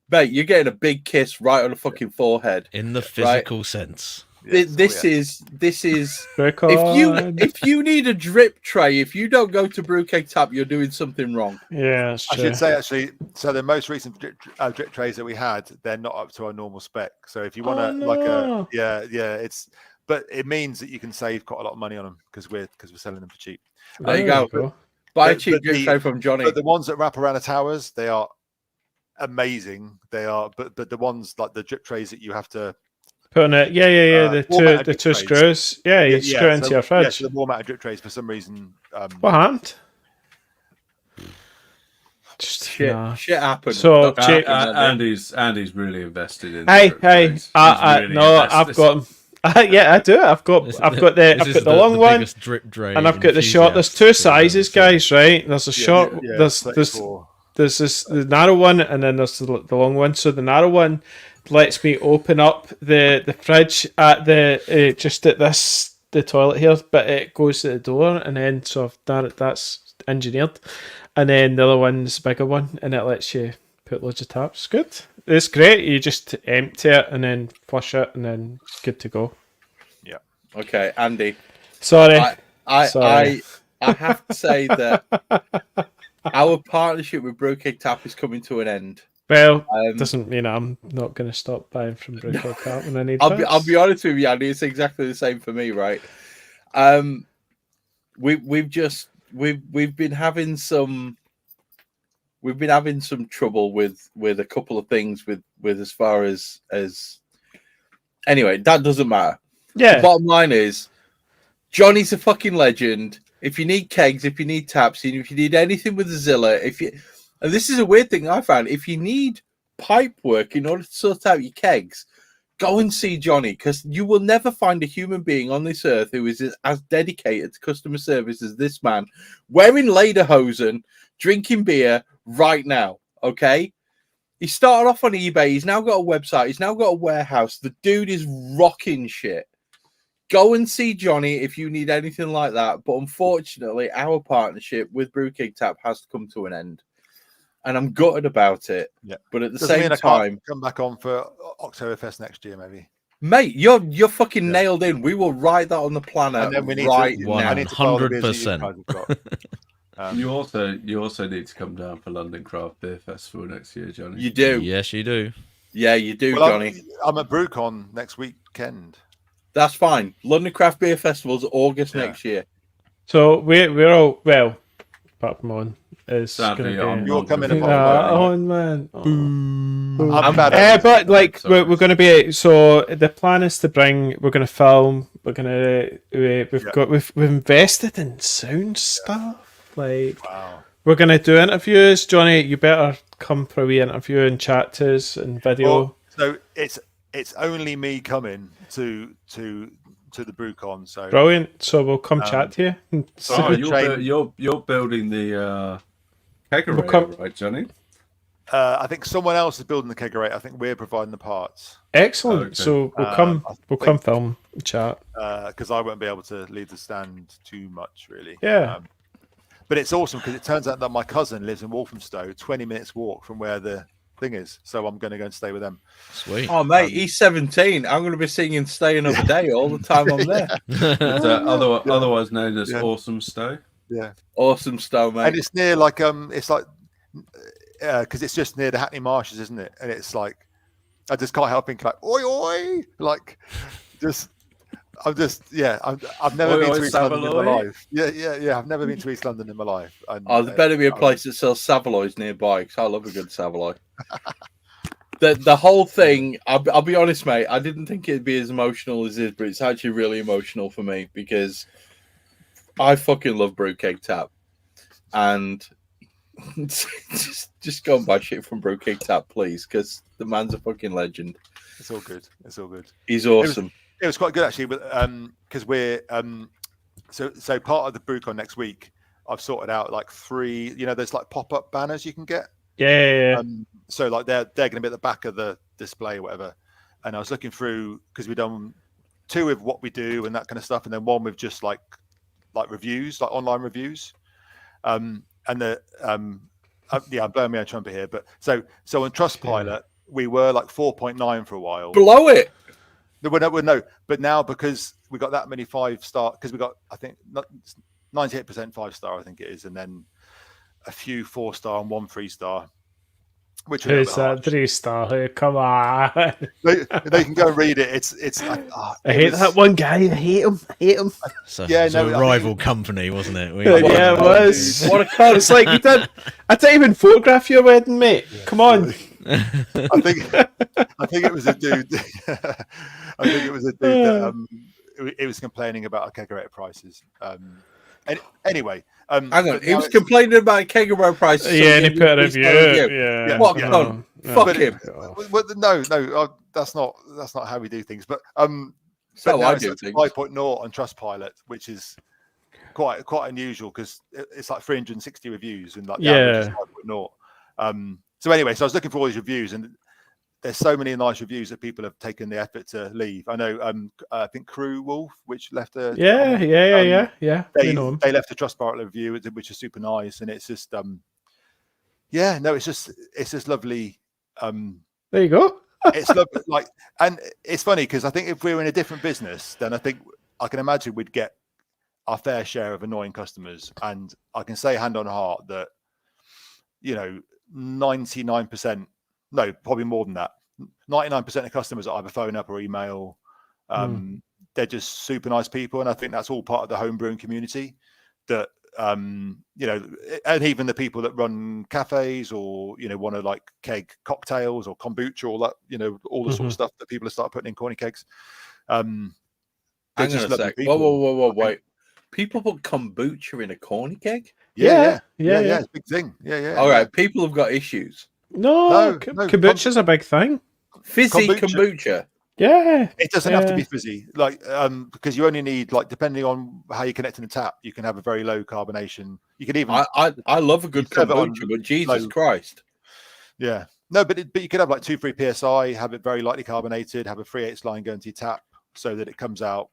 Mate, you're getting a big kiss right on the fucking forehead In the physical sense. Yes, this is Record. if you need a drip tray, if you don't go to Brewkeg Tap, you're doing something wrong. Yeah, that's I true. should say actually, so the most recent drip trays that we had, they're not up to our normal spec. So if you want no. but it means that you can save quite a lot of money on them because we're selling them for cheap. There you go. Buy a cheap drip tray from Jonny. But the ones that wrap around the towers, they are amazing. They are, but the ones like the drip trays that you have to Put on it, the two screws. Yeah, you screw into your fridge. Yeah, so the warm out drip trays for some reason. What happened? Shit happened. So Andy's really invested in. Hey, Really no, I've got them. Yeah, I do. I've got the long one, drip drain and I've got the short. There's two sizes, guys. Right? There's a short. There's the narrow one, and then there's the long one. So the narrow one lets me open up the fridge at just at the toilet here, but it goes to the door, and then so that's engineered. And then the other one's a bigger one, and it lets you put loads of taps. Good. It's great. You just empty it and then flush it, and then good to go. Yeah. Okay, Andy. Sorry. I have to say that our partnership with Brewkeg Tap is coming to an end. Well, doesn't mean I'm not going to stop buying from Brewkeg Tap when I need. I'll be honest with you, Andy. It's exactly the same for me, right? We've been having some trouble with a couple of things with as far as anyway, that doesn't matter. Yeah. The bottom line is Jonny's a fucking legend. If you need kegs, if you need taps, if you need anything with the Zilla, and this is a weird thing I found, if you need pipe work in order to sort out your kegs, go and see Jonny, because you will never find a human being on this earth who is as dedicated to customer service as this man, wearing lederhosen, drinking beer right now, okay? He started off on eBay. He's now got a website. He's now got a warehouse. The dude is rocking shit. Go and see Jonny if you need anything like that. But unfortunately, our partnership with Brewkeg Tap has to come to an end. And I'm gutted about it. Yeah. But at the same time, come back on for Oktoberfest next year, maybe. Mate, you're fucking nailed in. We will write that on the planner. And then we need right now. 100%. You also need to come down for London Craft Beer Festival next year, Jonny. You do. Yes, you do. Yeah, you do, Jonny. I'm at BrewCon next weekend. That's fine. London Craft Beer Festival's August next year. So we're all apart from on is sadly you're coming on, man. But like we're going to be. So the plan is to bring. We're going to film. We're going to. We've invested in sound stuff. Like we're going to do interviews. Jonny, you better come for a wee interview and chat to us and video. Well, so it's only me coming to the BrewCon. So brilliant. So we'll come chat to you. You're building the kegerator, right, Jonny? I think someone else is building the kegerator. I think we're providing the parts Excellent. Okay. So we'll I come film chat. because I won't be able to leave the stand too much, really. Yeah. But it's awesome because it turns out that my cousin lives in Walthamstow, 20 minutes walk from where the thing is. So I'm going to go and stay with them. Sweet. Oh, mate, he's 17. I'm going to be singing Stay Another Day all the time I'm there. It's, otherwise known as Yeah. Awesome Stow. Yeah. Awesome stuff, mate. And it's near like it's like because it's just near the Hackney Marshes, isn't it? And it's like I just can't help thinking like oi oi, like just I've never Oi, been oi, to East London in my Savaloy. life. Yeah. I've never been to East London in my life. And, Oh, there better be a place that sells Savaloys nearby, because I love a good Savaloy. The whole thing, I'll be honest, mate, I didn't think it'd be as emotional as it is, but it's actually really emotional for me, because I fucking love Brewkeg Tap. And just go and buy shit from Brewkeg Tap, please, because the man's a fucking legend. It's all good. It's all good. He's awesome. It was quite good actually, but because we're so part of the BrewCon next week, I've sorted out like 3. There's like pop-up banners you can get. Yeah. So like they're going to be at the back of the display or whatever. And I was looking through because we've done 2 with what we do and that kind of stuff, and then 1 with just like reviews, like online reviews. I'm blowing my own trumpet here, but so on Trustpilot we were like 4.9 for a while. Blow it. No, but now because we got that many 5-star, because we got I think 98% 5-star, I think it is, and then a few 4-star and 1 3-star. Which Who's that 3-star? Who? Come on. they can go and read it. It's I hate that one guy. I hate him. So, Yeah, it's no, a I rival think company, wasn't it? Yeah, it was. What a cunt. It's like you did. I didn't even photograph your wedding, mate. Come on. I think it was a dude. I think it was a dude that it was complaining about our kegerator prices. Anyway, Hang on, he was complaining about kegerator prices. Yeah, and he put a review. Yeah. What a cunt. Fuck him. No, that's not how we do things. But So now I it's do at things. 5.0 on Trustpilot, which is quite unusual because it's like 360 reviews and like the average is 5.0. So anyway, so I was looking for all these reviews, and there's so many nice reviews that people have taken the effort to leave. I know, I think Crew Wolf, which left a Yeah. They know him. left a Trustpilot review, which is super nice, and it's just it's just lovely. There you go. It's lovely, like, and it's funny because I think if we were in a different business, then I think I can imagine we'd get our fair share of annoying customers, and I can say hand on heart that 99%, no, probably more than that. 99% of customers that either phone up or email, they're just super nice people, and I think that's all part of the home brewing community. That and even the people that run cafes or want to like keg cocktails or kombucha, all that all the sort of stuff that people have started putting in corny kegs. Hang on a sec. Whoa, wait. People put kombucha in a corny keg? Yeah. It's a big thing. Yeah. All right, people have got issues. No, kombucha's a big thing. Fizzy kombucha. Yeah. It doesn't have to be fizzy, like because you only need, like, depending on how you connect in the tap, you can have a very low carbonation. You can even I love a good serve it on kombucha, but Jesus low. Christ. Yeah. No, but you could have like 2-3 psi, have it very lightly carbonated, have a 3/8 line going to your tap so that it comes out,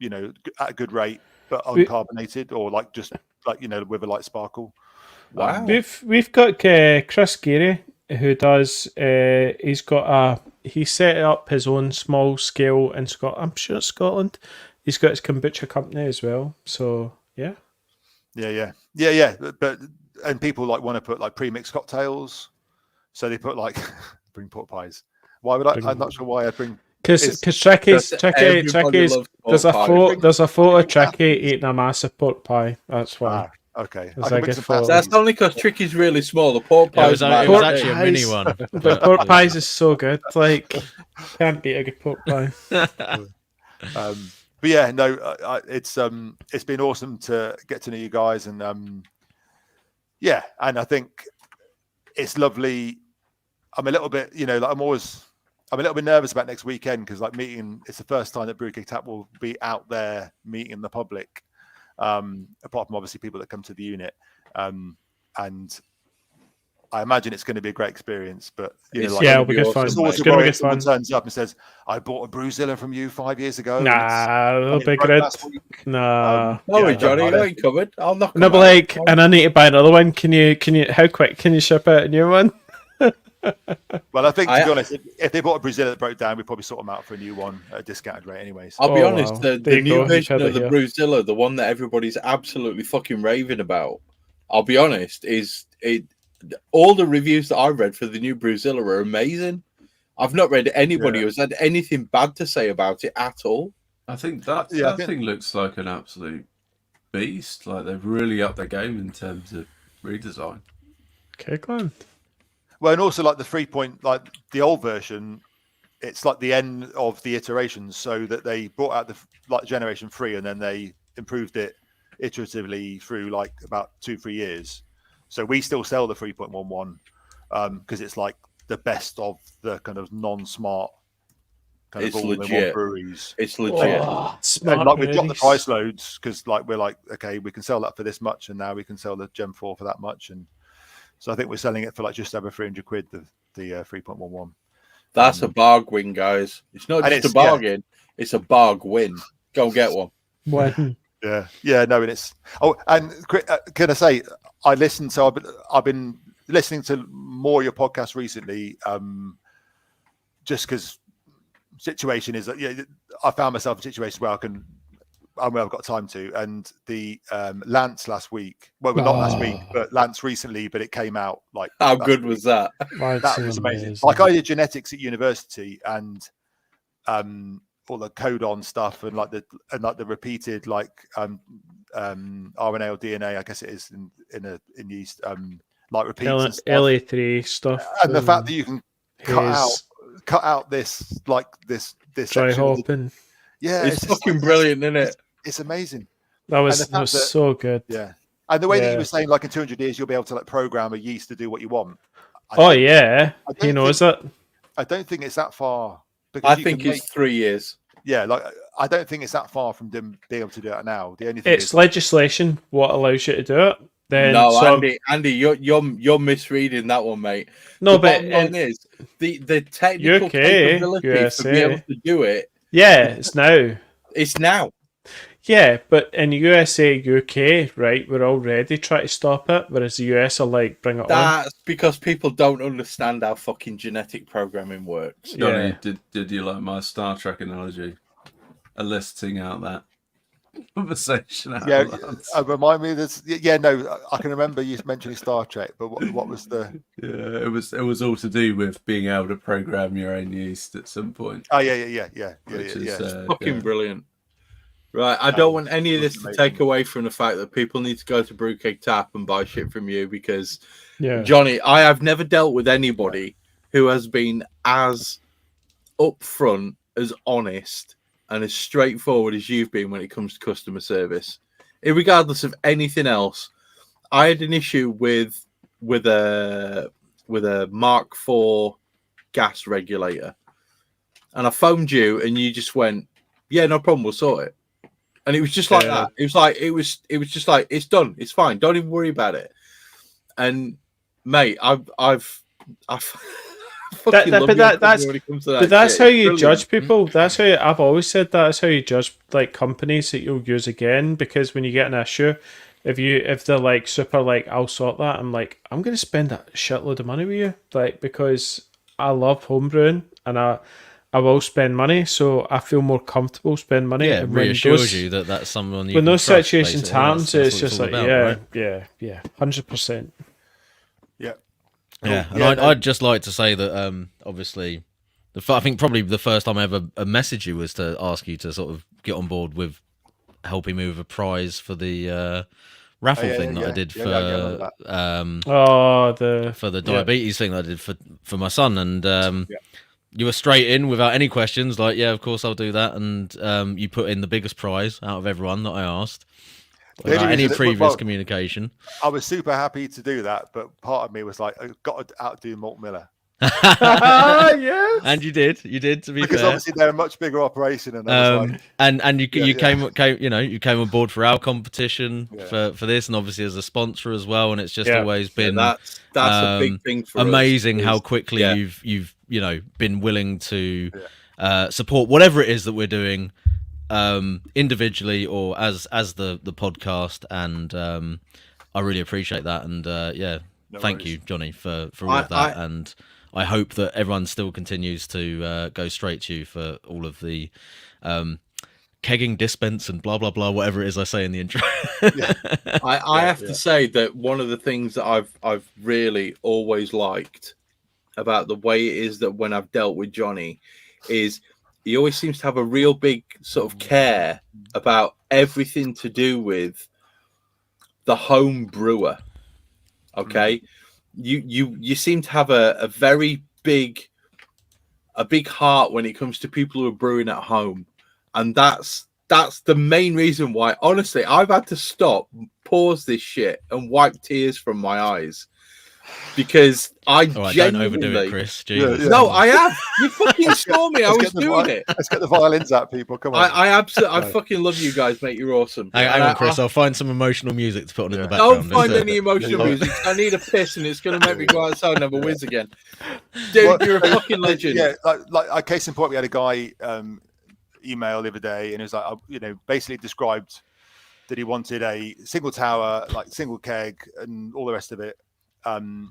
at a good rate, but uncarbonated, or like just like with a light sparkle. Wow. We've got Chris Geary, who does. He set up his own small scale in Scotland. I'm sure it's Scotland. He's got his kombucha company as well. So yeah. But and people like want to put like pre-mixed cocktails, so they put like bring pork pies. Why would I? I'm not sure why I bring. Because Tricky's there's a photo of Tricky eating a massive pork pie. That's why. Okay. That's only because Tricky's really small. The pork pie it was actually a mini one. But pork pies is so good. Like, can't beat a good pork pie. But yeah, no, it's been awesome to get to know you guys, and and I think it's lovely. I'm a little bit, I'm a little bit nervous about next weekend because it's the first time that Brewkeg Tap will be out there meeting the public, apart from obviously people that come to the unit. And I imagine it's going to be a great experience. But you know, It's like, Yeah, gonna it'll be be good fun. awesome, it's always It's a gonna be worry good if someone fun. turns up and says, "I bought a Brewzilla from you 5 years ago." and Nah, and it'll it be broke good. last week." Nah. Oh, Yeah, Johnny, don't you bother. ain't covered. I'll knock No, him but out. like, and I need to buy another one. Can you? How quick can you ship out a new one? Well, I think to I- be honest, if they bought a Brewzilla that broke down, we'd probably sort them out for a new one at a discounted rate, anyways. I'll be Oh, honest, wow. the There you new go, you've version heard of it the here. Brewzilla, the one that everybody's absolutely fucking raving about, I'll be honest, all the reviews that I've read for the new Brewzilla are amazing. I've not read anybody who's had anything bad to say about it at all. I think that Yeah, I that think- thing looks like an absolute beast. Like they've really upped their game in terms of redesign. Okay, Glenn. Well, and also like the 3 like the old version, it's like the end of the iterations, so that they brought out the like generation 3 and then they improved it iteratively through like about 2-3 years. So we still sell the 3.11 because it's like the best of the kind of non-smart kind It's of all-in-one legit. breweries. It's legit. Oh, And smart like we've dropped the breweries. price loads because like we're like, okay, we can sell that for this much, and now we can sell the Gen 4 for that much, and so I think we're selling it for like just over 300 quid. The 3.11. That's a bargain, guys. It's not And just it's- a bargain; it's a bargain. Go and get one. When? Yeah, no, and it's and can I say I listened? So I've been listening to more of your podcast recently, just because situation is that I found myself in situations where I've got time to, and the Lance last week, well, not last week, but Lance recently, but it came out like How last good week. was that? That was amazing. Like I did genetics at university, and all the codon stuff, and like the repeated like RNA or DNA, I guess it is in yeast, like repeats and stuff. LA3 stuff. And the fact that you can cut out this like this dry section of the- hopping. yeah, It's just fucking like- brilliant, isn't it? It's amazing. That was, and the that was fact that- so good. Yeah, and the way that Yeah. you were saying, like in 200 years, you'll be able to like program a yeast to do what you want. Oh yeah, I he don't knows it. I don't think it's that far. Because I you think can it's 3 years. yeah, like I don't think it's that far from them being able to do it now. The only thing It's is, legislation what allows you to do it. Then No, so Andy, you're misreading that one, mate. no, The but bottom line is the technical UK, capability to USA. be able to do it. yeah, it's now. It's now. Yeah, but in USA, UK, right, we're already trying to stop it, whereas the US are like, bring it on. That's because people don't understand how fucking genetic programming works. Johnny, Yeah. did you like my Star Trek analogy? Eliciting out that conversation. Out yeah, of that. remind me this. Yeah, no, I can remember you mentioning Star Trek, but what was the? Yeah, it was all to do with being able to program your own yeast at some point. Oh yeah. Which is Fucking brilliant. Right, I don't want any of this to amazing. take away from the fact that people need to go to Brewkeg Tap and buy shit from you because, Yeah. Johnny, I have never dealt with anybody who has been as upfront, as honest, and as straightforward as you've been when it comes to customer service. Regardless of anything else, I had an issue with a Mark IV gas regulator, and I phoned you, and you just went, "Yeah, no problem, we'll sort it." And it was just like that. It was just like, it's done, it's fine, don't even worry about it. And mate, I've fucking love your company when it comes to that But that's shit. how It's you brilliant. judge people. That's how I've always said that's how you judge like companies that you'll use again. Because when you get an issue, if they're like super like I'll sort that, I'm like I'm gonna spend a shitload of money with you, like because I love homebrewing and I will spend money, so I feel more comfortable spending money. Yeah, it And when reassures those- you that that's someone you when can those trust, situations basically. happen, That's it's what just all like about, right? yeah, 100%. Yeah. Yeah, and Yeah, no. I'd just like to say that obviously, I think probably the first time I ever messaged you was to ask you to sort of get on board with helping me with a prize for the raffle thing that I did Yeah, I remember that. for the diabetes thing that I did for my son, and you were straight in without any questions, like yeah, of course I'll do that, and you put in the biggest prize out of everyone that I asked. The only Without any reason previous well, communication. I was super happy to do that, but part of me was like, I've got to outdo Malt Miller. Yeah. And you did, to be Because fair. obviously they're a much bigger operation, and I was like, And you Yeah, came on board for our competition Yeah. for this, and obviously as a sponsor as well. And it's just Yeah. always Yeah, been that's a big thing for us, amazing how is- quickly yeah. you've been willing to support whatever it is that we're doing, individually or as the podcast. And I really appreciate that. And thank worries. you, Johnny, for all of that. And I hope that everyone still continues to go straight to you for all of the kegging dispense and blah blah blah, whatever it is I say in the intro. I have to say that one of the things that I've really always liked about the way it is that when I've dealt with Johnny is he always seems to have a real big sort of care about everything to do with the home brewer. Okay. You seem to have a very big heart when it comes to people who are brewing at home, and that's the main reason why, honestly, I've had to stop, pause this shit, and wipe tears from my eyes, because I All right, genuinely don't overdo it, Chris. Jesus. Yeah. No, I have. You fucking saw me. I Let's was get the doing vi- it. Let's get the violins out, people. Come on. I absolutely, I Right. fucking love you guys, mate. You're awesome. Hang on, Chris. I'll find some emotional music to put on in the Don't background. find Is it? any emotional Yeah. music. I need a piss, and it's going to make me go outside and have a whiz again. Dude, Well, you're a fucking legend. Yeah, like case in point, we had a guy email the other day, and it was like, basically described that he wanted a single tower, like single keg, and all the rest of it. And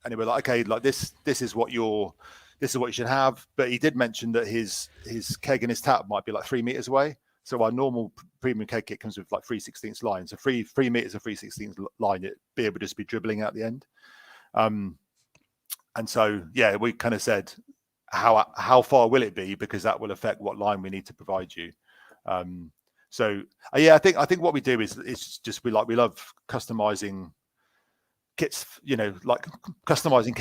he was like, okay, like this is what you should have. But he did mention that his keg and his tap might be like 3 meters away. So our normal premium keg kit comes with like 3/16 line. So 3 meters of 3/16 line, it'd be able to just be dribbling out the end. And so, yeah, we kind of said, how far will it be? Because that will affect what line we need to provide you. I think what we do is it's just we love customizing kits, like customizing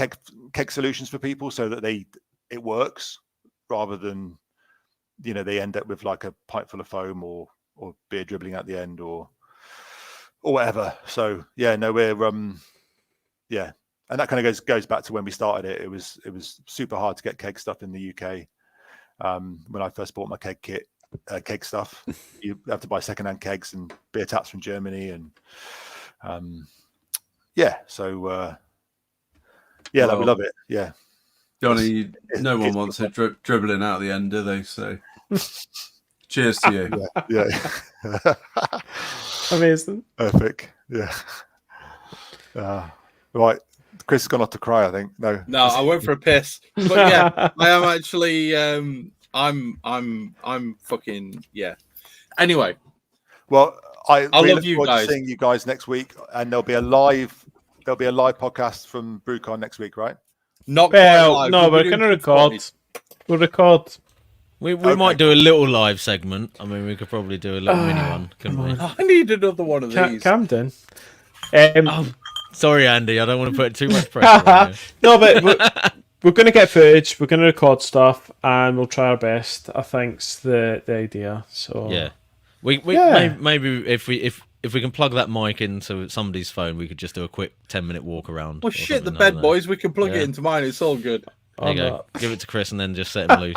keg solutions for people so that it works, rather than they end up with like a pint full of foam or beer dribbling at the end or whatever. So yeah, no, we're and that kind of goes back to when we started it. It was super hard to get keg stuff in the UK. When I first bought my keg stuff, you have to buy secondhand kegs and beer taps from Germany, and we love it. Yeah, Johnny, no one wants it dribbling out the end, do they? So, cheers to you. Yeah. Amazing. Perfect. Yeah. Right. Chris has gone off to cry, I think. No, I went for a piss. But yeah, I am actually. I'm fucking yeah. Anyway, well, I really love look you forward guys. to seeing you guys next week, and there'll be a live podcast from BrewCon next week, right? not quite Well, live. no, We'll we're be going to doing record. We'll record. We Okay, might do a little live segment. I mean, we could probably do a little mini one, couldn't we? I need another one of these. Camden. Sorry, Andy. I don't want to put too much pressure on you. No, but we're going to get footage. We're going to record stuff, and we'll try our best. I think's the idea. So Yeah, maybe if we can plug that mic into somebody's phone, we could just do a quick 10-minute walk around. Well, or shit, the something, I bed don't know. boys. We can plug Yeah. it into mine. It's all good. There you go. not. Give it to Chris and then just set him loose.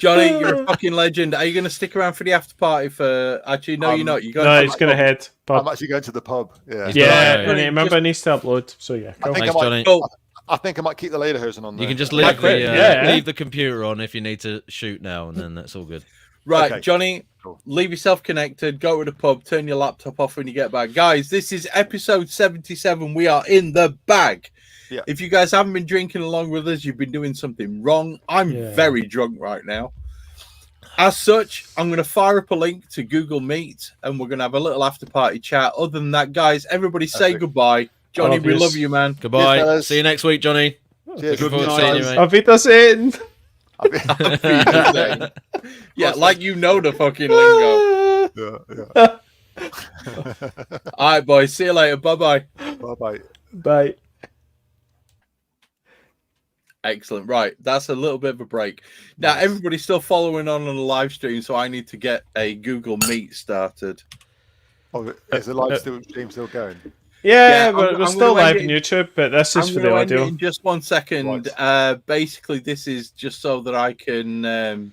Johnny, you're a fucking legend. Are you going to stick around for the after party? For actually, no, you're not. You're going. No, to it's going to head. I'm But actually going to the pub. Yeah. He's yeah, Right. and remember, I need to upload. So yeah, cool. Thanks, I might- Johnny. Oh, I think I might keep the lederhosen on there. You can just Yeah, leave quick. Yeah. leave the computer on if you need to shoot now, and then that's all good. right, Okay. Johnny. Cool. Leave yourself connected. Go to the pub. Turn your laptop off when you get back, guys. This is episode 77. We are in the bag. Yeah. If you guys haven't been drinking along with us, you've been doing something wrong. I'm Yeah. very drunk right now. As such, I'm going to fire up a link to Google Meet, and we're going to have a little after party chat. Other than that, guys, everybody say Perfect. goodbye. Johnny, love we yous. love you, man. Goodbye. fellas. See you next week, Johnny. Cheers. Looking forward to night. seeing you, mate. Auf Wiedersehen. Yeah, like you know the fucking lingo. Yeah. All right, boys. See you later. Bye-bye. Bye. Bye. Excellent. Right. That's a little bit of a break. Now, everybody's still following on the live stream, so I need to get a Google Meet started. Oh, is the live stream still going? Yeah, I'm we're gonna still end live it on in- YouTube, but this is I'm for the going to end it audio. in just 1 second. Basically, this is just so that I can.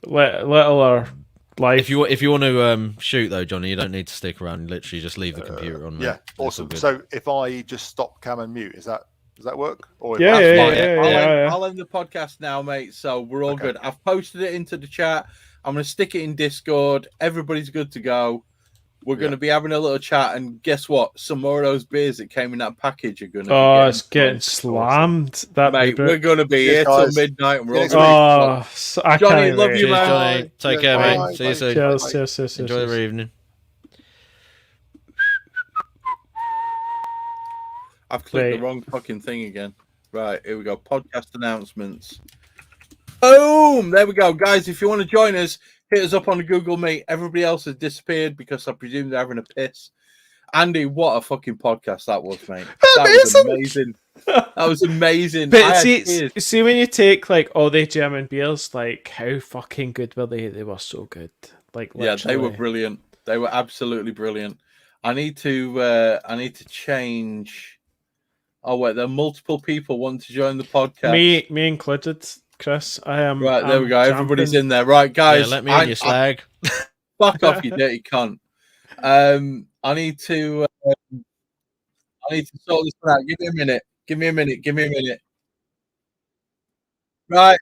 Let all our live. If you want to shoot though, Johnny, you don't need to stick around. Literally, just leave the computer on. Mate. Yeah, It's all awesome. good. So if I just stop cam and mute, does that work? Or if Yeah, I- That's yeah, fine. yeah. I'll end the podcast now, mate. So we're all Okay. good. I've posted it into the chat. I'm going to stick it in Discord. Everybody's good to go. We're going to be having a little chat, and guess what? Some more of those beers that came in that package are going to. Oh, be it's getting slammed. That Mate, Blueberry. we're going to be Cheers, here till guys. midnight, and we're all Next going to week. Oh, I Johnny, can't love wait. you, Cheers, man. Johnny. Take Cheers, care, bye, mate. See you bye. soon. Cheers, Bye. cheers. Enjoy the evening. I've clicked Right. the wrong fucking thing again. Right, here we go. Podcast announcements. Boom! There we go. Guys, if you want to join us, hit us up on the Google Meet. Everybody else has disappeared because I presume they're having a piss. Andy, what a fucking podcast that was, mate. That was amazing. That was amazing. But see when you take like all the German beers, like how fucking good were they? They were so good. Like yeah, they were literally. brilliant. They were absolutely brilliant. I need to change. Oh wait, there are multiple people wanting to join the podcast. Me included, Chris. I am Right, there we go. jumping. Everybody's in there. Right, guys. Yeah, let me in, you slag. Fuck off, you dirty cunt. I need to sort this one out. Give me a minute. Right.